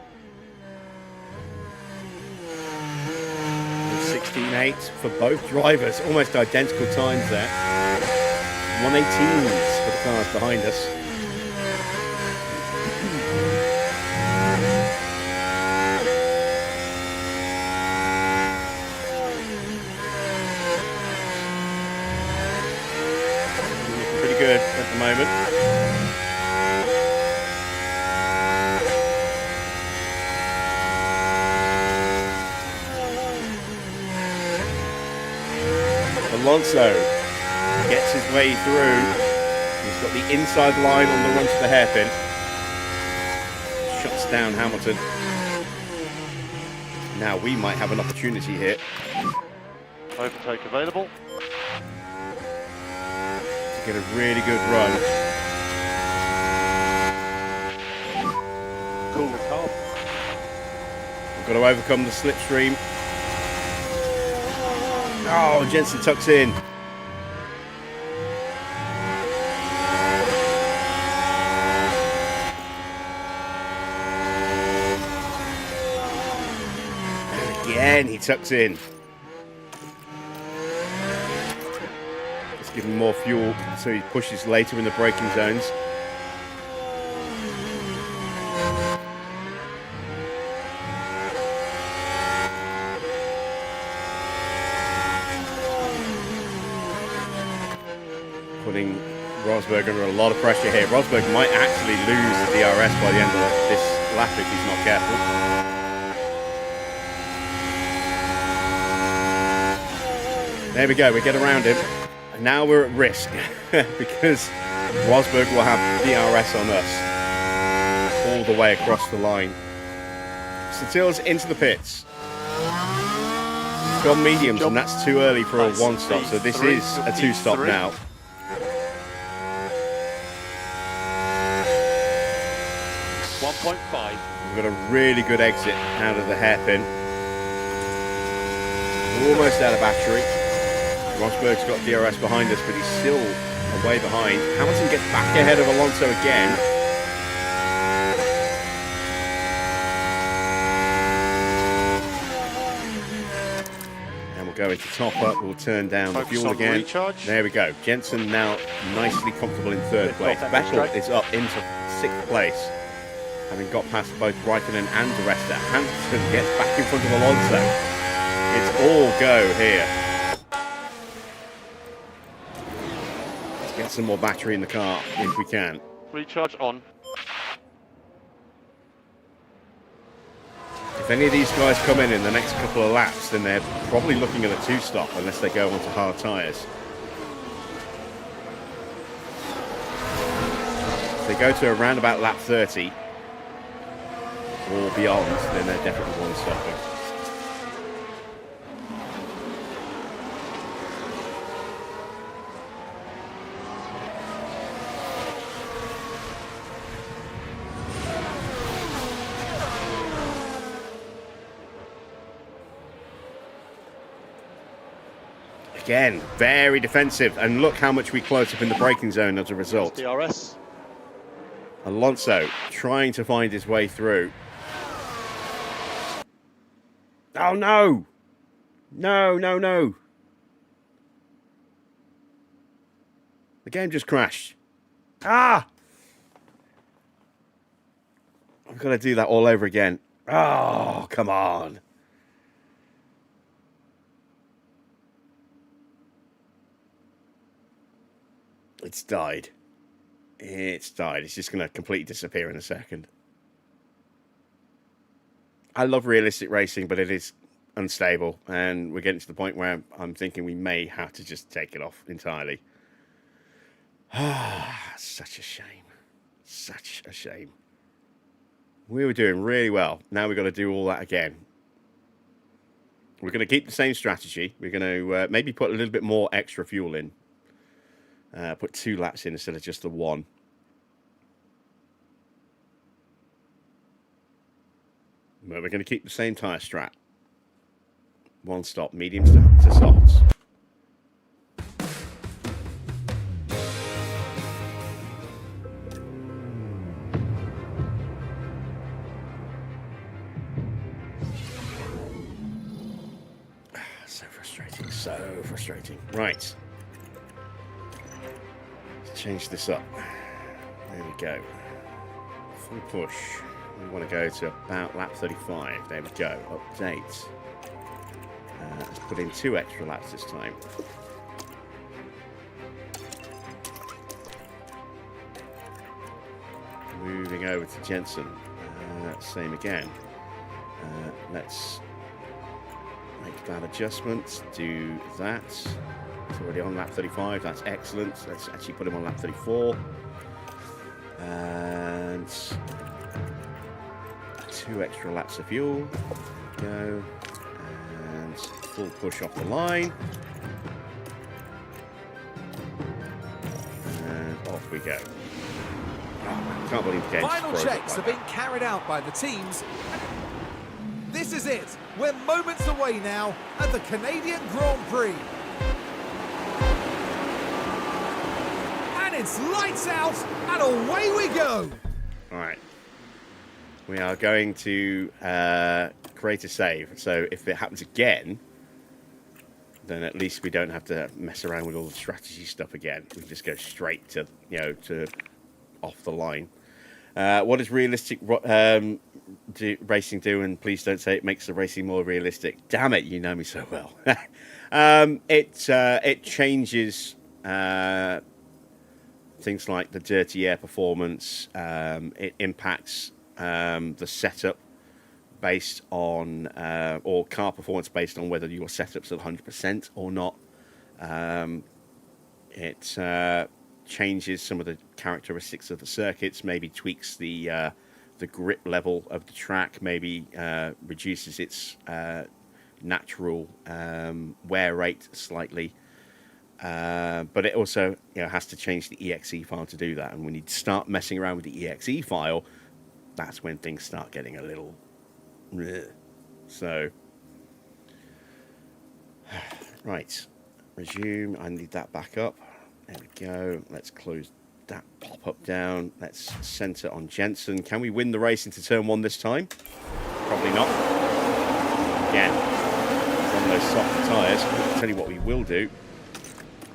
16.8 for both drivers, almost identical times there. 118s for the cars behind us. Good at the moment. Alonso gets his way through. He's got the inside line on the run to the hairpin. Shuts down Hamilton. Now we might have an opportunity here. Overtake available. Get a really good run. Cool the car. We've got to overcome the slipstream. Oh, Jensen tucks in. And again, he tucks in. Give him more fuel so he pushes later in the braking zones. Putting Rosberg under a lot of pressure here. Rosberg might actually lose the DRS by the end of this lap if he's not careful. There we go, we get around him. Now we're at risk because Rosberg will have DRS on us all the way across the line. Satil's into the pits. He's gone mediums and that's too early for a one stop, so this is a two stop now. got a really good exit out of the hairpin. We're almost out of battery. Rosberg's got DRS behind us, but he's still way behind. Hamilton gets back ahead of Alonso again. And we'll go into top up. We'll turn down the fuel again. Recharge. There we go. Jensen now nicely comfortable in third place. Vettel is up into 6th place, having got past both Raikkonen and the rest. Hamilton gets back in front of Alonso. It's all go here. Let's get some more battery in the car if we can. Recharge on. If any of these guys come in the next couple of laps, then they're probably looking at a 2-stop unless they go onto hard tyres. If they go to around about lap 30 or beyond, then they're definitely one-stopping. Again, very defensive, and look how much we close up in the braking zone as a result. DRS. Alonso trying to find his way through. Oh no! No, no, no. The game just crashed. Ah! I've got to do that all over again. Oh, come on. It's died. It's died. It's just going to completely disappear in a second. I love realistic racing, but it is unstable. And we're getting to the point where I'm thinking we may have to just take it off entirely. Such a shame. Such a shame. We were doing really well. Now we've got to do all that again. We're going to keep the same strategy. We're going to maybe put a little bit more extra fuel in. Put 2 laps in instead of just the 1. But we're going to keep the same tyre strat. 1 stop, mediums to softs. So frustrating, so frustrating. Right. Change this up. There we go. Full push. We want to go to about lap 35. There we go. Update. Let's put in 2 extra laps this time. Moving over to Jensen. Same again. Let's make that adjustment. Do that. It's already on lap 35. That's excellent. Let's actually put him on lap 34. And 2 extra laps of fuel. Go. And full push off the line. And off we go. Oh, can't believe the game's Final frozen checks like are being carried out by the teams. This is it. We're moments away now at the Canadian Grand Prix. And it's lights out and away we go. All right. We are going to create a save. So if it happens again, then at least we don't have to mess around with all the strategy stuff again. We can just go straight to, to off the line. What does realistic racing do? And please don't say it makes the racing more realistic. Damn it, you know me so well. It changes things like the dirty air performance. It impacts the setup based on, or car performance based on whether your setup's at 100% or not. It changes some of the characteristics of the circuits, maybe tweaks the grip level of the track, maybe reduces its natural wear rate slightly. But it also has to change the exe file to do that. And when you start messing around with the exe file, that's when things start getting a little... So... Right. Resume. I need that back up. There we go. Let's close that pop-up down. Let's center on Jensen. Can we win the race into turn 1 this time? Probably not. Again, on those softer tyres. I'll tell you what we will do.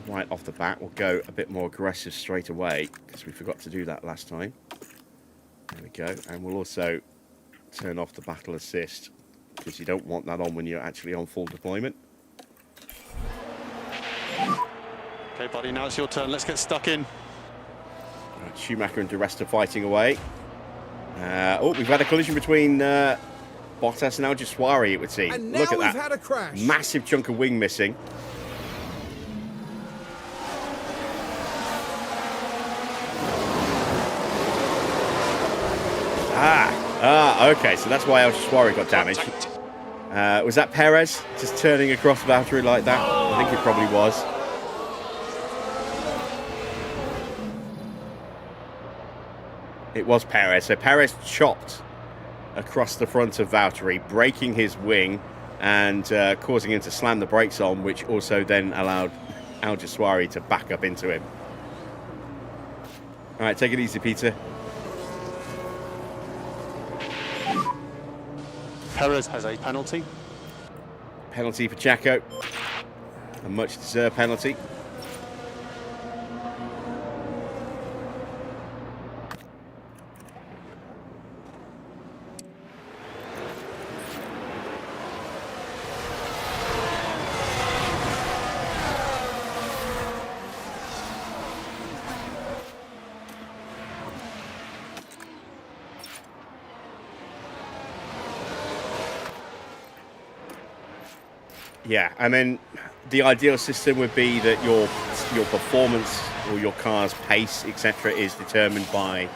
Right off the bat, we'll go a bit more aggressive straight away, because we forgot to do that last time. There we go. And we'll also turn off the battle assist, because you don't want that on when you're actually on full deployment. Okay, buddy, now it's your turn. Let's get stuck in. Right, Schumacher and Di Resta fighting away. Oh, we've had a collision between Bottas and Al-Jawsari, it would seem. And now Look at we've that. had a crash. Massive chunk of wing missing. Okay, so that's why Al-Jawsari got damaged. Was that Perez just turning across Valtteri like that? I think it probably was. It was Perez. So Perez chopped across the front of Valtteri, breaking his wing and causing him to slam the brakes on, which also then allowed Al-Jawsari to back up into him. All right, take it easy, Peter. Perez has a penalty. Penalty for Checo. A much-deserved penalty. Yeah, I mean, the ideal system would be that your performance or your car's pace, etc., is determined by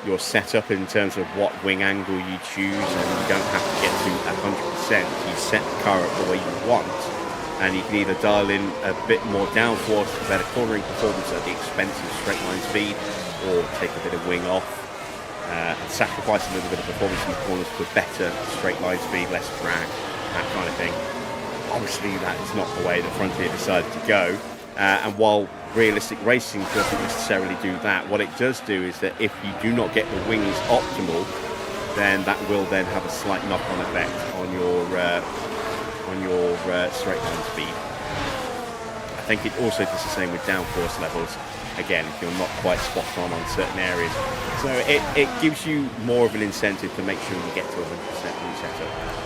your setup in terms of what wing angle you choose, and you don't have to get to 100%. You set the car up the way you want, and you can either dial in a bit more downforce for better cornering performance at the expense of straight line speed, or take a bit of wing off and sacrifice a little bit of performance in the corners for better straight line speed, less drag, that kind of thing. Obviously, that is not the way that Frontier decided to go. And while realistic racing doesn't necessarily do that, what it does do is that if you do not get the wings optimal, then that will then have a slight knock-on effect on your straight line speed. I think it also does the same with downforce levels. Again, if you're not quite spot on certain areas. So it gives you more of an incentive to make sure you get to 100% resetup.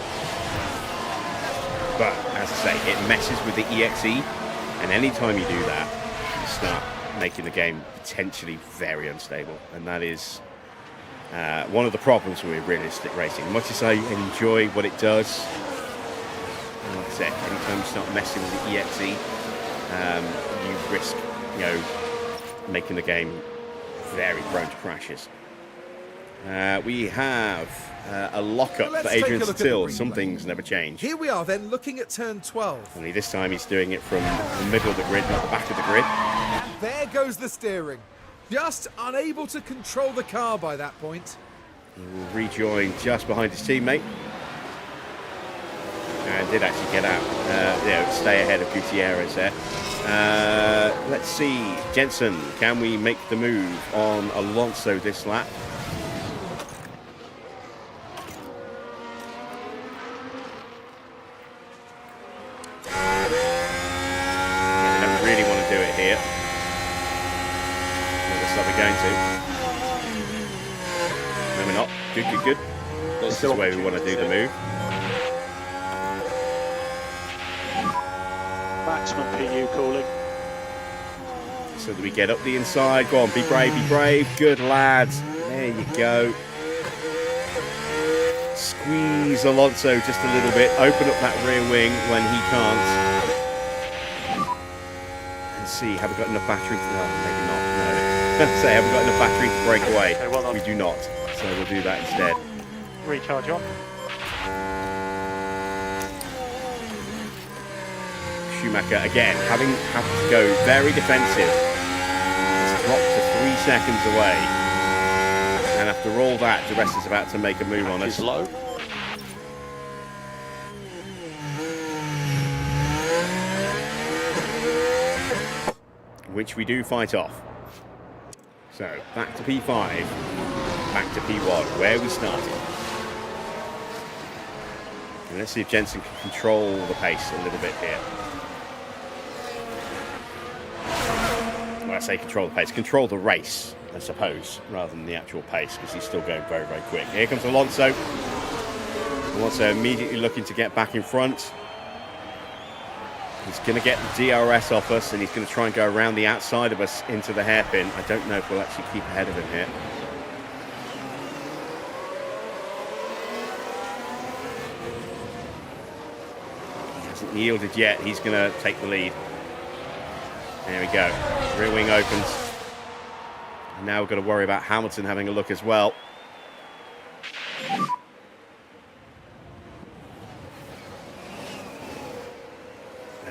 But, as I say, it messes with the EXE, and any time you do that, you start making the game potentially very unstable. And that is one of the problems with realistic racing. Much as I enjoy what it does, and like I said, anytime you start messing with the EXE, you risk, making the game very prone to crashes. We have a lockup for Adrian Still. Some things never change. Here we are then looking at turn 12. Only this time he's doing it from the middle of the grid, not the back of the grid. And there goes the steering. Just unable to control the car by that point. He will rejoin just behind his teammate. And did actually get out, stay ahead of Gutierrez there. Let's see, Jensen, can we make the move on Alonso this lap? Good. This is the way we want to do the move. Maximum PU calling. So that we get up the inside. Go on, be brave, be brave. Good lads. There you go. Squeeze Alonso just a little bit. Open up that rear wing when he can't. And see, have we got enough battery? No, maybe not. No. Say, have we got enough battery to break away? Okay, well done. We do not. So we'll do that instead. Recharge on. Schumacher again having to go very defensive. It's dropped to 3 seconds away, and I After all that, the rest is about to make a move on us. Is low. Which we do fight off. So, back to P5, back to P1, where we started. And let's see if Jensen can control the pace a little bit here. Well, I say control the pace, control the race, I suppose, rather than the actual pace, because he's still going very, very quick. Here comes Alonso. Alonso immediately looking to get back in front. He's going to get the DRS off us, and he's going to try and go around the outside of us into the hairpin. I don't know if we'll actually keep ahead of him here. He hasn't yielded yet. He's going to take the lead. There we go. Rear wing opens. And now we've got to worry about Hamilton having a look as well.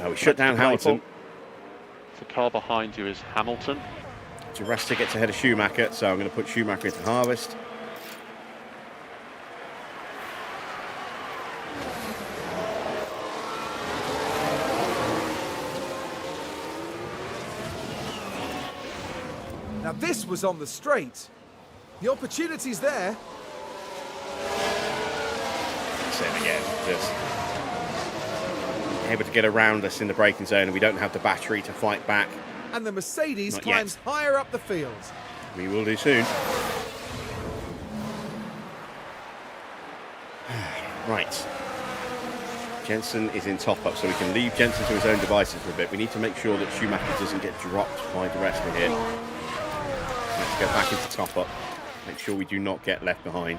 We shut down Hamilton. The car behind you is Hamilton. Jurassic gets ahead of Schumacher, so I'm going to put Schumacher into harvest. Now this was on the straight. The opportunity's there. Same again. Just able to get around us in the braking zone, and we don't have the battery to fight back. And the Mercedes Not climbs yet. higher up the field. We will do soon. Right. Jensen is in top up, so we can leave Jensen to his own devices for a bit. We need to make sure that Schumacher doesn't get dropped by the rest of here. Let's go back into top up. Make sure we do not get left behind.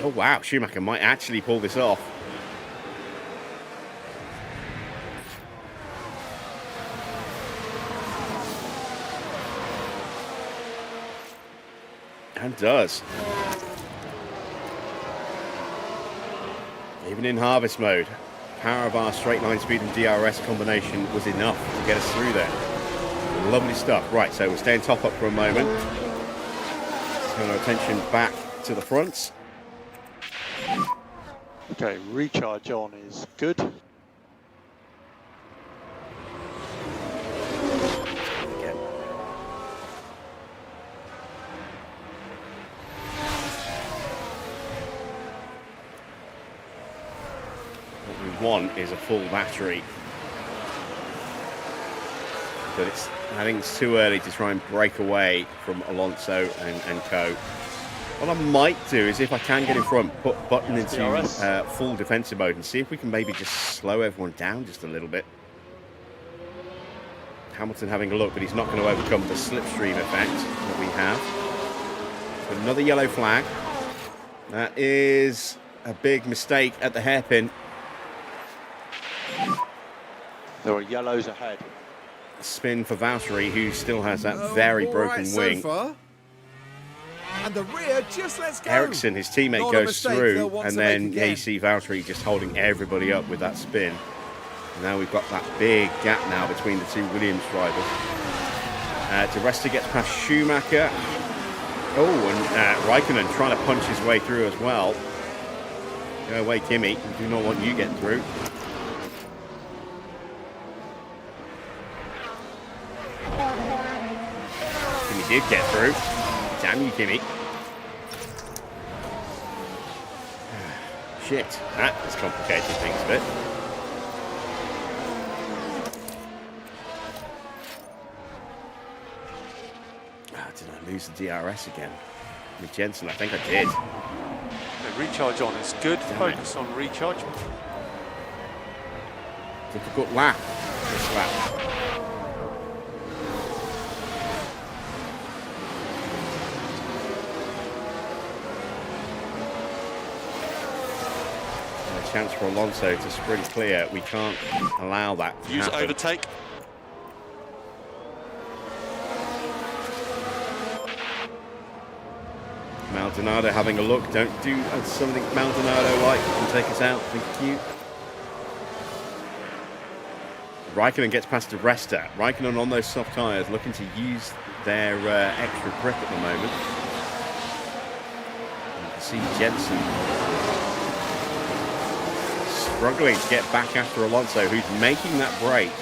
Oh wow, Schumacher might actually pull this off. And does. Even in harvest mode, power of our straight line speed and DRS combination was enough to get us through there. Lovely stuff. Right, so we're staying top up for a moment. Turn our attention back to the fronts. Okay, recharge on is good. Again. What we want is a full battery. But I think it's too early to try and break away from Alonso and co. What I might do is, if I can get in front, put Button into full defensive mode and see if we can maybe just slow everyone down just a little bit. Hamilton having a look, but he's not going to overcome the slipstream effect that we have. So another yellow flag. That is a big mistake at the hairpin. There are yellows ahead. Spin for Valtteri, who still has that very broken wing. So far. And the rear just lets go. Ericsson, his teammate, Not a goes mistake through, they'll want and to make then again. you see Valtteri just holding everybody up with that spin. And now we've got that big gap now between the two Williams drivers. De Resta gets past Schumacher. Oh, and Raikkonen trying to punch his way through as well. Go away, Kimi. We do not want you getting through. Kimi did get through. Damn you, Kimi. Shit, that has complicated things a bit. Did I lose the DRS again? with Jensen? I think I did. The recharge on is good. Focus on recharge. Difficult lap. This lap. A chance for Alonso to sprint clear. We can't allow that to Use happen. overtake. Maldonado having a look. Don't do something Maldonado like and take us out. Thank you. Raikkonen gets past the Resta. Raikkonen on those soft tyres looking to use their extra grip at the moment. You can see Jensen struggling to get back after Alonso, who's making that break.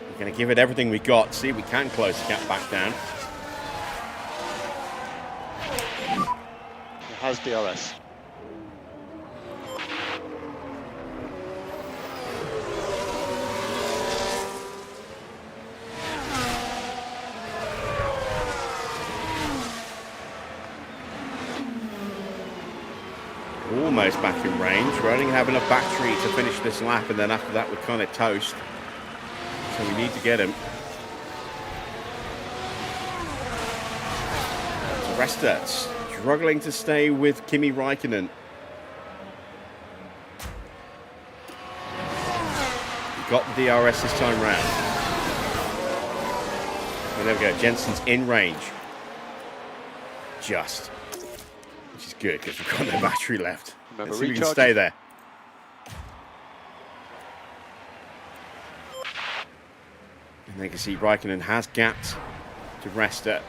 We're going to give it everything we got, see if we can close the gap back down. It has DRS. Almost back in range. We're only going to have enough battery to finish this lap, and then after that we're kind of toast. So we need to get him. Resta struggling to stay with Kimi Raikkonen. He got the DRS this time round. And there we go. Jensen's in range. Just. Which is good because we've got no battery left. Remember, Let's see if we can recharge. stay there. And they can see Raikkonen has gapped to Resta.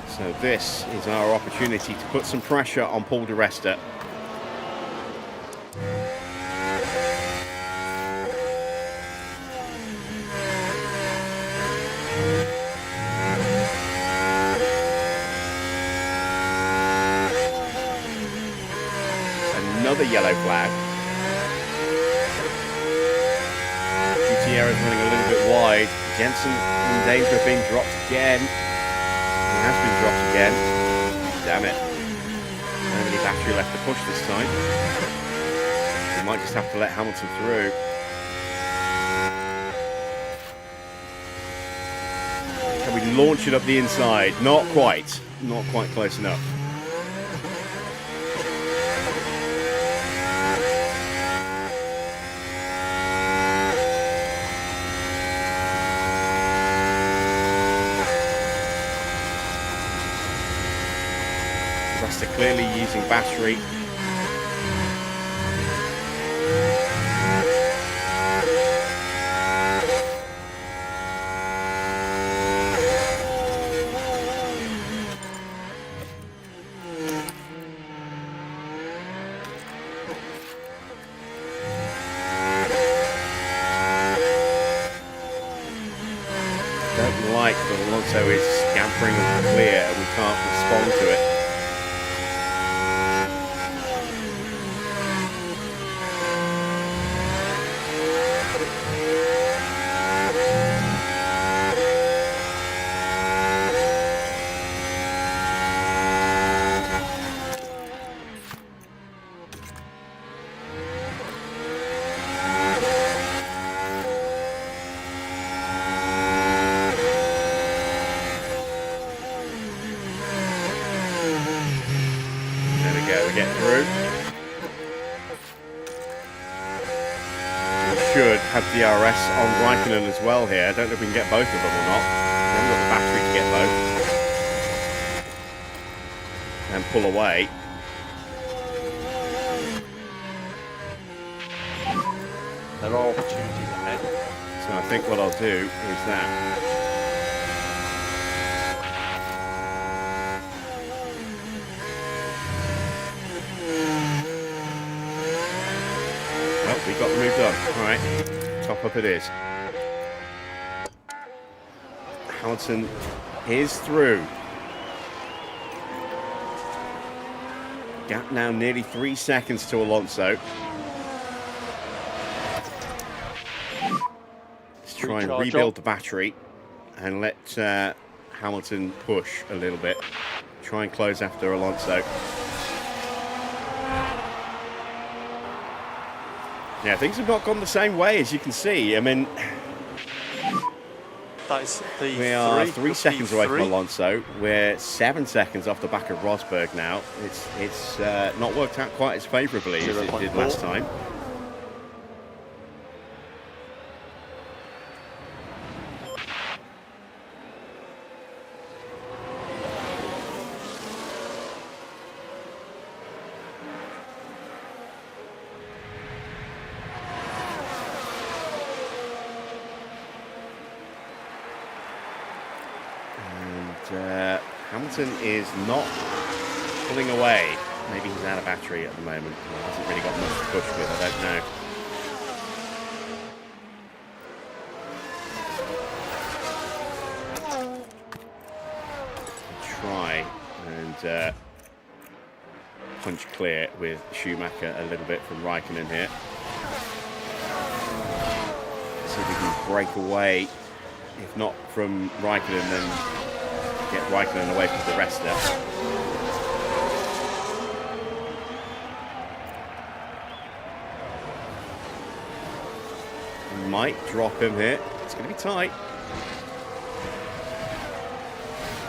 So this is our opportunity to put some pressure on Paul di Resta. Another yellow flag. Gutierrez running a little bit wide. Jensen in danger of being dropped again. He has been dropped again. Damn it. How many battery left to push this time? We might just have to let Hamilton through. Can we launch it up the inside? Not quite. Not quite close enough. Resta clearly using battery. Don't like that Alonso is scampering clear and we can't respond to it. Get through. We should have DRS on Raikkonen as well here. I don't know if we can get both of them or not. We haven't got the battery to get both. And pull away. There are opportunities ahead. So I think what I'll do is that. We got the move done. All right, top up it is. Hamilton is through. Gap now nearly 3 seconds to Alonso. Let's try and rebuild the battery. and let Hamilton push a little bit. Try and close after Alonso. Yeah, things have not gone the same way, as you can see. I mean, That is the we are 3 seconds away from Alonso. We're 7 seconds off the back of Rosberg now. It's not worked out quite as favourably as it did last time. Hamilton is not pulling away. Maybe he's out of battery at the moment. He hasn't really got much to push with, I don't know. Try and punch clear with Schumacher a little bit from Raikkonen here. See if we can break away. If not from Raikkonen, then get Raikkonen away from the rest there. Might drop him here. It's going to be tight.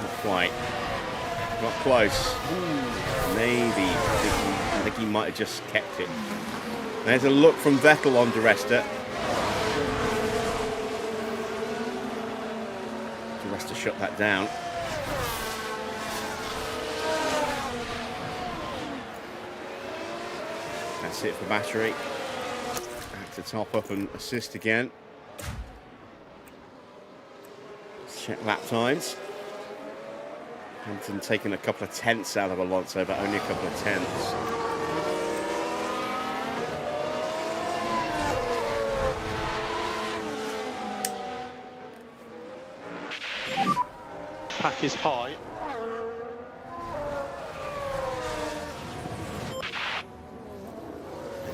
Not quite. Not close. Maybe. I think he might have just kept it. There's a look from Vettel on Di Resta. Di Resta shut that down. That's it for battery. Back to top up and assist again. Let's check lap times. Hamilton taking a couple of tenths out of Alonso, but only a couple of tenths. Pack is high.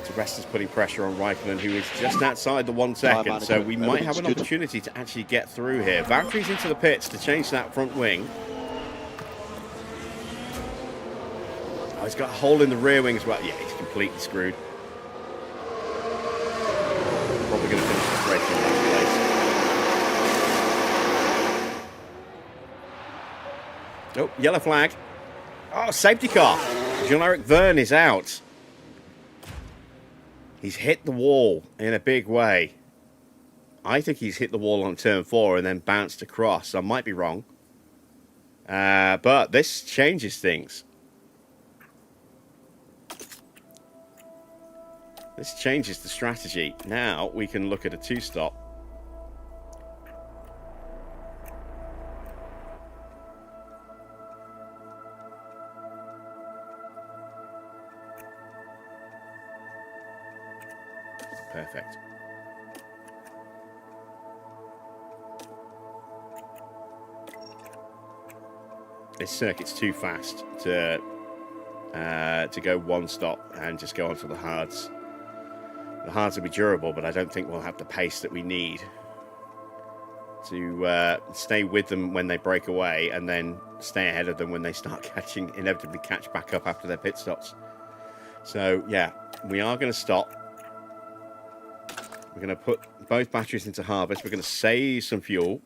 Di Resta's putting pressure on Raikkonen, who is just outside the 1 second, so we might have an opportunity to actually get through here. Valtteri's into the pits to change that front wing. Oh, he's got a hole in the rear wing as well. Yeah, he's completely screwed. Probably going to finish this race in last place. Oh, yellow flag. Oh, safety car. Jean-Eric Verne is out. He's hit the wall in a big way. I think he's hit the wall on turn 4 and then bounced across. I might be wrong. But this changes things. This changes the strategy. Now we can look at a 2-stop. Perfect. This circuit's too fast to go 1 stop and just go onto the hards. The hards will be durable, but I don't think we'll have the pace that we need to stay with them when they break away and then stay ahead of them when they start inevitably catch back up after their pit stops. So, yeah, we are going to stop. We're going to put both batteries into harvest. We're going to save some fuel.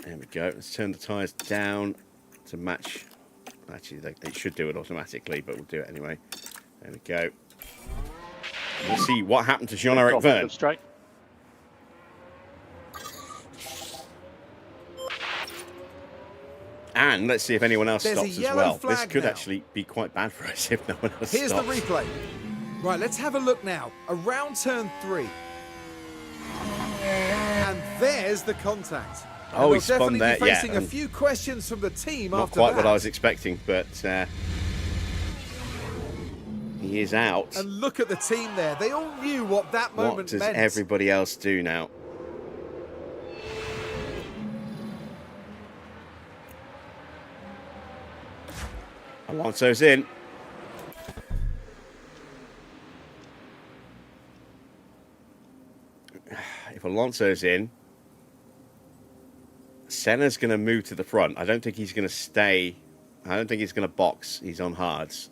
There we go. Let's turn the tyres down to match. Actually, they should do it automatically, but we'll do it anyway. There we go. We'll see what happened to Jean-Eric Verne. Straight. And let's see if anyone else There's stops a as well. flag This could now. actually be quite bad for us if no one else Here's stops. the replay. Right, let's have a look now. Around turn 3. And there's the contact. Oh, and he spun definitely there, be yeah, facing a and few questions from the team Not after quite that. what I was expecting, but he is out. And look at the team there. They all knew what that What moment does meant. everybody else do now? Alonso's in. If Alonso's in, Senna's going to move to the front. I don't think he's going to stay. I don't think he's going to box. He's on hards.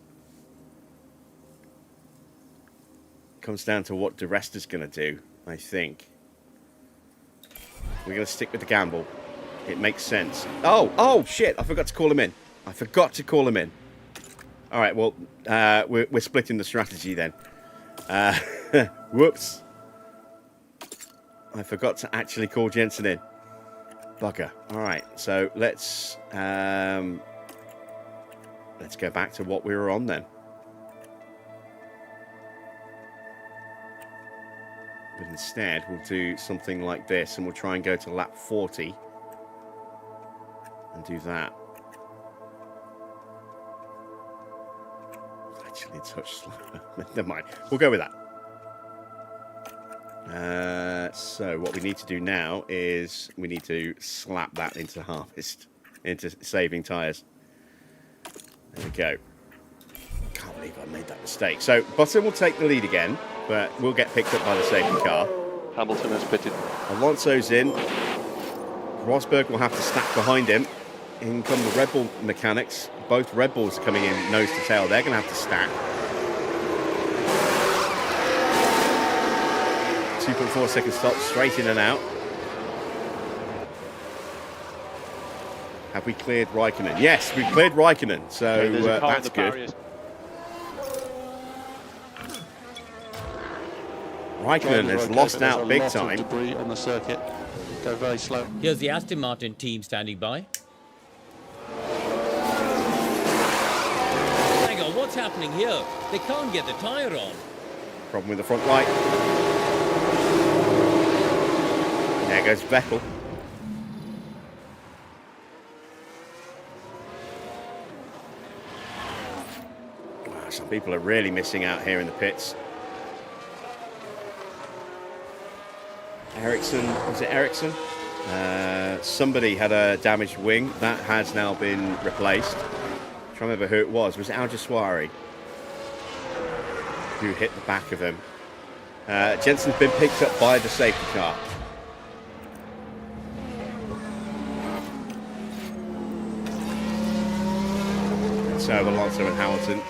Comes down to what Di Resta's going to do, I think. We're going to stick with the gamble. It makes sense. Oh, shit. I forgot to call him in. All right, well, we're splitting the strategy then. Whoops. I forgot to actually call Jensen in. Bugger. All right, so let's go back to what we were on then. But instead, we'll do something like this, and we'll try and go to lap 40 and do that. Actually, a touch slower. Never mind. We'll go with that. So what we need to do now is we need to slap that into harvest, into saving tyres. There we go. Can't believe I made that mistake. So Button will take the lead again, but we'll get picked up by the safety car. Hamilton has pitted. Alonso's in. Rosberg will have to stack behind him. In come the Red Bull mechanics. Both Red Bulls are coming in nose to tail. They're going to have to stack. 2.4 second stop, straight in and out. Have we cleared Raikkonen? Yes, we've cleared Raikkonen, so that's good. Barriers. Raikkonen has lost out big time. Debris on the circuit. Go very slow. Here's the Aston Martin team standing by. Hang on, what's happening here? They can't get the tyre on. Problem with the front right. There goes Vettel. Wow, some people are really missing out here in the pits. Ericsson, was it Ericsson? Somebody had a damaged wing. That has now been replaced. I'm trying to remember who it was. Was it Al Jaswari who hit the back of him? Jensen's been picked up by the safety car. So Alonso and Hamilton.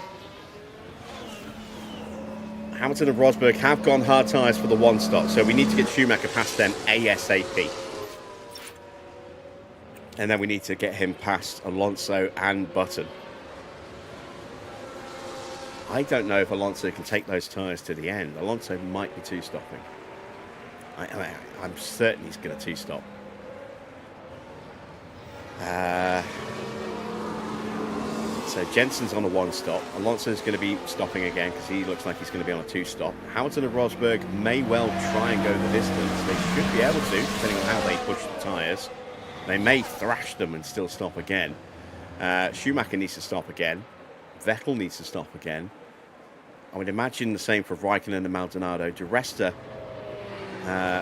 Hamilton and Rosberg have gone hard tyres for the one stop, so we need to get Schumacher past them ASAP. And then we need to get him past Alonso and Button. I don't know if Alonso can take those tyres to the end. Alonso might be two-stopping. I'm certain he's going to two-stop. So Jensen's on a one-stop. Alonso's going to be stopping again because he looks like he's going to be on a two-stop. Hamilton and Rosberg may well try and go the distance. They should be able to, depending on how they push the tyres. They may thrash them and still stop again. Schumacher needs to stop again. Vettel needs to stop again. I would imagine the same for Raikkonen and Maldonado. Di Resta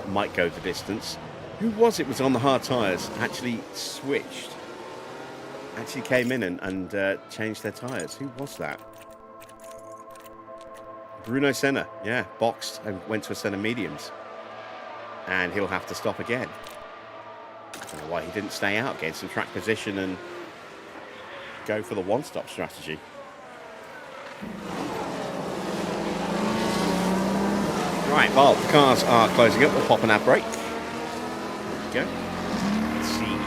might go the distance. Who was it was on the hard tyres? Actually switched. Actually came in and changed their tyres. Who was that? Bruno Senna. Yeah, boxed and went to a set of mediums. And he'll have to stop again. I don't know why he didn't stay out, get some track position and go for the one-stop strategy. Right, well, the cars are closing up. We'll pop an ad break. There we go. Let's see.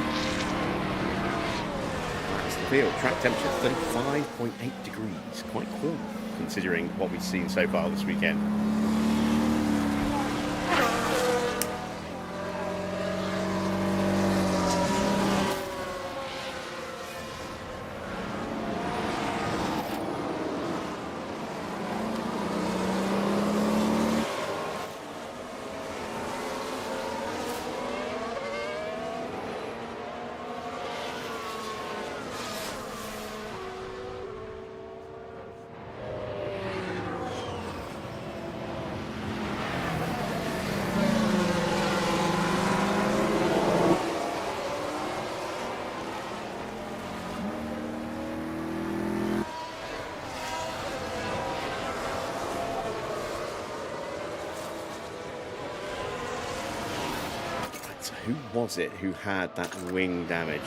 That's the field. Track temperature 35.8 degrees. Quite cool, considering what we've seen so far this weekend. who was it who had that wing damage?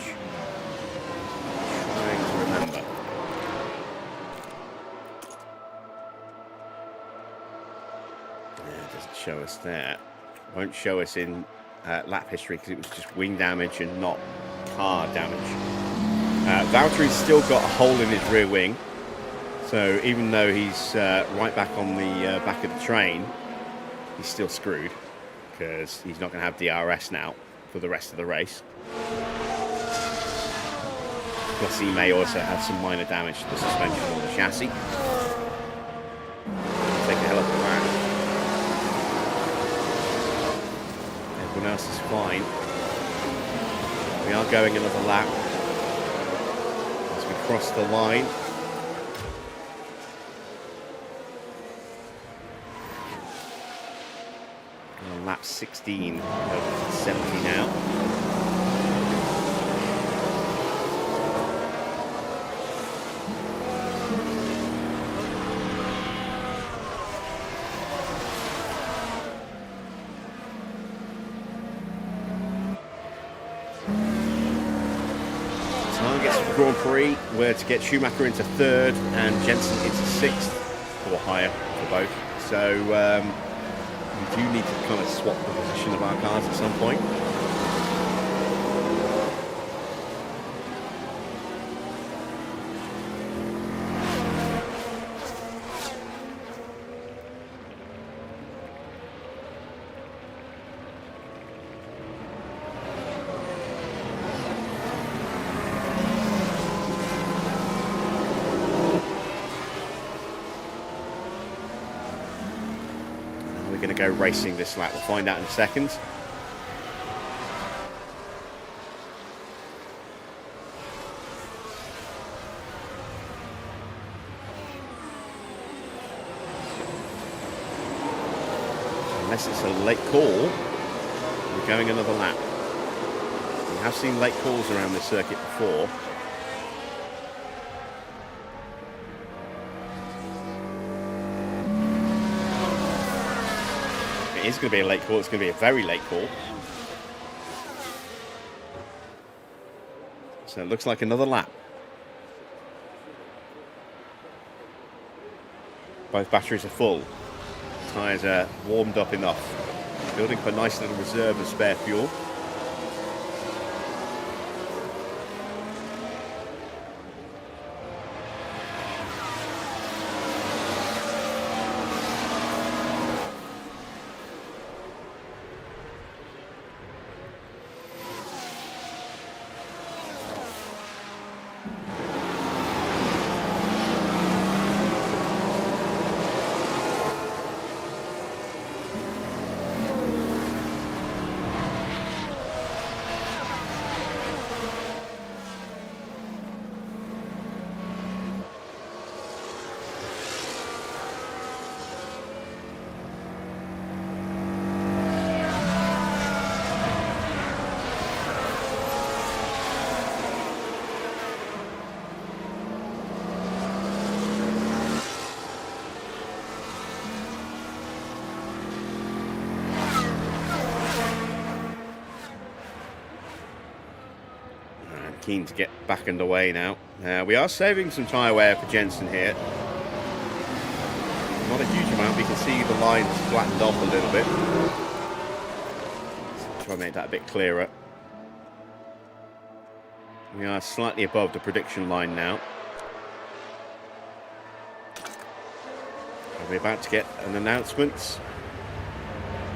Trying to remember. Yeah, it doesn't show us there. Won't show us in lap history because it was just wing damage and not car damage. Valtteri's still got a hole in his rear wing, so even though he's right back on the back of the train, he's still screwed because he's not going to have DRS now for the rest of the race. Plus he may also have some minor damage to the suspension or the chassis. Take a hell of a whack. Everyone else is fine. We are going another lap as we cross the line. On lap 16 of 70 now. Targets for Grand Prix were to get Schumacher into third and Jensen into sixth or higher for both. So we do need to kind of swap the position of our cars at some point. Going to go racing this lap. We'll find out in a second. Unless it's a late call, we're going another lap. We have seen late calls around this circuit before. It is going to be a late call. It's going to be a very late call. So it looks like another lap. Both batteries are full. Tyres are warmed up enough. Building up a nice little reserve of spare fuel. Keen to get back underway now. We are saving some tyre wear for Jensen here. Not a huge amount. We can see the lines flattened off a little bit. Let's try and make that a bit clearer. We are slightly above the prediction line now. Are we about to get an announcement?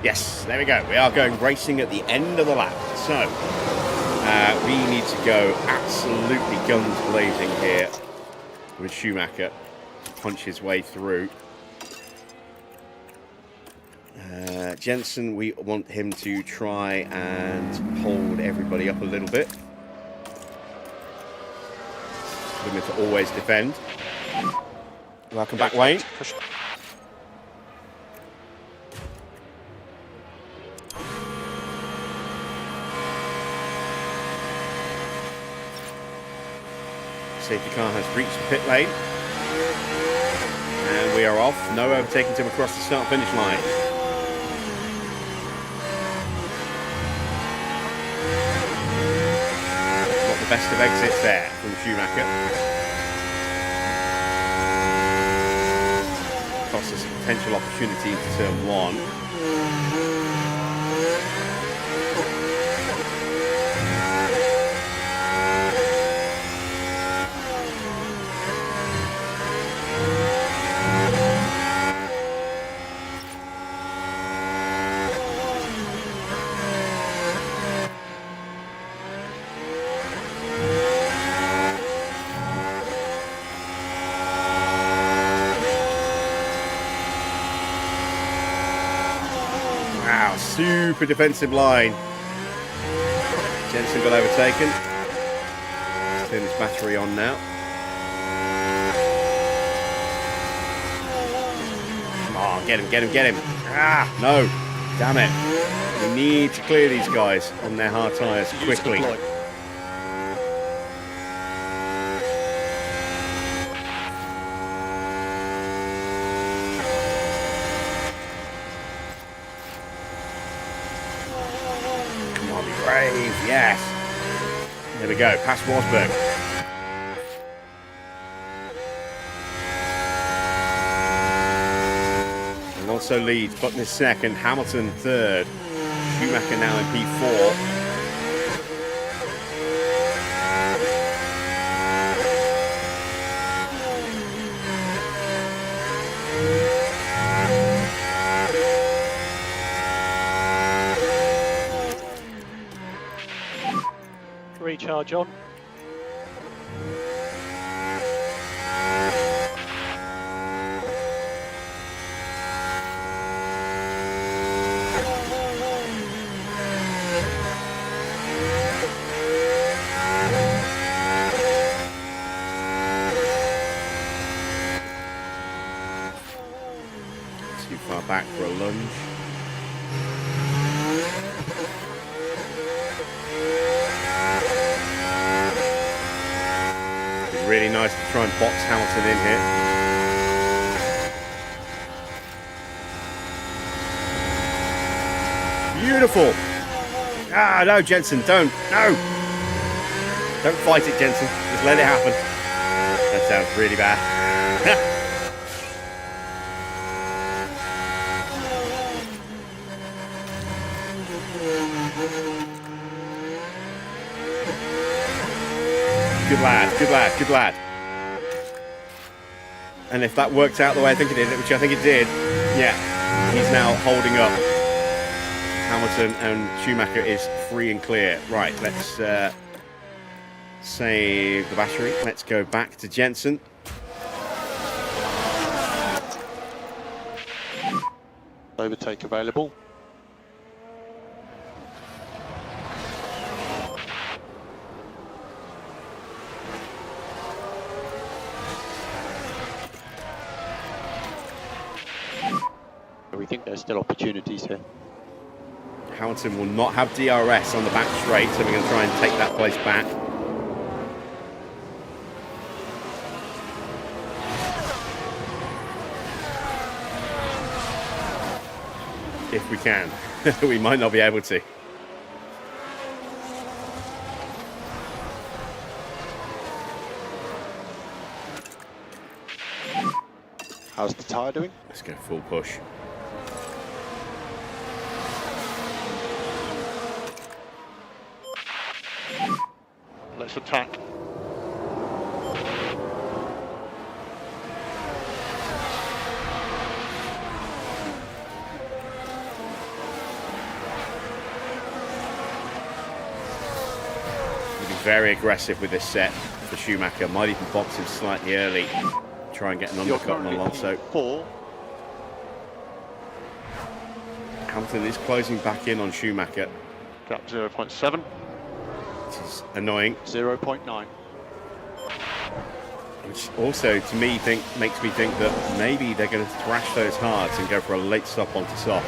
Yes, there we go. We are going racing at the end of the lap. So we need to go absolutely guns blazing here with Schumacher to punch his way through. Jensen, we want him to try and hold everybody up a little bit. For him to always defend. Welcome back, Wayne. Safety car has reached the pit lane. And we are off. No overtaking to him across the start-finish line. the best of exits there from Schumacher. Cost us a potential opportunity to turn 1. Wow, super defensive line. Jensen got overtaken. Let's turn this battery on now. Come on, get him, get him, get him. Ah, no. Damn it. We need to clear these guys on their hard tyres quickly. Brave, yes. There we go, past Rosberg. Alonso leads, Button is second, Hamilton third, Schumacher now in P4. Recharge on. Too far back for a lunge. Really nice to try and box Hamilton in here. Beautiful. Ah, no, Jensen, don't. No. Don't fight it, Jensen. Just let it happen. That sounds really bad. Good lad, good lad, good lad. And if that worked out the way I think it did, which I think it did, yeah, he's now holding up. Hamilton and Schumacher is free and clear. Right, let's save the battery. Let's go back to Jensen. Overtake available. We think there's still opportunities here. Hamilton will not have DRS on the back straight, so we're going to try and take that place back. If we can. We might not be able to. How's the tyre doing? Let's go full push. Let's attack. We'll be very aggressive with this set for Schumacher. Might even box him slightly early. Try and get an undercut on Alonso. 4. Hamilton is closing back in on Schumacher. Gap 0.7. This is annoying. 0.9. Which also, to me, makes me think that maybe they're going to thrash those hards and go for a late stop onto soft.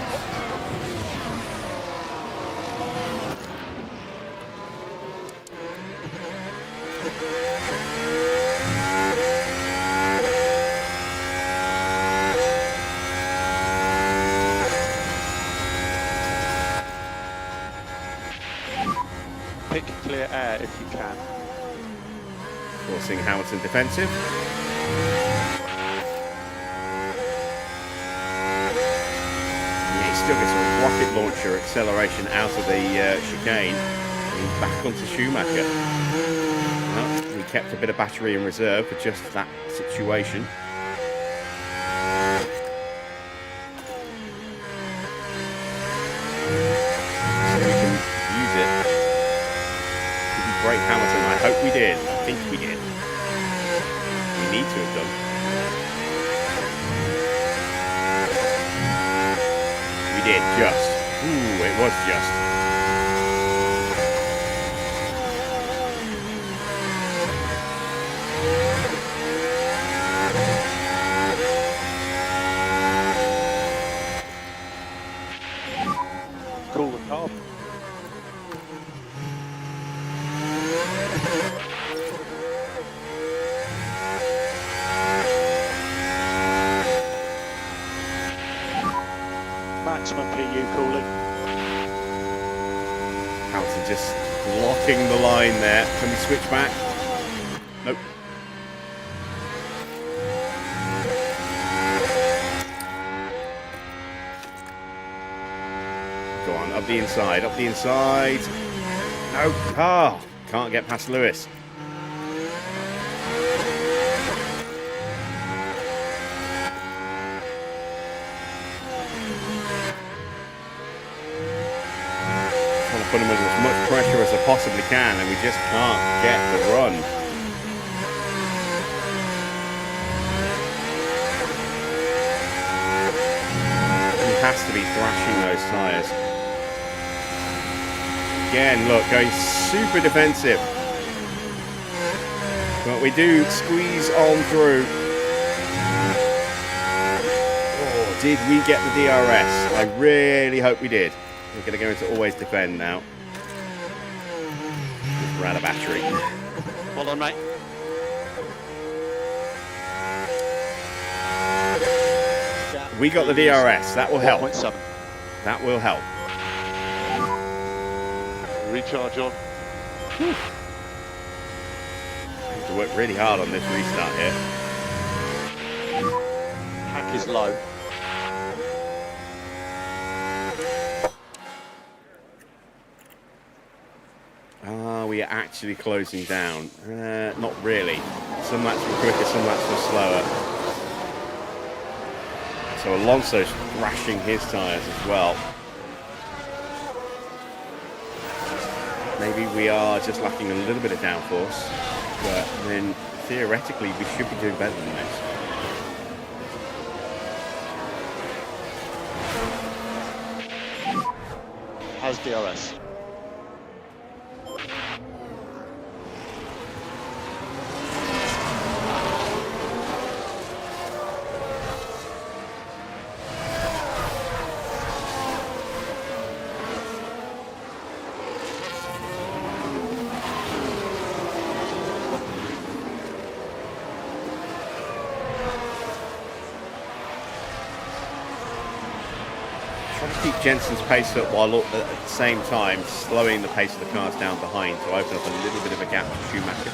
Pick clear air if you can. forcing Hamilton defensive. Yeah, he still gets a rocket launcher acceleration out of the chicane. And he's back onto Schumacher. Well, we kept a bit of battery in reserve for just that situation. Break Hamilton. I hope we did. I think we did. We need to have done. We did, just. Ooh, it was just. Cool the car. Maximum PU cooling. Hamilton just blocking the line there. Can we switch back? Nope. Go on, up the inside, up the inside. No, can't get past Lewis. Put him under as much pressure as I possibly can, and we just can't get the run. He has to be thrashing those tyres. Again, look, going super defensive. But we do squeeze on through. Oh, did we get the DRS? I really hope we did. We're going to go into always defend now. We're out of battery. Well done, mate. We got the DRS. That will help. 1.7. That will help. Recharge on. Have to work really hard on this restart here. Pack is low. We are actually closing down. Not really. Some laps were quicker, some laps were slower. So Alonso's thrashing his tyres as well. Maybe we are just lacking a little bit of downforce, but then theoretically we should be doing better than this. Has DRS. Trying to keep Jensen's pace up while at the same time slowing the pace of the cars down behind to open up a little bit of a gap for Schumacher.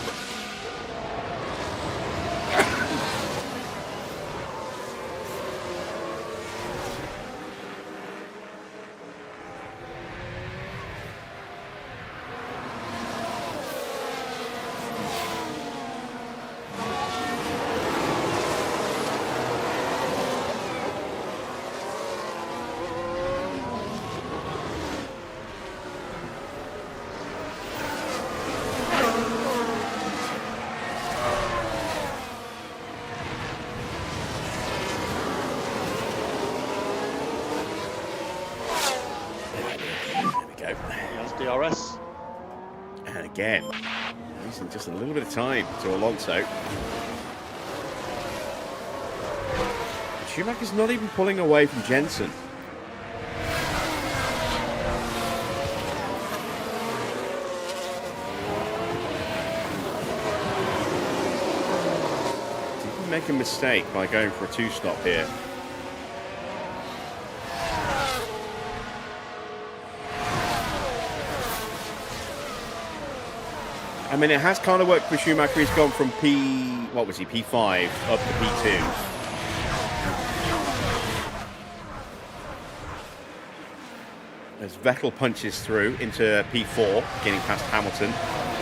DRS. And again, losing just a little bit of time to Alonso. Schumacher's not even pulling away from Jensen. Did he make a mistake by going for a two-stop here? I mean, it has kind of worked for Schumacher. He's gone from P5 up to P2. As Vettel punches through into P4, getting past Hamilton,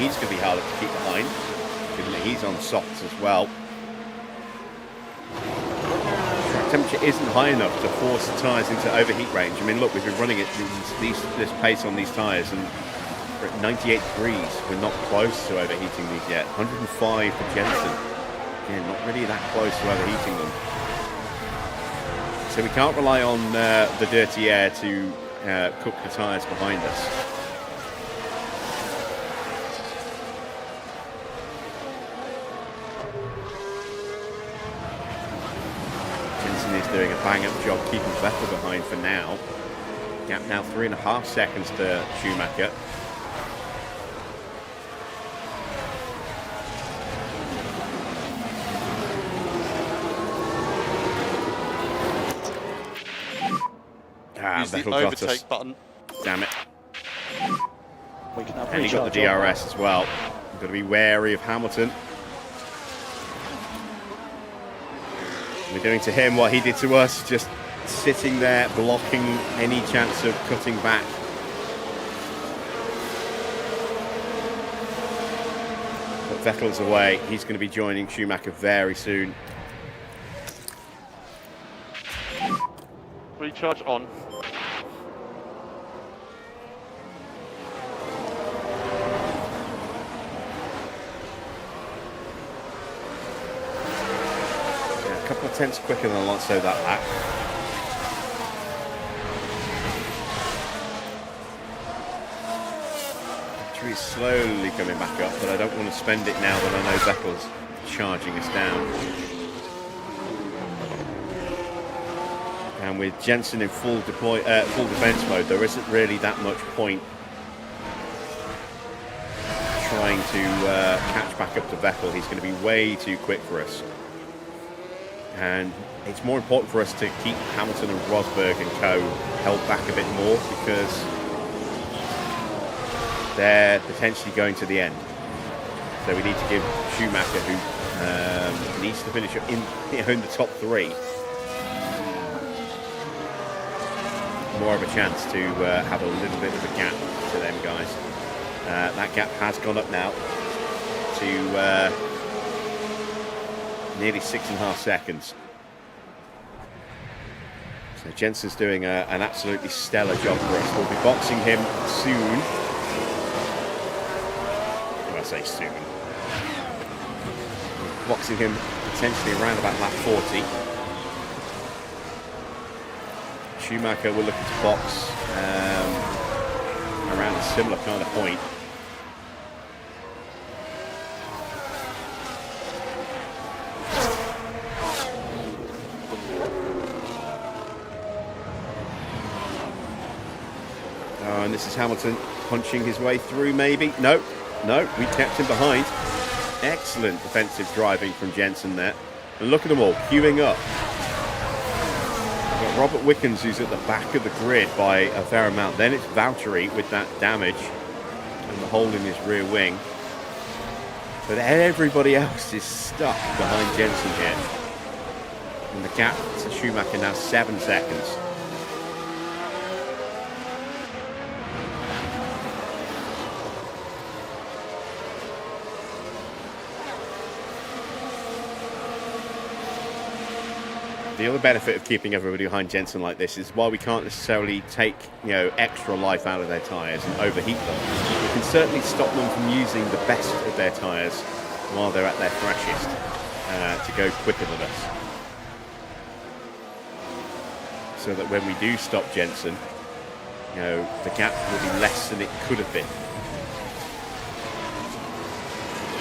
he's going to be harder to keep behind, given that he's on softs as well. Track temperature isn't high enough to force the tyres into overheat range. I mean, look, we've been running at this pace on these tyres, and we're at 98 degrees. We're not close to overheating these yet. 105 for Jensen. Again, not really that close to overheating them. So we can't rely on the dirty air to cook the tyres behind us. Jensen is doing a bang-up job keeping Vettel behind for now. Gap now 3.5 seconds to Schumacher. Use the Vettel got us. overtake button. Damn it. We can have And he got the DRS as well. We've got to be wary of Hamilton. We're doing to him what he did to us, just sitting there blocking any chance of cutting back. But Vettel's away. He's going to be joining Schumacher very soon. Recharge on. Yeah, a couple of tenths quicker than Alonso that lap. Battery's slowly coming back up, but I don't want to spend it now that I know Vettel's charging us down. And with Jensen in full defence mode, there isn't really that much point trying to catch back up to Vettel. He's going to be way too quick for us. And it's more important for us to keep Hamilton and Rosberg and co held back a bit more, because they're potentially going to the end. So we need to give Schumacher, who needs to finish in the top 3, more of a chance to have a little bit of a gap to them guys. That gap has gone up now to nearly 6.5 seconds. So Jensen's doing an absolutely stellar job for us. We'll be boxing him soon. When I say soon, boxing him potentially around about lap 40. Schumacher will look to box around a similar kind of point. Oh, and this is Hamilton punching his way through, maybe. No, we kept him behind. Excellent defensive driving from Jensen there. And look at them all queuing up. Robert Wickens, who's at the back of the grid by a fair amount. Then it's Valtteri with that damage and the hole in his rear wing. But everybody else is stuck behind Jensen here. And the gap to Schumacher now 7 seconds. The other benefit of keeping everybody behind Jensen like this is, while we can't necessarily take extra life out of their tyres and overheat them, we can certainly stop them from using the best of their tyres while they're at their freshest to go quicker than us. So that when we do stop Jensen, the gap will be less than it could have been.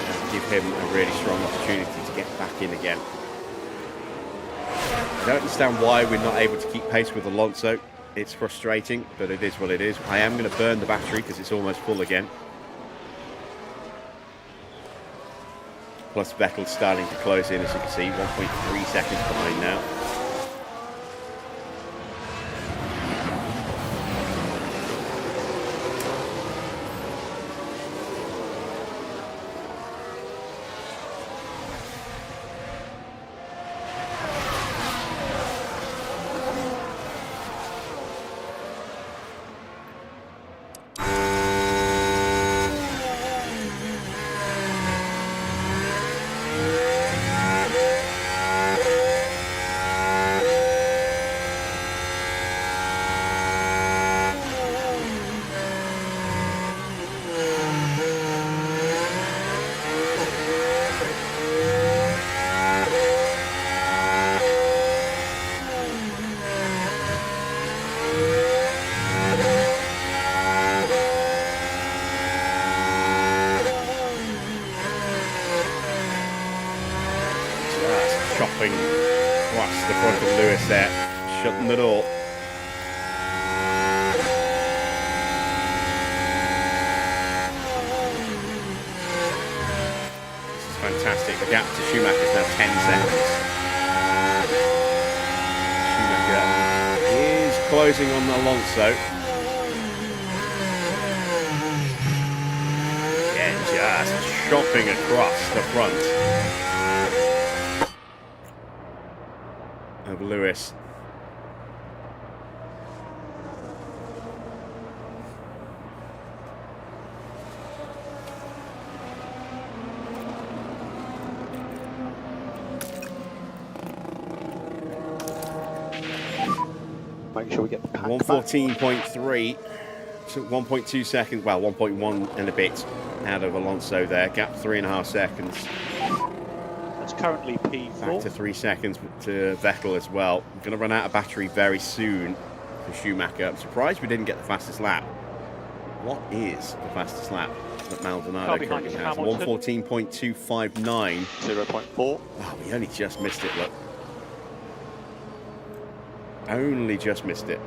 And give him a really strong opportunity to get back in again. I don't understand why we're not able to keep pace with Alonso. It's frustrating, but it is what it is. I am going to burn the battery because it's almost full again. Plus Vettel's starting to close in, as you can see, 1.3 seconds behind now. Across the front of Lewis there, shutting the door. This is fantastic. The gap to Schumacher is now 10 seconds. Schumacher is closing on Alonso. Yeah, just chopping across the front of Lewis. Make sure we get the pack 114.3, took 1.2 seconds, well, 1.1 and a bit out of Alonso there. Gap 3.5 seconds. That's currently P4. Back to 3 seconds to Vettel as well. We're going to run out of battery very soon for Schumacher. I'm surprised we didn't get the fastest lap. What is the fastest lap that Maldonado currently has? 114.259. 0.4. Oh, we only just missed it, look. Only just missed it.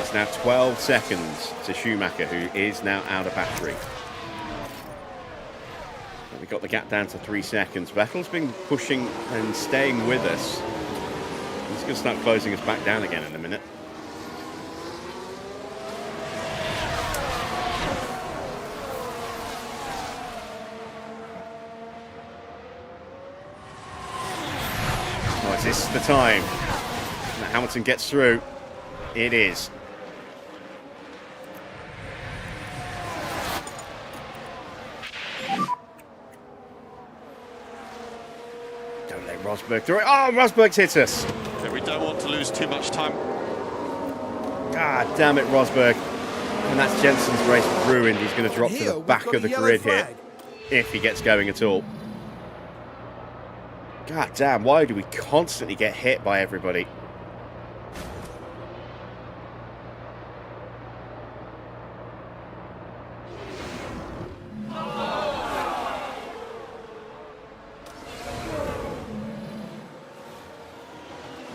It's now 12 seconds to Schumacher, who is now out of battery. We got the gap down to 3 seconds. Vettel's been pushing and staying with us. He's going to start closing us back down again in a minute. Oh, is this the time that Hamilton gets through? It is. Don't let Rosberg through it. Oh, Rosberg's hit us. We don't want to lose too much time. God damn it, Rosberg. And that's Jensen's race ruined. He's going to drop to the back of the grid here, if he gets going at all. God damn, why do we constantly get hit by everybody?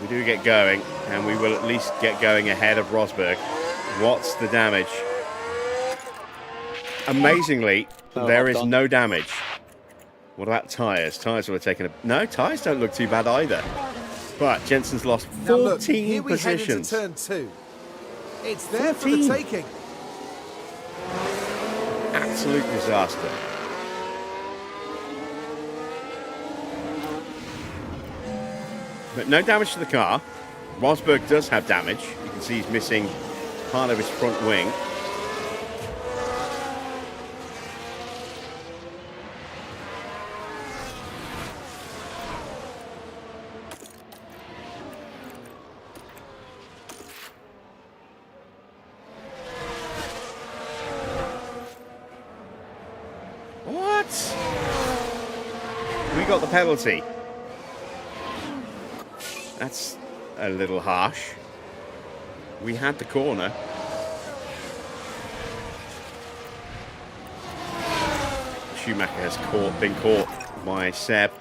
We do get going, and we will at least get going ahead of Rosberg. What's the damage? Amazingly, there is no damage. What about tyres? Tyres were taking a... No, tyres don't look too bad either. But Jensen's lost 14 Now look, here we positions. head into turn 2. It's there for the taking. Absolute disaster. But no damage to the car. Rosberg does have damage. You can see he's missing part of his front wing. What? We got the penalty. That's a little harsh. We had the corner. Schumacher has been caught by Seb.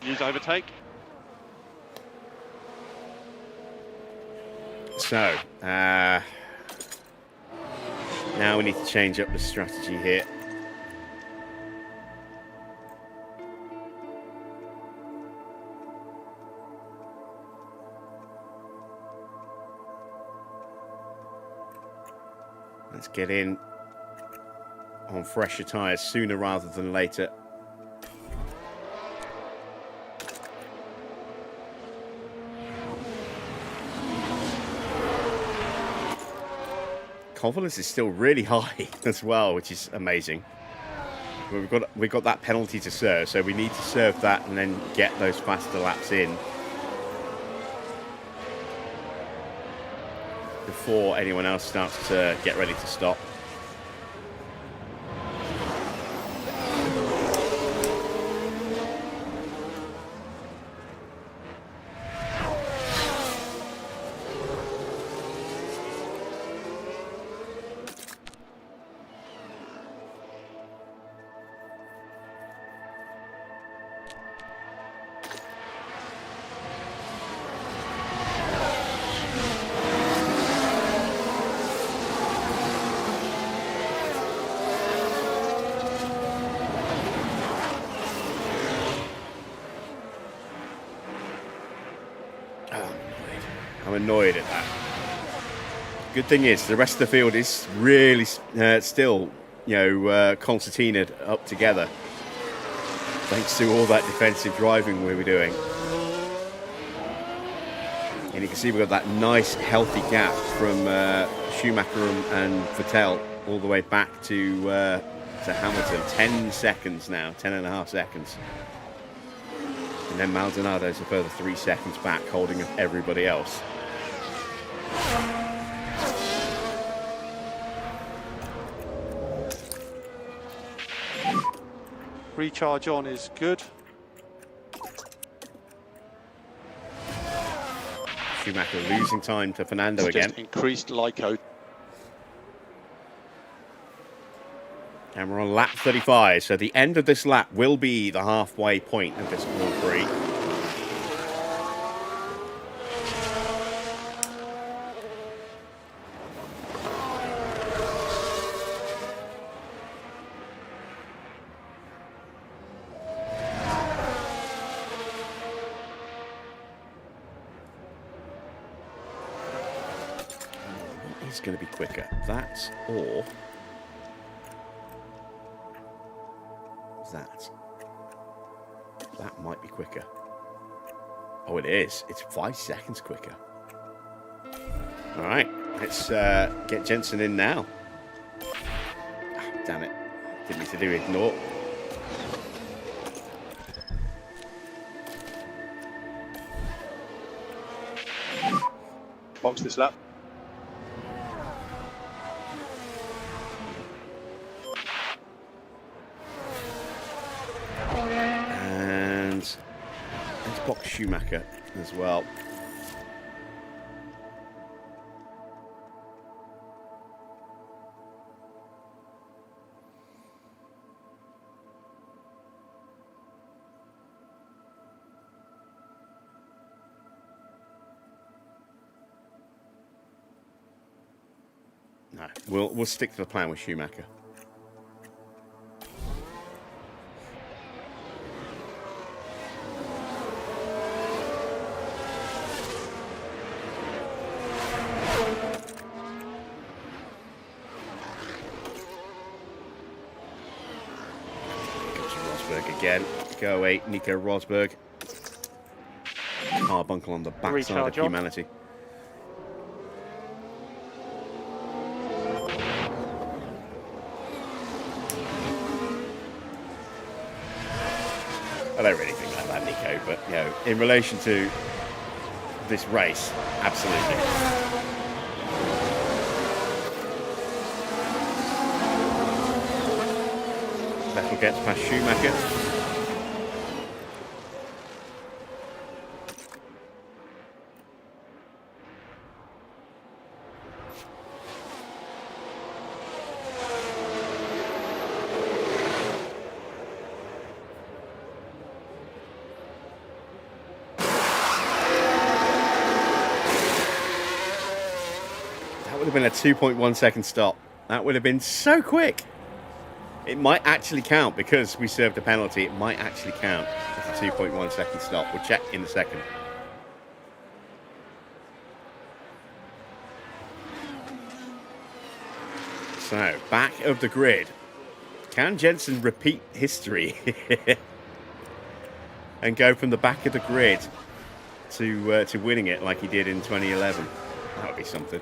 Use overtake. So, now we need to change up the strategy here. Let's get in on fresher tyres sooner rather than later. Confidence is still really high as well, which is amazing. We've got that penalty to serve, so we need to serve that and then get those faster laps in. before anyone else starts to get ready to stop. I'm annoyed at that. Good thing is, the rest of the field is really still, concertinaed up together. Thanks to all that defensive driving we were doing. And you can see we've got that nice, healthy gap from Schumacher and Vettel all the way back to Hamilton. 10 seconds now, 10 and a half seconds. And then Maldonado's a further 3 seconds back, holding everybody else. Recharge on is good. Schumacher losing time to Fernando again. Just increased Lyco. And we're on lap 35, so the end of this lap will be the halfway point of this Grand Prix. What is going to be quicker? That or that? That might be quicker. Oh, it is. It's 5 seconds quicker. All right, let's get Jensen in now. Ah, damn it. Didn't need to do ignore. Box this lap. And let's box Schumacher as well. No, we'll stick to the plan with Schumacher. Again, go away, Nico Rosberg. Carbuncle on the backside of humanity. I don't really think like that, Nico, but in relation to this race, absolutely. Vettel gets past Schumacher. That would have been a 2.1 second stop. That would have been so quick. It might actually count because we served a penalty. It might actually count as a 2.1 second stop. We'll check in a second. So, back of the grid. Can Jensen repeat history and go from the back of the grid to winning it like he did in 2011? That would be something.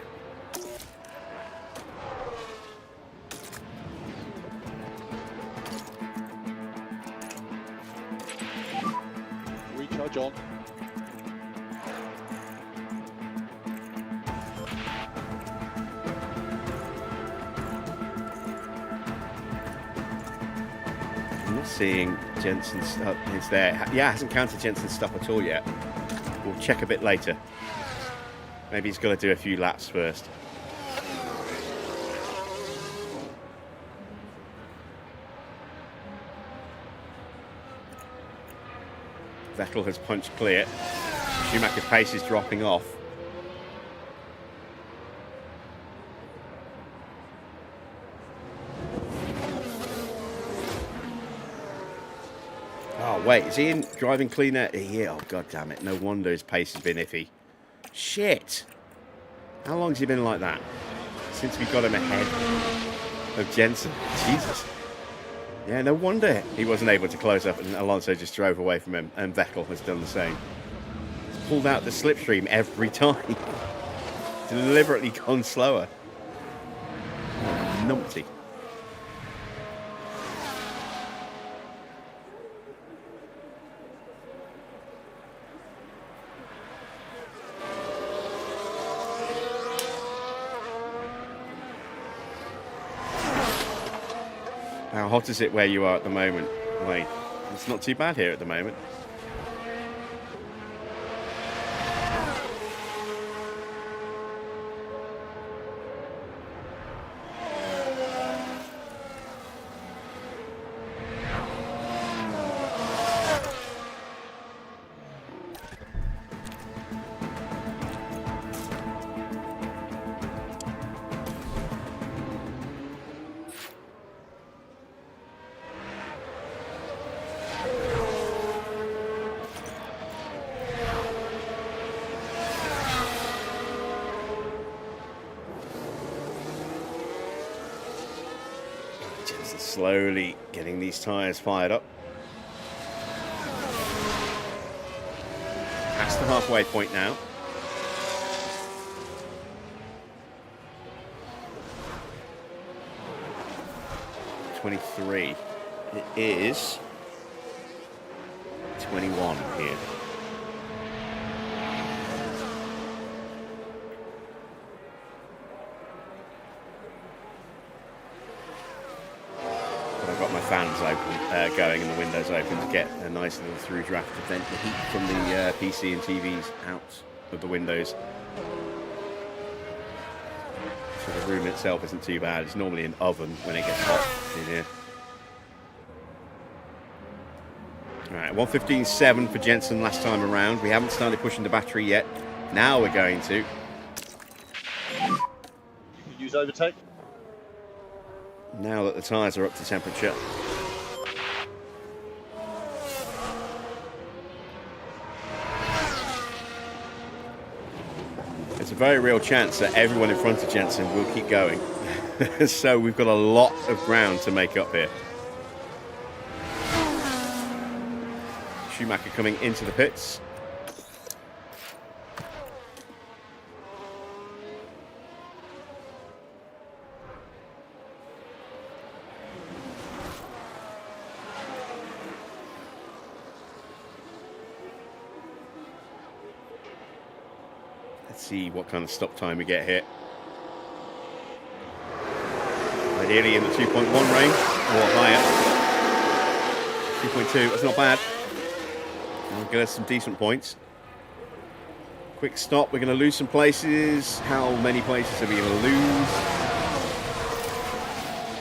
Recharge on. not seeing Jensen's stuff. Is there? Yeah, hasn't counted Jensen's stuff at all yet. We'll check a bit later. Maybe he's got to do a few laps first. Vettel has punched clear. Schumacher's pace is dropping off. Oh, wait, is he in driving cleaner? Yeah, oh, god damn it. No wonder his pace has been iffy. Shit. How long's he been like that? Since we got him ahead of Jensen. Jesus. Yeah, no wonder he wasn't able to close up and Alonso just drove away from him, and Vettel has done the same. He's pulled out the slipstream every time. Deliberately gone slower. Oh, numpty. How hot is it where you are at the moment? Wait, it's not too bad here at the moment. Slowly getting these tyres fired up. Past the halfway point now. $23. It is 21 here. Fans open, going and the windows open to get a nice little through draft to vent the heat from the PC and TVs out of the windows. So the room itself isn't too bad. It's normally an oven when it gets hot in here. Alright, 1:15.7 for Jensen last time around. We haven't started pushing the battery yet. Now we're going to. Use overtake. Now that the tyres are up to temperature. There's a very real chance that everyone in front of Jensen will keep going. So we've got a lot of ground to make up here. Schumacher coming into the pits. See what kind of stop time we get here. Ideally in the 2.1 range or higher. 2.2, that's not bad. We'll get us some decent points. Quick stop, we're going to lose some places. How many places are we going to lose?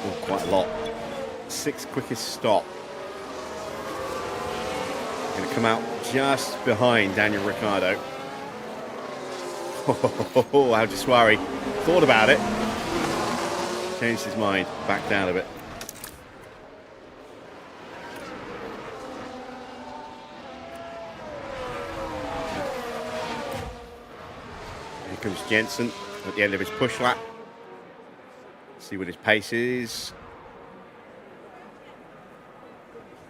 Oh, quite a lot. 6th quickest stop. We're going to come out just behind Daniel Ricciardo. Oh, Al Jaswari thought about it, changed his mind, backed down a bit. Here comes Jensen at the end of his push lap. See what his pace is.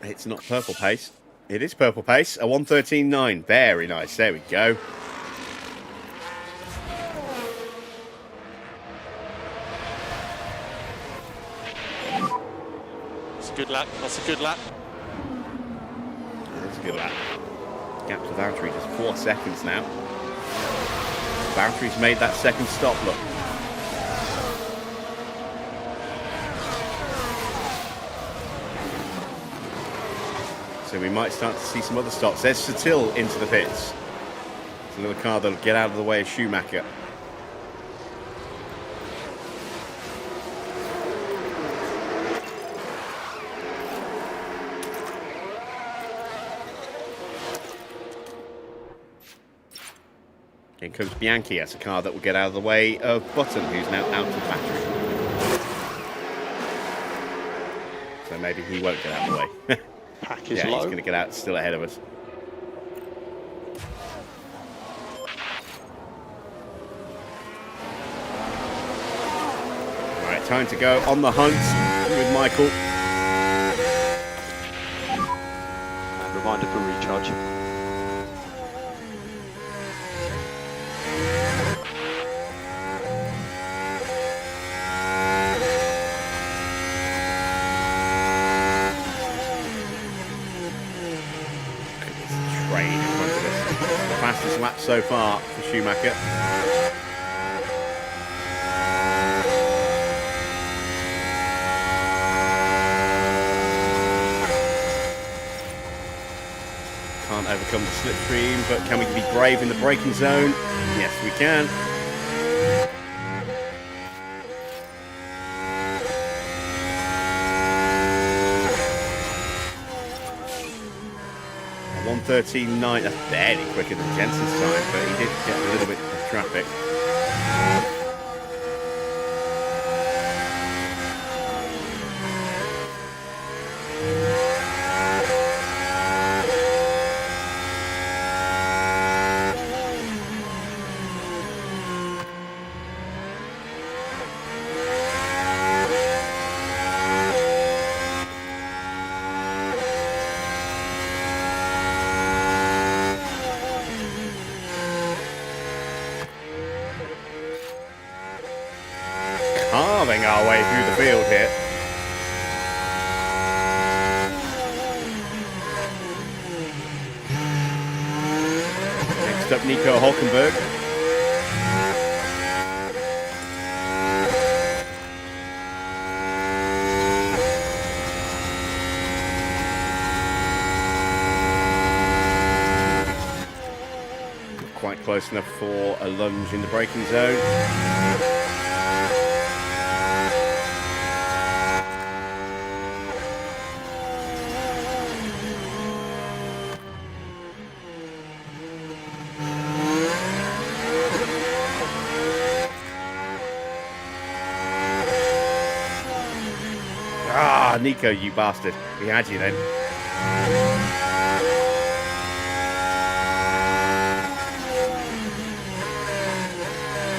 It's not purple pace. It is purple pace, a 1:13.9. Very nice, there we go. Good lap. That's a good lap. That's a good lap. Gap to Valtteri just 4 seconds now. Valtteri's made that second stop look. So we might start to see some other stops. There's Satil into the pits. It's another car that'll get out of the way of Schumacher. In comes Bianchi. That's a car that will get out of the way of Button, who's now out of battery. So maybe he won't get out of the way. Pack is Yeah, low. he's going to get out, still ahead of us. All right, time to go on the hunt with Michael. And reminder for recharge. Train in front of us. The fastest lap so far for Schumacher. Can't overcome the slipstream, but can we be brave in the braking zone? Yes, we can. A 1:13.9, that's barely quicker than Jensen's time, but he did get a little bit of traffic. Carving our way through the field here. Next up, Nico Hulkenberg. Not quite close enough for a lunge in the braking zone. Ah, Nico, you bastard. We had you then.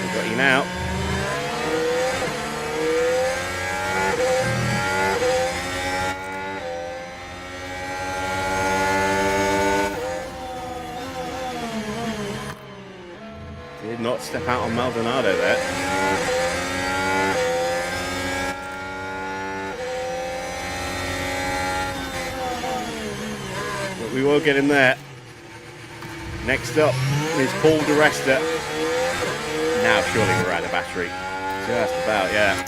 We've got you now. Did not step out on Maldonado there. We will get him there. Next up is Paul di Resta. Now surely we're out of battery. Just about, yeah.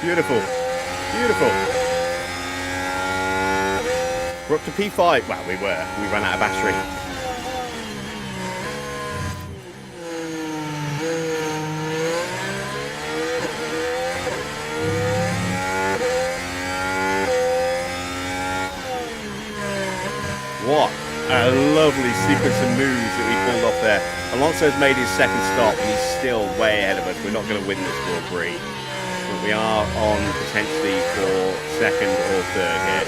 Beautiful. Beautiful. We're up to P5. Well, we were. We ran out of battery. What a lovely sequence of moves that we pulled off there. Alonso's made his second stop and he's still way ahead of us. We're not going to win this Grand Prix. But we are on potentially for second or third here.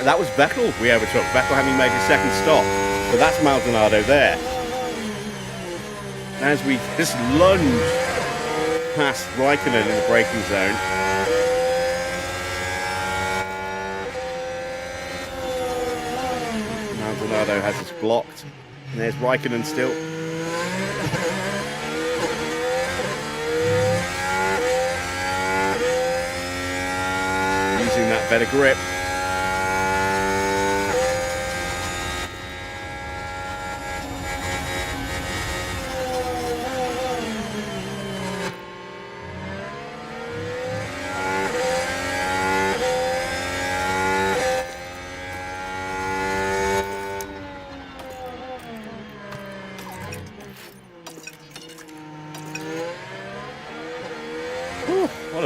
That was Vettel we overtook. Vettel having made his second stop. So that's Maldonado there. As we just lunge past Raikkonen in the braking zone. Maldonado has us blocked. And there's Raikkonen still. Using that better grip.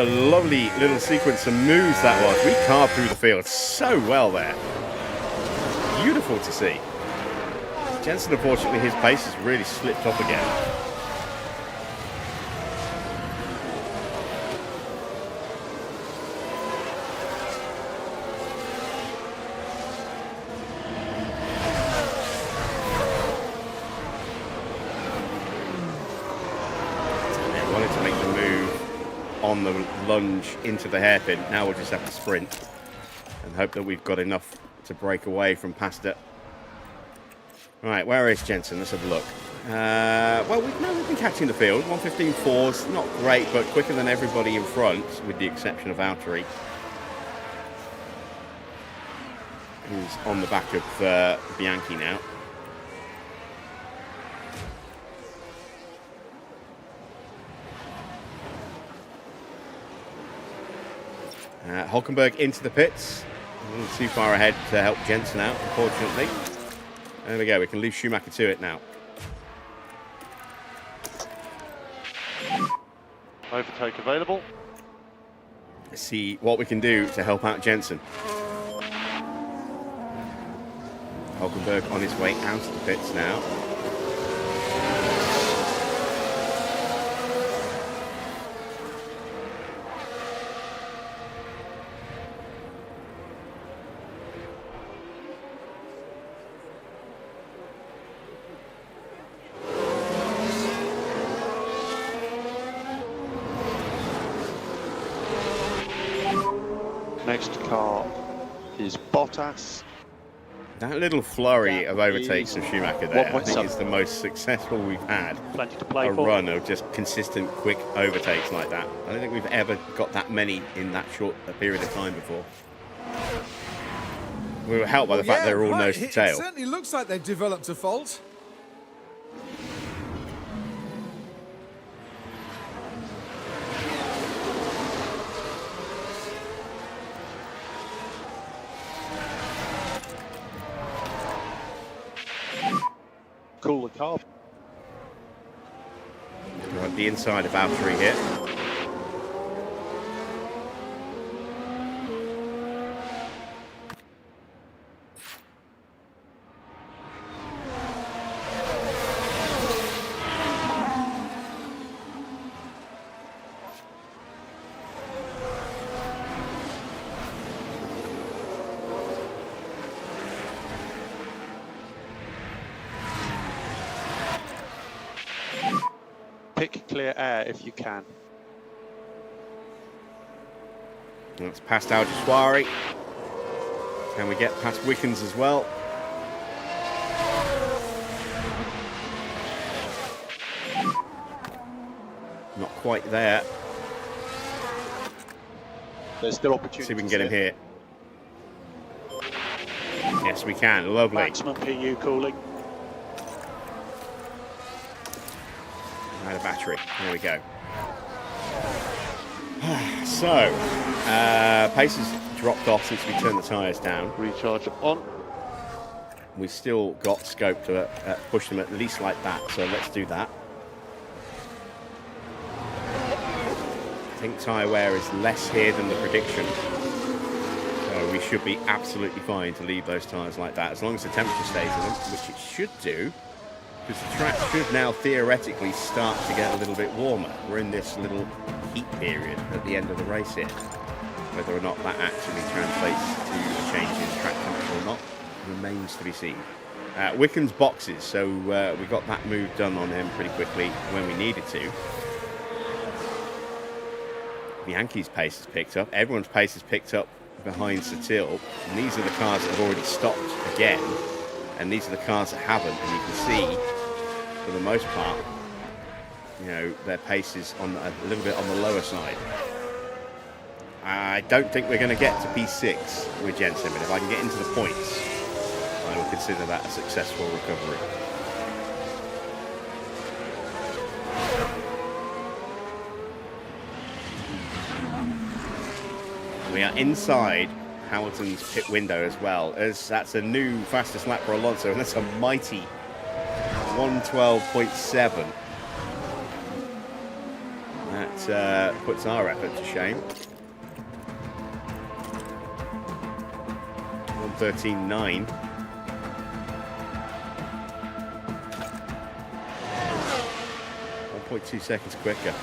a lovely little sequence of moves that was. We carved through the field so well there. Beautiful to see. Jensen, unfortunately, his pace has really slipped up again. On the lunge into the hairpin. Now we'll just have to sprint and hope that we've got enough to break away from past it. Right, where is Jensen? Let's have a look. Well, we've been catching the field. 1:15.4's not great, but quicker than everybody in front, with the exception of Valtteri, who's on the back of Bianchi now. Hulkenberg into the pits. A little too far ahead to help Jensen out, unfortunately. There we go. We can leave Schumacher to it now. Overtake available. Let's see what we can do to help out Jensen. Hulkenberg on his way out of the pits now. Next car is Bottas. That little flurry of overtakes of Schumacher there, I think it's the most successful we've had. Plenty to play A for. run of just consistent, quick overtakes like that. I don't think we've ever got that many in that short a period of time before. We were helped by the fact they were all nose to tail. It certainly looks like they've developed a fault. Cool the car. We're at the inside of Valtteri here. Pick clear air if you can. That's past Al-Jawari. Can we get past Wickens as well? Not quite there. There's still opportunity. See if we can get him here. Yes, we can. Lovely. Maximum PU cooling. Out of battery. There we go. So, pace has dropped off since we turned the tyres down. Recharge on. We've still got scope to push them at least like that, so let's do that. I think tyre wear is less here than the prediction. So we should be absolutely fine to leave those tyres like that, as long as the temperature stays in them, which it should do. Because the track should now theoretically start to get a little bit warmer. We're in this little heat period at the end of the race here. Whether or not that actually translates to a change in track temperature or not remains to be seen. Wickens boxes, so we got that move done on him pretty quickly when we needed to. Bianchi's pace has picked up. Everyone's pace has picked up behind Satil. And these are the cars that have already stopped again. And these are the cars that haven't. And you can see, for the most part, you know, their pace is on a little bit on the lower side. I don't think we're going to get to P6 with Jensen, but if I can get into the points, I will consider that a successful recovery. We are inside Hamilton's pit window as well, as that's a new fastest lap for Alonso, and that's a mighty 1:12.7. That puts our effort to shame. 1:13.9. 1.2 seconds quicker.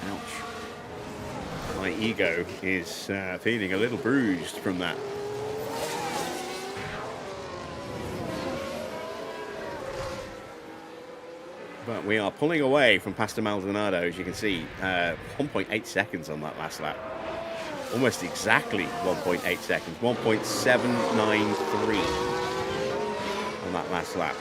Ouch. My ego is feeling a little bruised from that. But we are pulling away from Pastor Maldonado, as you can see. 1.8 seconds on that last lap. Almost exactly 1.8 seconds. 1.793 on that last lap.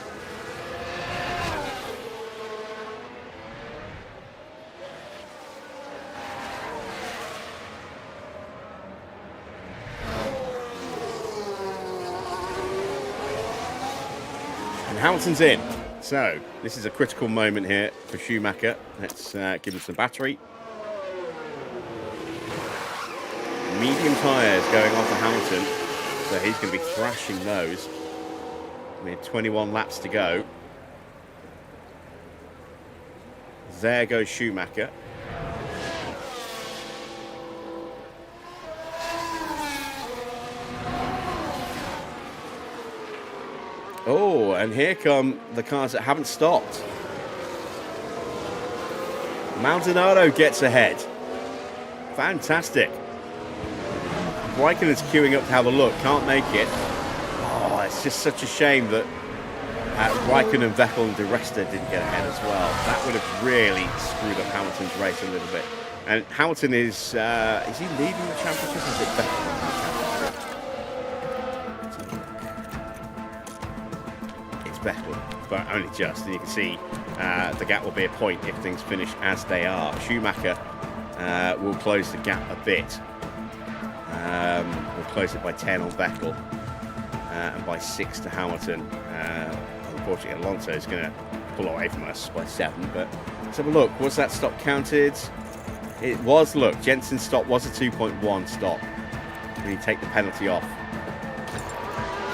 And Hamilton's in. So, this is a critical moment here for Schumacher. Let's give him some battery. Medium tyres going on for Hamilton. So he's going to be thrashing those. We have 21 laps to go. There goes Schumacher. Oh, and here come the cars that haven't stopped. Maldonado gets ahead. Fantastic. Raikkonen's queuing up to have a look. Can't make it. Oh, it's just such a shame that Raikkonen, Vettel and Di Resta didn't get ahead as well. That would have really screwed up Hamilton's race a little bit. And Hamilton is he leading the championship? Or is it Vettel in the championship? It's Vettel, but only just. And you can see the gap will be a point if things finish as they are. Schumacher will close the gap a bit. We'll close it by 10 on Vettel and by 6 to Hamilton. Unfortunately, Alonso is going to pull away from us by 7. But let's have a look. Was that stop counted? It was. Look, Jensen's stop was a 2.1 stop. When you take the penalty off.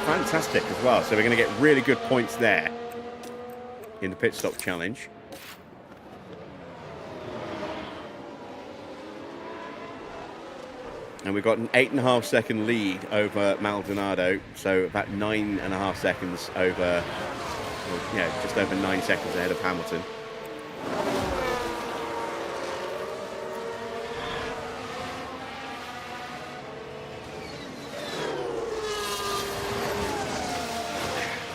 Fantastic as well. So we're going to get really good points there in the pit stop challenge. And we've got an 8.5 second lead over Maldonado, so about 9.5 seconds over, just over 9 seconds ahead of Hamilton.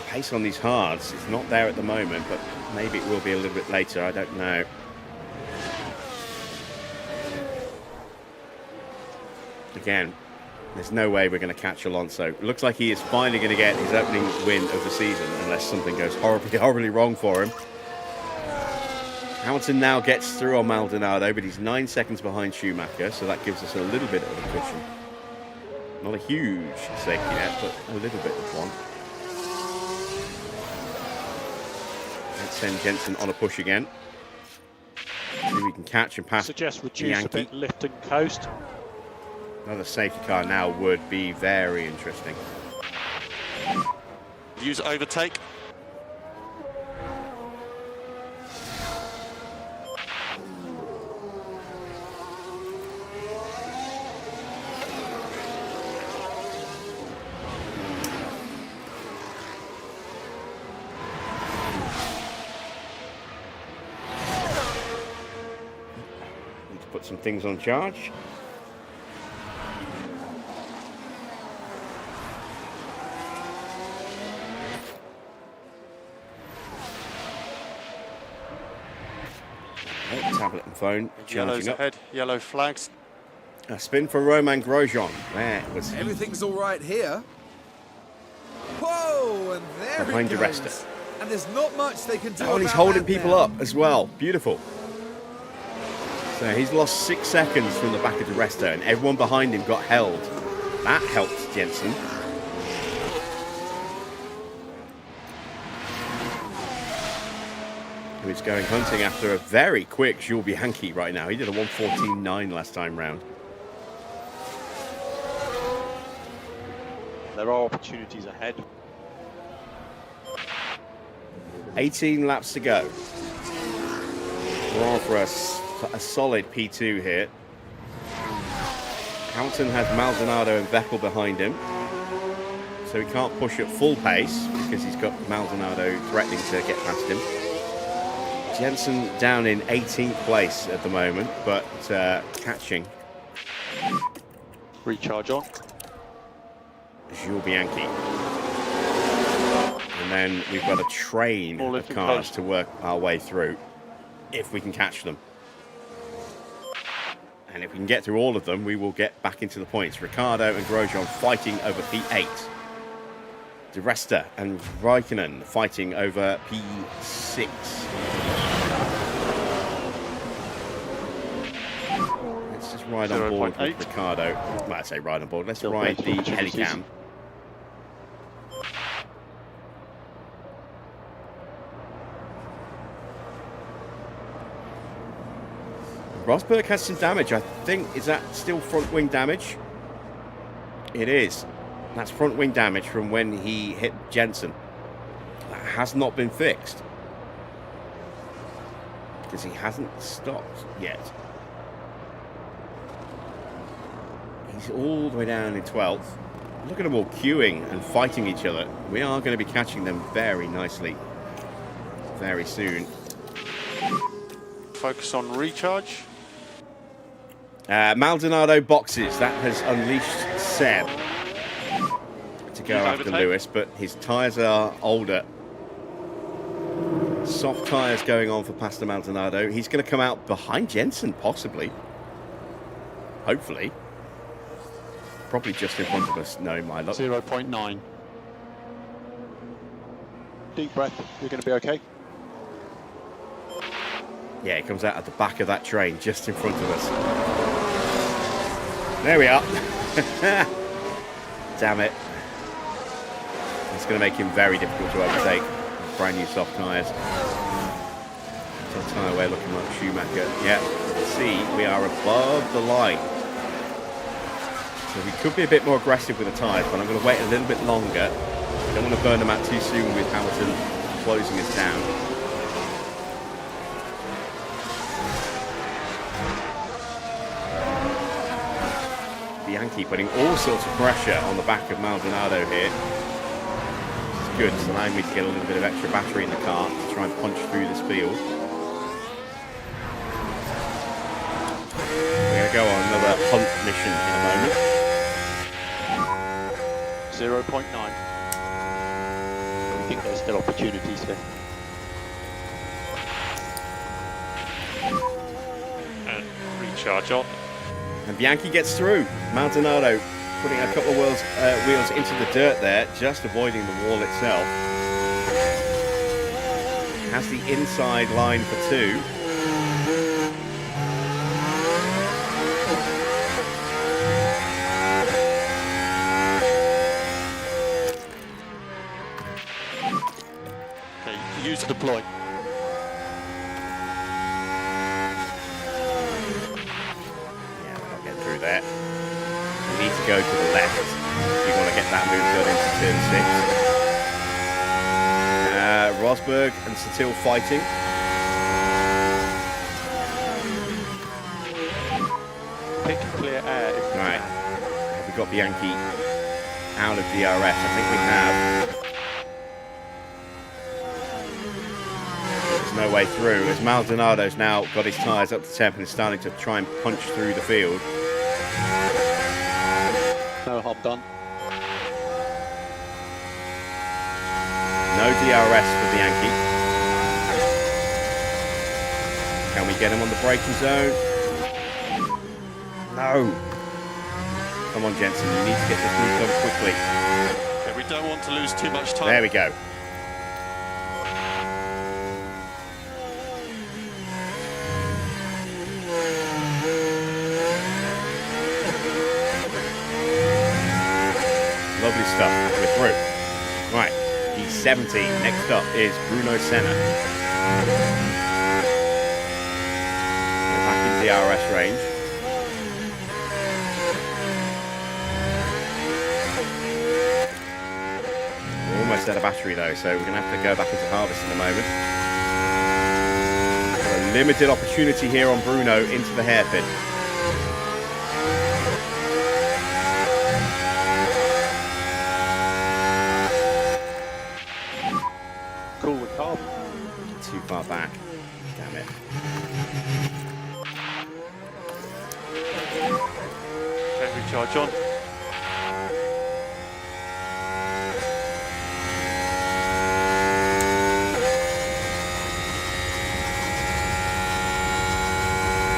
Pace on these hards is not there at the moment, but maybe it will be a little bit later, I don't know. Again, there's no way we're going to catch Alonso. It looks like he is finally going to get his opening win of the season, unless something goes horribly, horribly wrong for him. Hamilton now gets through on Maldonado, but he's 9 seconds behind Schumacher, so that gives us a little bit of a cushion. Not a huge safety net, but a little bit of one. Let's send Jensen on a push again. See if we can catch and pass. Suggest reduce Yankee. a bit, lift and coast. Another safety car now would be very interesting. Use overtake. Need to put some things on charge. Tablet and phone Yellow's charging up. ahead, yellow flags. A spin for Romain Grosjean. Where was he? Everything's all right here. Whoa, and there Behind he Di Resta. goes. And there's not much they can do Oh, and he's about holding that people now. up as well. Beautiful. So he's lost 6 seconds from the back of Di Resta, and everyone behind him got held. That helped Jensen. Who is going hunting after a very quick Jules Bianchi right now. He did a 1:14.9 last time round. There are opportunities ahead. 18 18 laps to go. We're on for a a solid P2 here. Hamilton has Maldonado and Vettel behind him, so he can't push at full pace because he's got Maldonado threatening to get past him. Jensen down in 18th place at the moment, but catching Recharge on. Jules Bianchi. And then we've got a train All of looking cars close. to work our way through, if we can catch them. And if we can get through all of them, we will get back into the points. Ricciardo and Grosjean fighting over P8. De Resta and Raikkonen fighting over P6. Let's just ride on board with 0.8. Ricciardo. Well, I'd say ride on board. Let's Still ride the plenty of opportunities. Helicam. Rosberg has some damage, I think. Is that still front wing damage? It is. That's front wing damage from when he hit Jensen. That has not been fixed. Because he hasn't stopped yet. He's all the way down in 12th. Look at them all queuing and fighting each other. We are going to be catching them very nicely very soon. Focus on recharge. Maldonado boxes. That has unleashed Seb to go He's after overtaken. Lewis, but his tyres are older. Soft tyres going on for Pastor Maldonado. He's going to come out behind Jensen, possibly. Hopefully. Probably just in front of us, knowing my luck. 0.9. Deep breath. You're going to be okay. Yeah, he comes out at the back of that train, just in front of us. There we are. Damn it. It's going to make him very difficult to overtake. Brand new soft tyres. Soft tyre wear looking like Schumacher. Yeah, see, we are above the line. So we could be a bit more aggressive with the tyres, but I'm going to wait a little bit longer. Don't want to burn them out too soon with Hamilton closing us down. Bianchi putting all sorts of pressure on the back of Maldonado here. It's good, it's allowing me to get a little bit of extra battery in the car to try and punch through this field. We're going to go on another hunt mission in a moment. 0.9. We think there's still opportunities here. And recharge on. And Bianchi gets through. Maldonado putting a couple of wheels into the dirt there, just avoiding the wall itself. Has the inside line for 2. Okay, use to deploy. Through there. We need to go to the left if we want to get that move done into turn 6. Rosberg and Satil fighting. Pick and clear air. Right. Have we got Bianchi out of DRS? I think we have. There's no way through as Maldonado's now got his tyres up to temp and is starting to try and punch through the field. No harm done. No DRS for Bianchi. Can we get him on the braking zone? No. Come on, Jensen. You need to get this move done quickly. Okay, we don't want to lose too much time. There we go. Lovely stuff. We're through. Right. P17. Next up is Bruno Senna. We're back in DRS range. We're almost out of battery though, so we're going to have to go back into harvest in a moment. Got a Limited opportunity here on Bruno into the hairpin. Cool with carb. Too far back. Damn it. Okay, recharge on.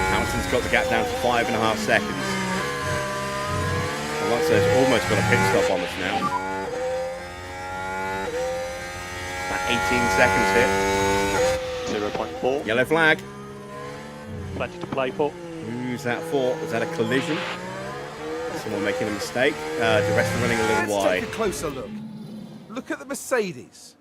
Hamilton's got the gap down to 5.5 seconds. Alonso's almost got a pit stop on us now. About 18 seconds here. 0.4. Yellow flag. Plenty to play for. Who's that for? Is that a collision? Someone making a mistake? The rest are running a little Let's wide. take a closer look. Look at the Mercedes.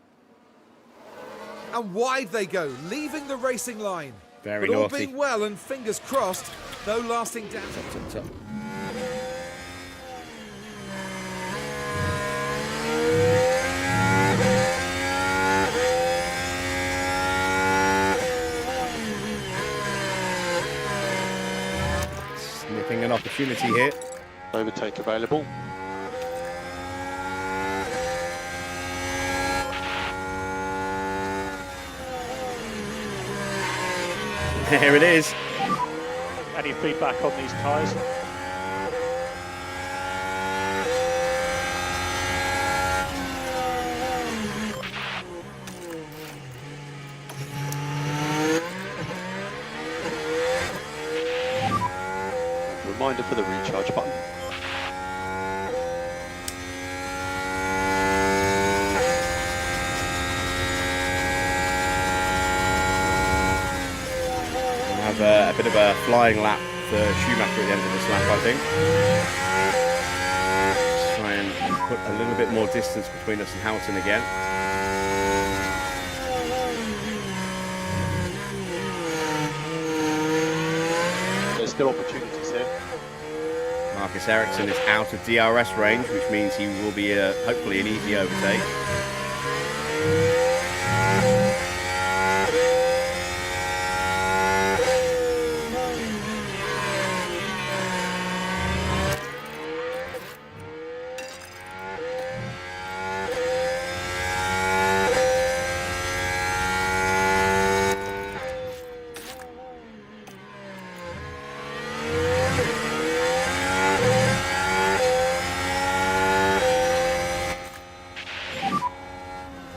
And wide they go, leaving the racing line. Very but all naughty. being well and fingers crossed, no lasting damage. Top. Sniffing an opportunity here. Overtake available. There it is. Any feedback on these tyres? Reminder for the recharge button. Have a bit of a flying lap for Schumacher at the end of this lap, I think. Just try and put a little bit more distance between us and Hamilton again. There's still opportunities here. Marcus Ericsson is out of DRS range, which means he will be hopefully an easy overtake.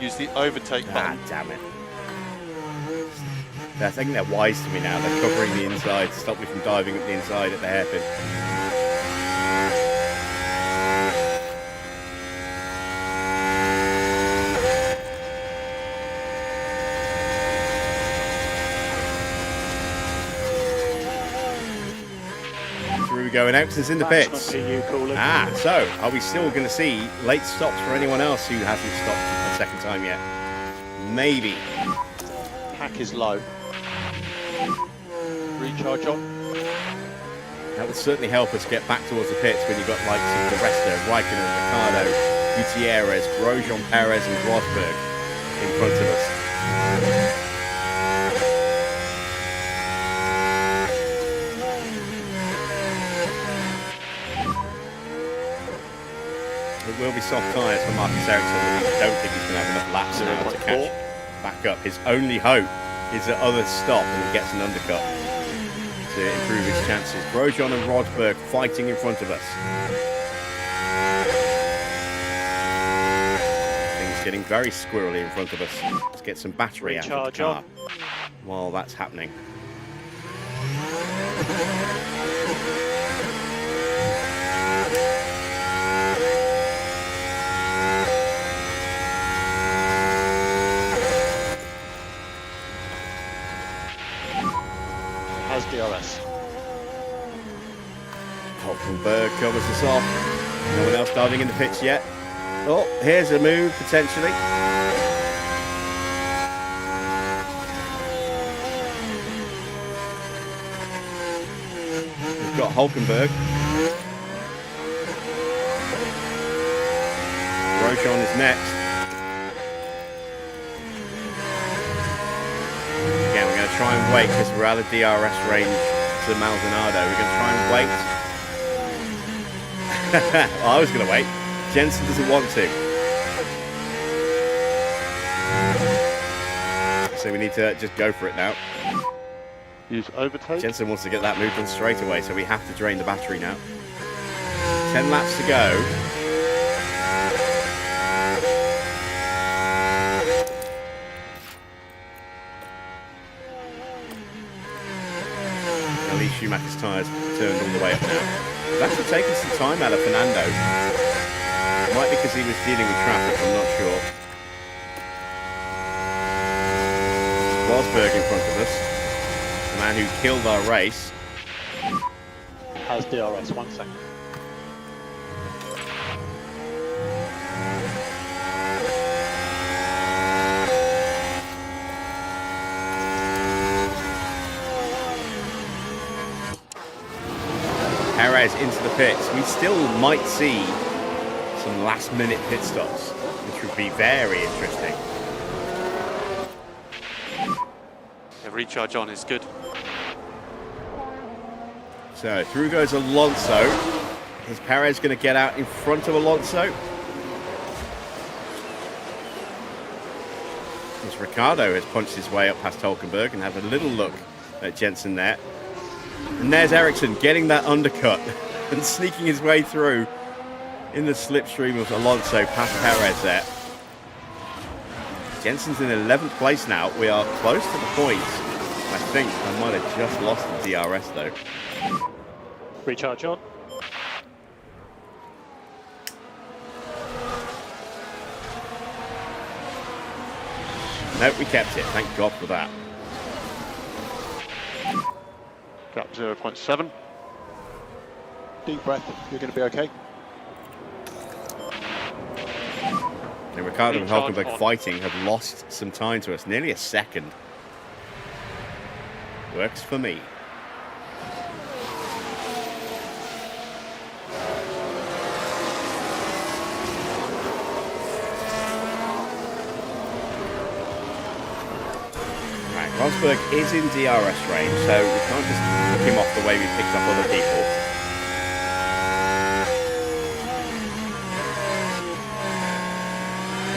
Use the overtake button. Damn it. I think they're wise to me now. They're covering the inside to stop me from diving up the inside at the hairpin. Through we go, and Ericsson's in the pits. So are we still going to see late stops for anyone else who hasn't stopped a second time yet? Maybe. Pack is low. Recharge on. That would certainly help us get back towards the pits when you've got like the Resta, Raikkonen, Ricardo, Gutierrez, Grosjean, Perez and Rosberg in front of us. It will be soft tyres for Marcus Ericsson. I don't think he's going to have enough laps now to catch back up. His only hope is that others stop and he gets an undercut to improve his chances. Grosjean and Rosberg fighting in front of us. Things getting very squirrely in front of us. Let's get some battery out of the car while that's happening. Has DRS. Hulkenberg covers us off. No one else diving in the pits yet. Oh, here's a move potentially. We've got Hulkenberg. Grosjean is next. Again, we're going to try and wait because we're out of DRS range to Maldonado. We're going to try and wait. Well, I was going to wait. Jensen doesn't want to. So we need to just go for it now. Use overtake. Jensen wants to get that moved on straight away, so we have to drain the battery now. 10 laps to go. At least Schumacher's tyres turned all the way up now. It's actually taken some time out of Fernando. It might be because he was dealing with traffic, I'm not sure. Rosberg in front of us. The man who killed our race. Has DRS, 1 second. Perez into the pits. We still might see some last minute pit stops, which would be very interesting. The recharge on is good. So through goes Alonso. Is Perez going to get out in front of Alonso? As Ricciardo has punched his way up past Hulkenberg and had a little look at Jensen there. And there's Ericsson getting that undercut and sneaking his way through in the slipstream of Alonso past Perez there. Jensen's in 11th place now. We are close to the point. I think I might have just lost the DRS though. Recharge on. Nope, we kept it. Thank God for that. Gap 0.7. Deep breath. You're going to be okay. And Ricciardo and Recharge Hulkenberg on. fighting have lost some time to us. Nearly a second. Works for me. Right, Rosberg is in DRS range, so we can't just pick him off the way we picked up other people.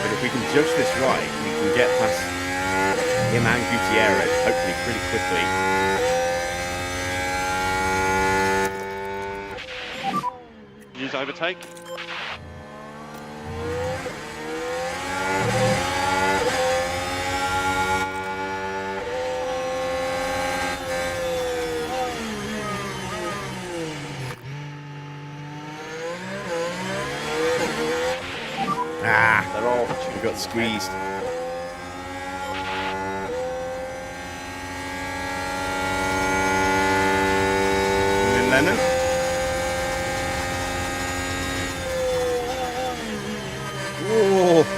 But if we can judge this right, we can get past him and Gutierrez, hopefully pretty quickly. Use overtake. Ah, They're all we got squeezed. And Lennon.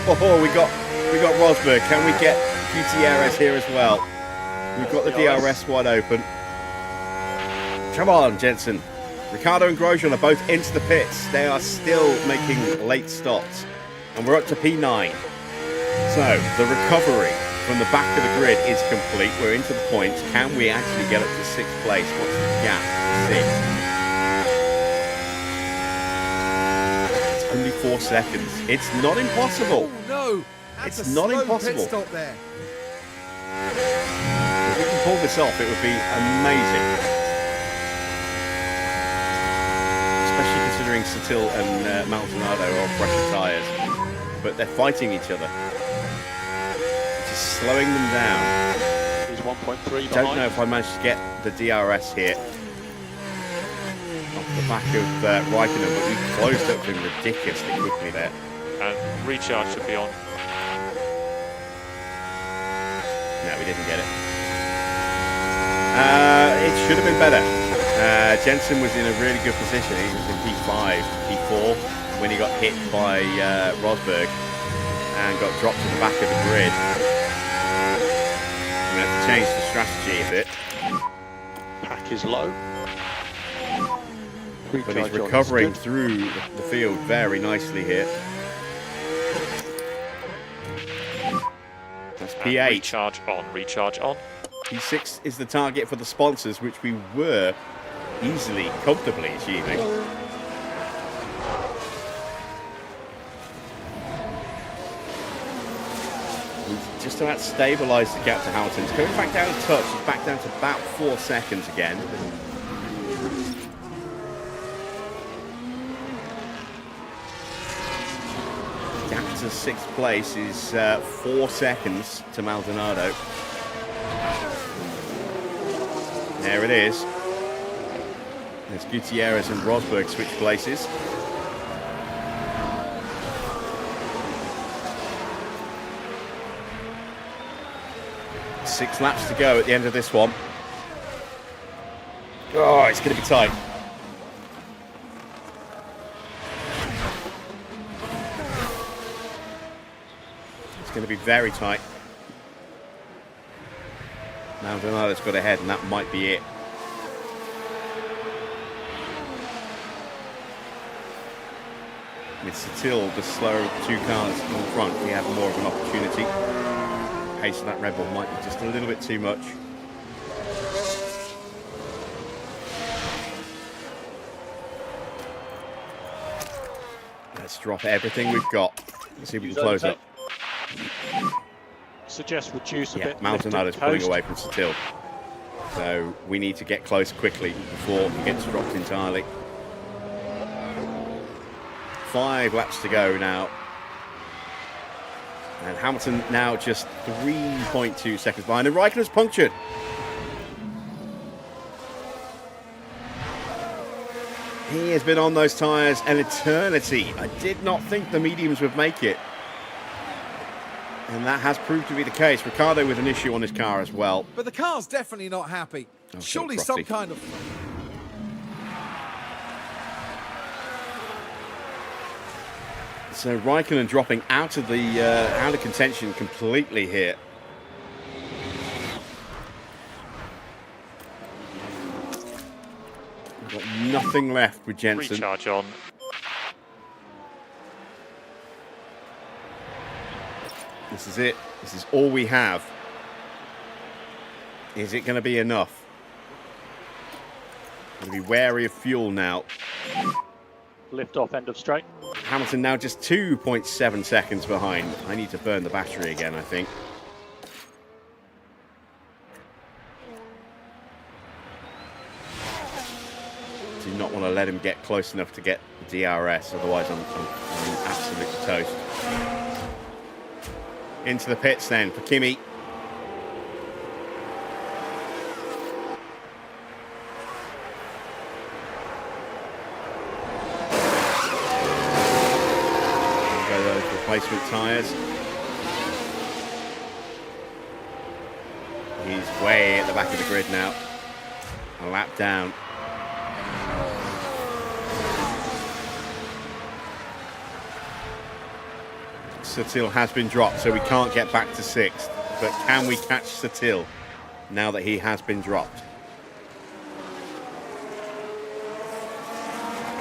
Oh, we got Rosberg. Can we get Gutierrez here as well? We've got the DRS wide open. Come on, Jensen. Ricciardo and Grosjean are both into the pits. They are still making late stops. And we're up to P9. So, the recovery from the back of the grid is complete. We're into the points. Can we actually get up to 6th place? What's the gap? 6. It's only 4 seconds. It's not impossible. Oh no! That's It's a not slow impossible. Pit stop there. If we can pull this off, it would be amazing. Especially considering Sutil and Maldonado are on fresher tyres. But they're fighting each other. Just slowing them down. He's 1.3 behind. Don't know if I managed to get the DRS here off the back of Raikkonen, but we closed up to him ridiculously quickly there. And recharge should be on. No, we didn't get it. It should have been better. Jensen was in a really good position. He was in P5, P4 when he got hit by Rosberg and got dropped to the back of the grid. We have to change the strategy a bit. Pack is low. But he's Recharge on is recovering good. through the field very nicely here. That's And P8. recharge on. Recharge on. P6 is the target for the sponsors, which we were easily, comfortably achieving. We've just about stabilised the gap to Hamilton. It's going back down a touch. It's back down to about 4 seconds again. Gap to 6th place is 4 seconds to Maldonado. There it is. There's Gutierrez and Rosberg switch places. Six laps to go at the end of this one. Oh, it's going to be tight. It's going to be very tight. Maldonado's got ahead, and that might be it. With Satil, the slower of the two cars in front, we have more of an opportunity. Pace of that Red Bull might be just a little bit too much. Let's drop everything we've got. Let's see if we can close up. Suggest reduce a bit. Maldonado's pulling away from Satil. So we need to get close quickly before he gets dropped entirely. 5 laps to go now. And Hamilton now just 3.2 seconds behind. And Raikkonen's punctured. He has been on those tyres an eternity. I did not think the mediums would make it. And that has proved to be the case. Ricciardo with an issue on his car as well. But the car's definitely not happy. Okay, Surely crusty. some kind of... So Raikkonen dropping out of contention completely here. We've got nothing left with Jensen. Recharge on. This is it. This is all we have. Is it going to be enough? Going to be wary of fuel now. Lift off end of straight. Hamilton now just 2.7 seconds behind. I need to burn the battery again, I think. Do not want to let him get close enough to get the DRS, otherwise I'm absolutely toast. Into the pits then for Kimi. Replacement tyres. He's way at the back of the grid now. A lap down. Satil has been dropped, so we can't get back to 6th. But can we catch Satil now that he has been dropped?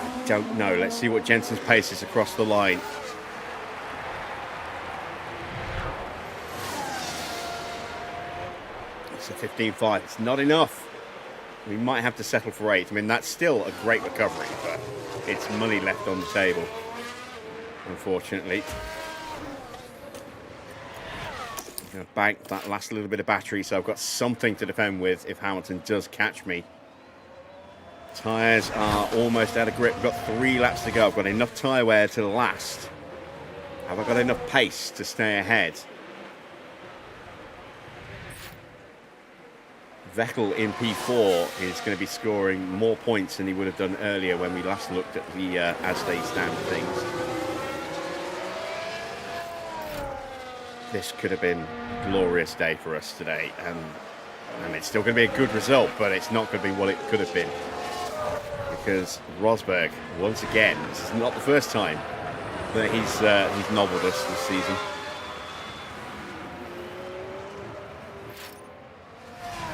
I don't know. Let's see what Jensen's pace is across the line. It's a 15.5. It's not enough. We might have to settle for 8th. I mean, that's still a great recovery, but it's money left on the table, unfortunately. I'm going to bank that last little bit of battery, so I've got something to defend with if Hamilton does catch me. Tyres are almost out of grip. We've got 3 laps to go. I've got enough tyre wear to last. Have I got enough pace to stay ahead? Vettel in P4 is going to be scoring more points than he would have done earlier when we last looked at the as they stand things. This could have been a glorious day for us today, and it's still going to be a good result, but it's not going to be what it could have been, because Rosberg, once again, this is not the first time that he's nobbled us this season.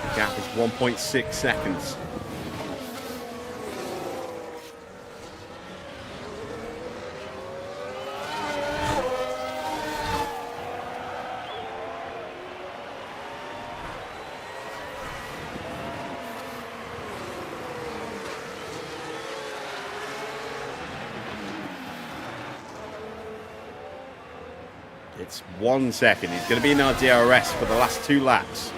The gap is 1.6 seconds. It's 1 second. He's going to be in our DRS for the last 2 laps.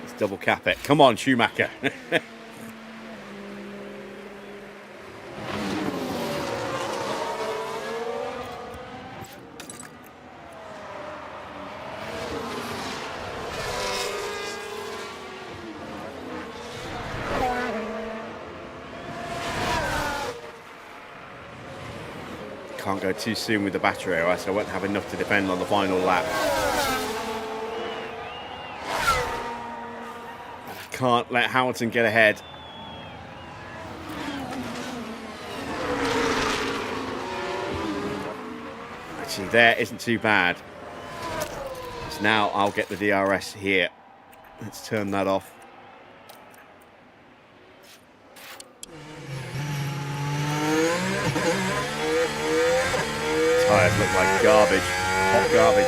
Let's double cap it. Come on, Schumacher. Can't go too soon with the battery, or else I won't have enough to defend on the final lap. I can't let Hamilton get ahead. Actually, there isn't too bad. So now I'll get the DRS here. Let's turn that off. Tires look like garbage, hot garbage.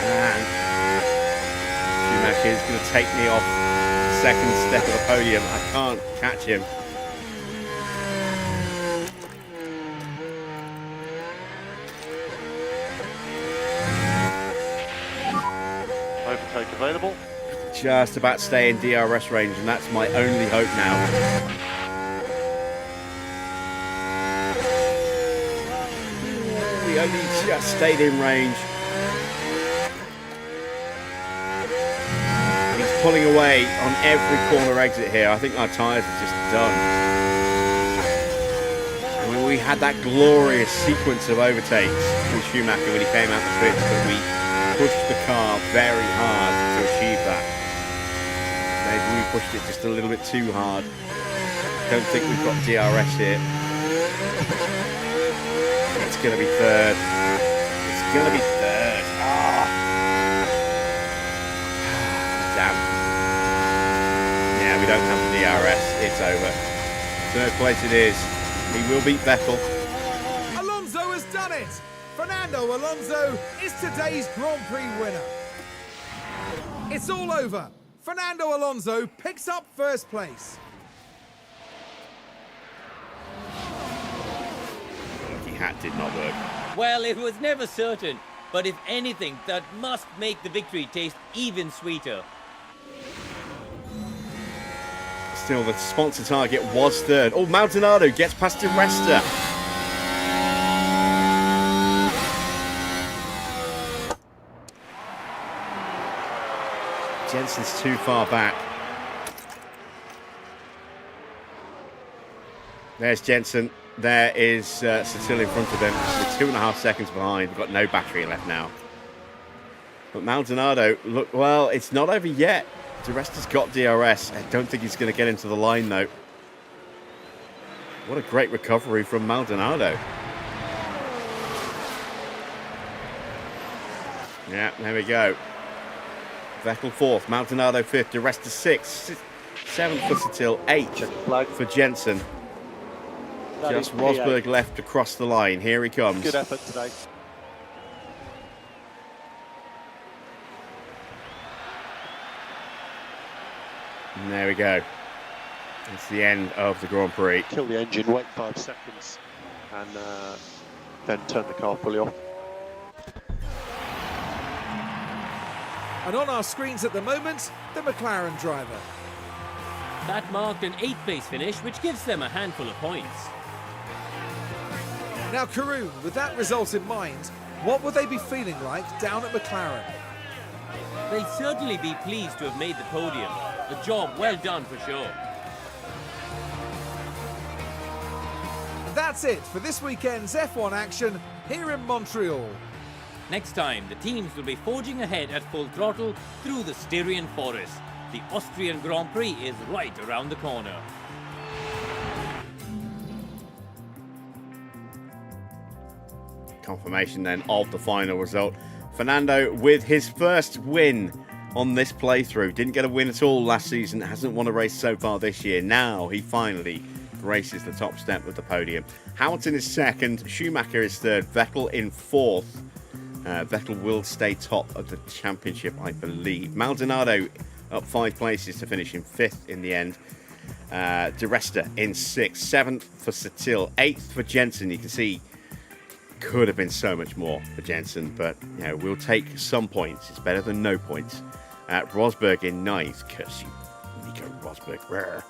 And Schumacher is going to take me off the second step of the podium. I can't catch him. Overtake available. Just about to stay in DRS range, and that's my only hope now. We only just stayed in range. He's pulling away on every corner exit here. I think our tyres are just done. I mean, we had that glorious sequence of overtakes with Schumacher when he came out the pits, but we pushed the car very hard to achieve that. Maybe we pushed it just a little bit too hard. Don't think we've got DRS here. It's going to be third. It's going to be third. Ah. Damn. Yeah, we don't have the DRS. It's over. Third place it is. He will beat Vettel. Alonso has done it! Fernando Alonso is today's Grand Prix winner. It's all over. Fernando Alonso picks up first place. Lucky hat did not work. Well, it was never certain, but if anything, that must make the victory taste even sweeter. Still, the sponsor target was third. Oh, Maldonado gets past Di Resta. Jensen's too far back. There's Jensen. There is Sutil in front of him. We're 2.5 seconds behind. We've got no battery left now. But Maldonado, look, well, it's not over yet. Di Resta's got DRS. I don't think he's going to get into the line, though. What a great recovery from Maldonado. Yeah, there we go. Vettel fourth, Maldonado fifth, Di Resta sixth, seventh for Sutil, eighth for Jensen. Just Rosberg left to cross the line. Here he comes. Good effort today. And there we go. It's the end of the Grand Prix. Kill the engine, wait 5 seconds, and then turn the car fully off. And on our screens at the moment, the McLaren driver. That marked an 8th place finish, which gives them a handful of points. Now, Karun, with that result in mind, what will they be feeling like down at McLaren? They'll certainly be pleased to have made the podium. A job well done for sure. And that's it for this weekend's F1 action here in Montreal. Next time, the teams will be forging ahead at full throttle through the Styrian forest. The Austrian Grand Prix is right around the corner. Confirmation then of the final result. Fernando with his first win on this playthrough. Didn't get a win at all last season. Hasn't won a race so far this year. Now he finally graces the top step of the podium. Hamilton is second. Schumacher is third. Vettel in fourth. Vettel will stay top of the championship, I believe. Maldonado up 5 places to finish in 5th in the end. De Resta in 6th. 7th for Satil. 8th for Jensen. You can see could have been so much more for Jensen, but you know, we'll take some points. It's better than no points. Rosberg in 9th. Curse you, Nico Rosberg.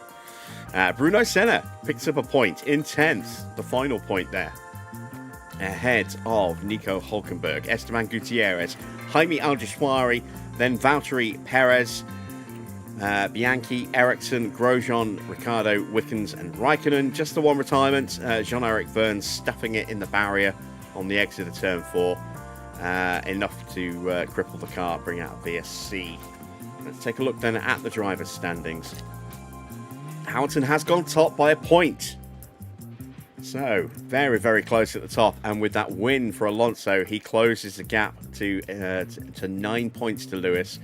Bruno Senna picks up a point in 10th. The final point there. Ahead of Nico Hülkenberg, Esteban Gutierrez, Jaime Alguersuari, then Valtteri Perez, Bianchi, Ericsson, Grosjean, Ricciardo, Wickens and Raikkonen. Just the one retirement. Jean-Eric Vergne stuffing it in the barrier on the exit of turn 4. Enough to cripple the car, bring out VSC. Let's take a look then at the drivers' standings. Hamilton has gone top by a point. So, very, very close at the top. And with that win for Alonso, he closes the gap to 9 points to Lewis.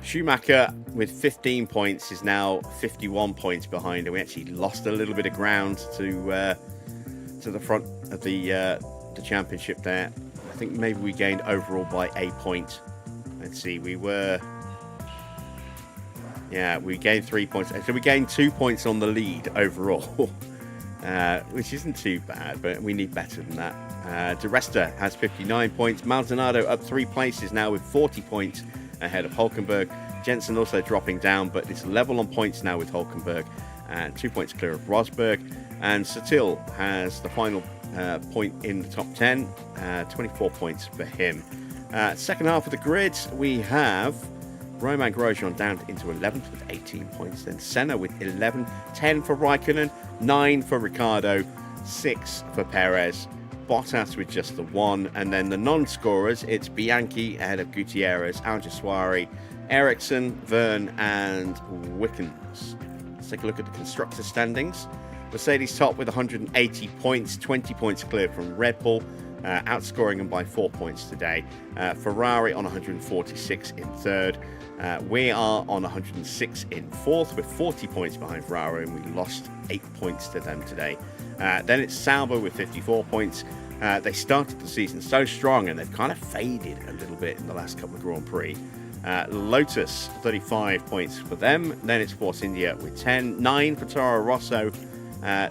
Schumacher, with 15 points, is now 51 points behind. And we actually lost a little bit of ground to the front of the championship there. I think maybe we gained overall by a point. Let's see, we gained 3 points. So we gained 2 points on the lead overall, which isn't too bad, but we need better than that. De Resta has 59 points. Maldonado up 3 places now with 40 points ahead of Hülkenberg. Jensen also dropping down, but it's level on points now with Hülkenberg, and 2 points clear of Rosberg. And Satil has the final point in the top 10, 24 points for him. Second half of the grid, we have Romain Grosjean down into 11th with 18 points. Then Senna with 11, 10 for Raikkonen, 9 for Ricciardo, 6 for Perez, Bottas with just the 1. And then the non-scorers, it's Bianchi ahead of Gutierrez, Alguersuari, Ericsson, Vergne and Wickens. Let's take a look at the constructor standings. Mercedes top with 180 points, 20 points clear from Red Bull, outscoring them by 4 points today. Ferrari on 146 in third. We are on 106 in fourth with 40 points behind Ferrari, and we lost 8 points to them today. Then it's Sauber with 54 points. They started the season so strong, and they've kind of faded a little bit in the last couple of Grand Prix. Lotus, 35 points for them. Then it's Force India with 10, 9 for Toro Rosso,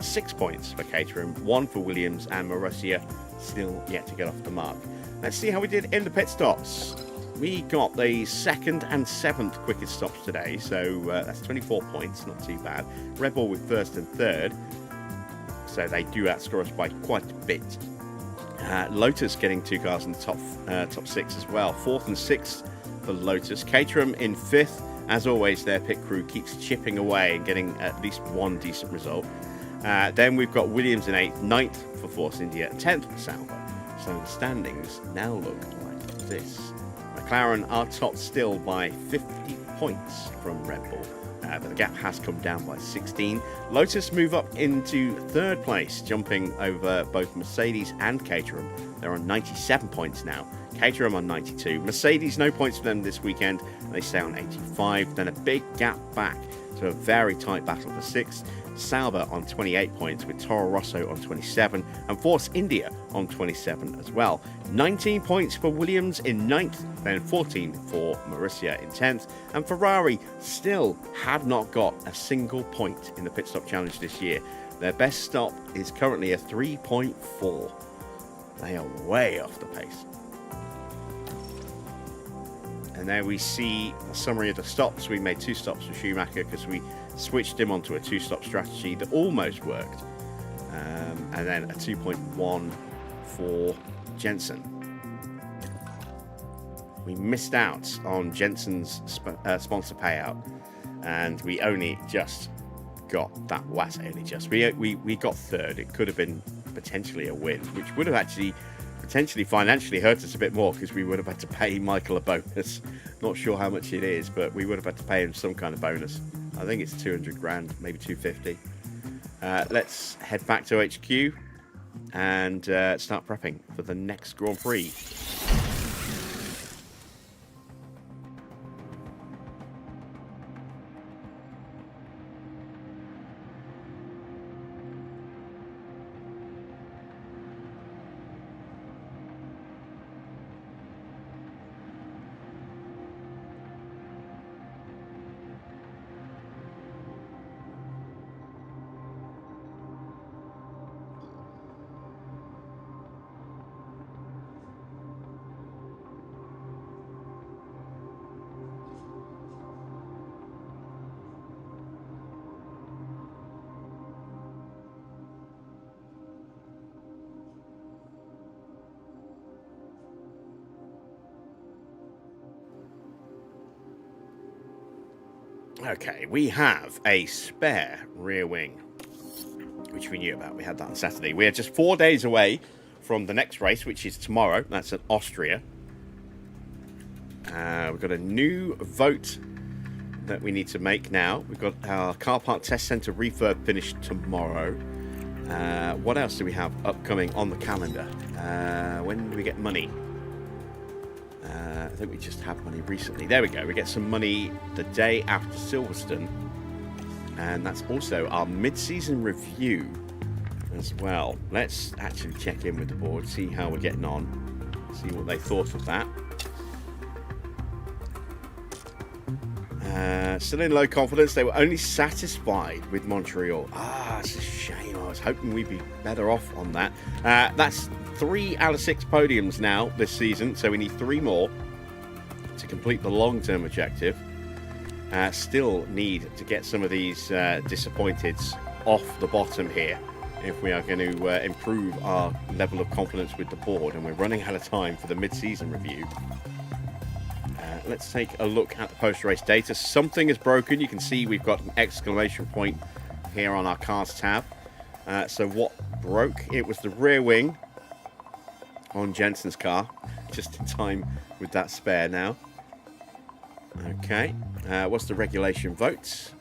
6 points for Caterham, 1 for Williams, and Marussia still yet to get off the mark. Let's see how we did in the pit stops. We got the 2nd and 7th quickest stops today, so that's 24 points, not too bad. Red Bull with 1st and 3rd, so they do outscore us by quite a bit. Lotus getting 2 cars in the top 6 as well. 4th and 6th for Lotus. Caterham in 5th. As always, their pit crew keeps chipping away and getting at least one decent result. Then we've got Williams in 8th, 9th for Force India, 10th for Sauber. So the standings now look like this. McLaren are top still by 50 points from Red Bull, but the gap has come down by 16. Lotus move up into 3rd place, jumping over both Mercedes and Caterham. They're on 97 points now. Caterham on 92. Mercedes, no points for them this weekend. They stay on 85. Then a big gap back to a very tight battle for 6th. Sauber on 28 points with Toro Rosso on 27 and Force India on 27 as well. 19 points for Williams in 9th, then 14 for Marussia in 10th, and Ferrari still have not got a single point in the pit stop challenge this year. Their best stop is currently a 3.4. They are way off the pace. And there we see a summary of the stops. We made 2 stops for Schumacher because we switched him onto a 2-stop strategy that almost worked. And then a 2.1 for Jensen. We missed out on Jensen's sponsor payout, and we only just got that. Well, only just. We got 3rd. It could have been potentially a win, which would have actually potentially financially hurt us a bit more because we would have had to pay Michael a bonus. Not sure how much it is, but we would have had to pay him some kind of bonus. I think it's 200 grand, maybe 250. Let's head back to HQ and start prepping for the next Grand Prix. Okay, we have a spare rear wing, which we knew about. We had that on Saturday. We are just 4 days away from the next race, which is tomorrow. That's at Austria. We've got a new vote that we need to make now. We've got our car park test centre refurb finished tomorrow. What else do we have upcoming on the calendar? When do we get money? I think we just had money recently. There we go. We get some money the day after Silverstone. And that's also our mid-season review as well. Let's actually check in with the board, see how we're getting on, see what they thought of that. Still in low confidence. They were only satisfied with Montreal. It's a shame. I was hoping we'd be better off on that. That's 3 out of 6 podiums now this season, so we need 3 more to complete the long-term objective. Still need to get some of these disappointeds off the bottom here if we are going to improve our level of confidence with the board, and we're running out of time for the mid-season review. Let's take a look at the post-race data. Something is broken. You can see we've got an exclamation point here on our cars tab. So what broke? It was the rear wing on Jensen's car. Just in time with that spare now. Okay. What's the regulation votes?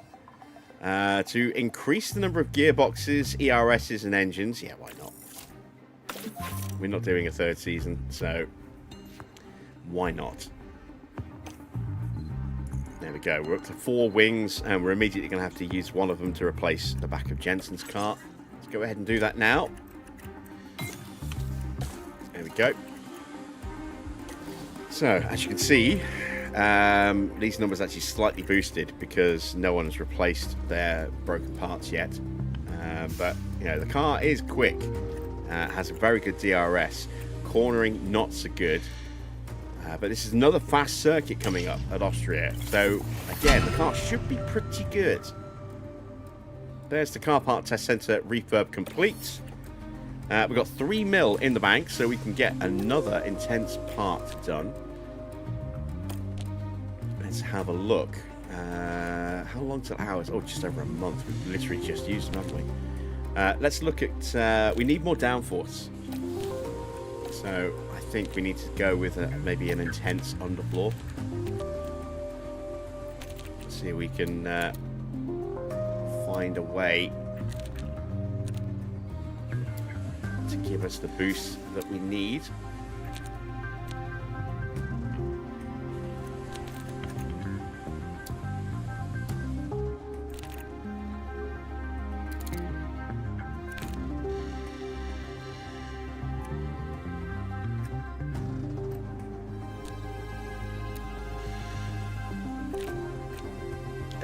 To increase the number of gearboxes, ERSs and engines. Yeah, why not? We're not doing a 3rd season, so why not? There we go. We're up to 4 wings, and we're immediately going to have to use one of them to replace the back of Jensen's car. Let's go ahead and do that now. There we go. So, as you can see, these numbers actually slightly boosted because no one has replaced their broken parts yet. But, you know, the car is quick. Has a very good DRS. Cornering, not so good. But this is another fast circuit coming up at Austria. So, again, the car should be pretty good. There's the car park test centre refurb complete. We've got 3 mil in the bank, so we can get another intense part done. Let's have a look. How long till hours? Oh, just over a month. We've literally just used them, haven't we? Let's look at... we need more downforce. So... I think we need to go with maybe an intense underfloor. Let's see if we can find a way to give us the boost that we need.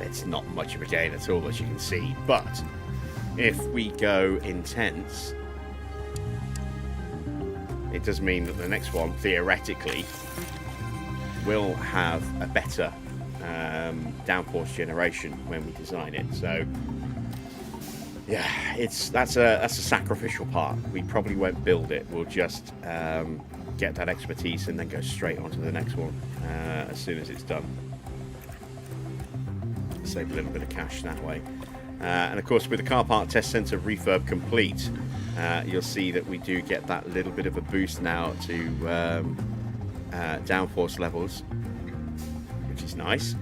It's not much of a gain at all, as you can see, but if we go intense, it does mean that the next one, theoretically, will have a better downforce generation when we design it. So, yeah, that's a sacrificial part. We probably won't build it. We'll just get that expertise and then go straight on to the next one as soon as it's done. Save a little bit of cash that way. And of course, with the car park test centre refurb complete, you'll see that we do get that little bit of a boost now to downforce levels, which is nice.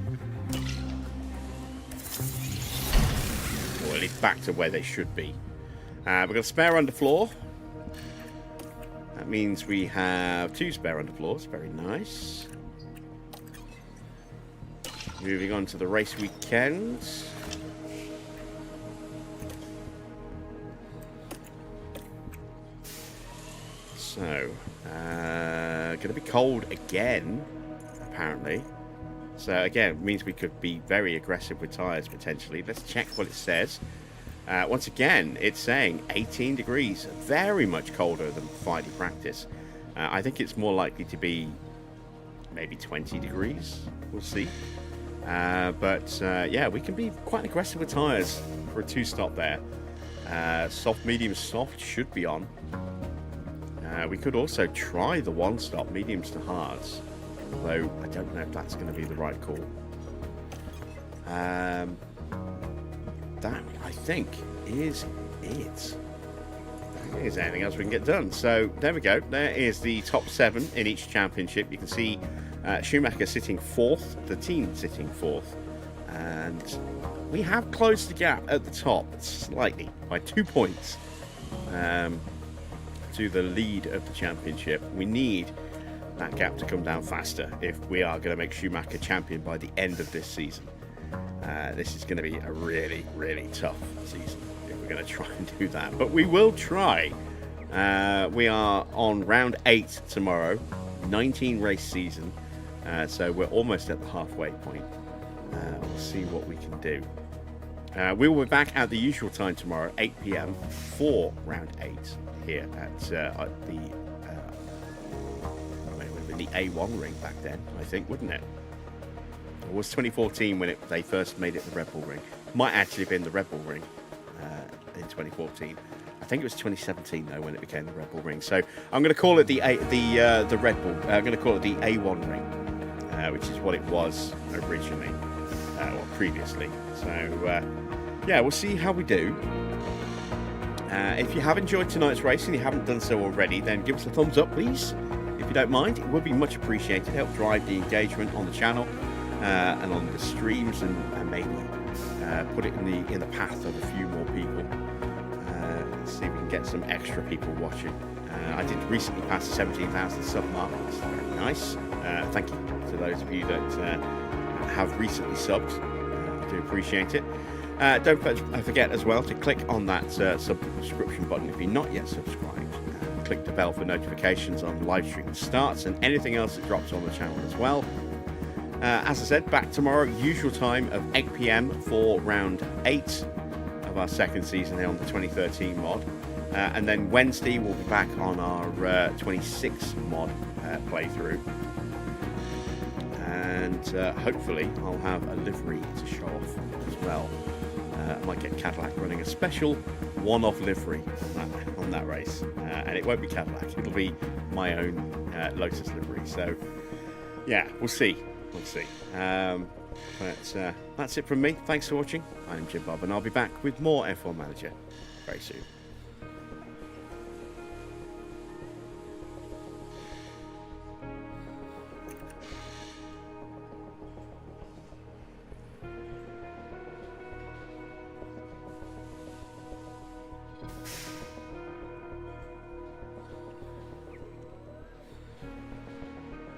Or at least back to where they should be. We've got a spare underfloor. That means we have 2 spare underfloors. Very nice. Moving on to the race weekend. So, going to be cold again, apparently. So, again, it means we could be very aggressive with tyres, potentially. Let's check what it says. Once again, it's saying 18 degrees. Very much colder than Friday practice. I think it's more likely to be maybe 20 degrees. We'll see. Yeah, we can be quite aggressive with tyres for a 2-stop there. Soft, medium, soft should be on. We could also try the 1-stop, mediums to hards. Although, I don't know if that's going to be the right call. That, I think, is it. Is anything else we can get done? So there we go. There is the top 7 in each championship. You can see Schumacher sitting 4th, the team sitting 4th, and we have closed the gap at the top slightly by 2 points to the lead of the championship. We need that gap to come down faster if we are going to make Schumacher champion by the end of this season. This is going to be a really, really tough season if we're going to try and do that. But we will try. We are on round 8 tomorrow, 19 race season. So we're almost at the halfway point. We'll see what we can do. We will be back at the usual time tomorrow, 8 p.m. for round 8 here at the A1 ring back then, I think, wouldn't it? It was 2014 when they first made it the Red Bull ring. Might actually have been the Red Bull ring in 2014. I think it was 2017 though when it became the Red Bull ring. So I'm going to call it the Red Bull. I'm going to call it the A1 ring, which is what it was originally, or previously. So yeah, we'll see how we do. If you have enjoyed tonight's race and you haven't done so already, then give us a thumbs up, please. If you don't mind, it would be much appreciated. Help drive the engagement on the channel and on the streams, and maybe put it in the path of a few more people. See if we can get some extra people watching. I did recently pass the 17,000 sub mark. It's very nice. Thank you to those of you that have recently subbed. I do appreciate it. Don't forget as well to click on that subscription button if you're not yet subscribed. Click the bell for notifications on live stream starts and anything else that drops on the channel as well. As I said, back tomorrow, usual time of 8 p.m. for round 8 of our second season here on the 2013 mod. And then Wednesday we'll be back on our 26 mod playthrough. And hopefully I'll have a livery to show off as well. I might get Cadillac running a special one-off livery on that race. And it won't be Cadillac, it'll be my own Lotus livery. So yeah, we'll see. We'll see. But that's it from me. Thanks for watching. I'm Jim Bob, and I'll be back with more F1 Manager very soon.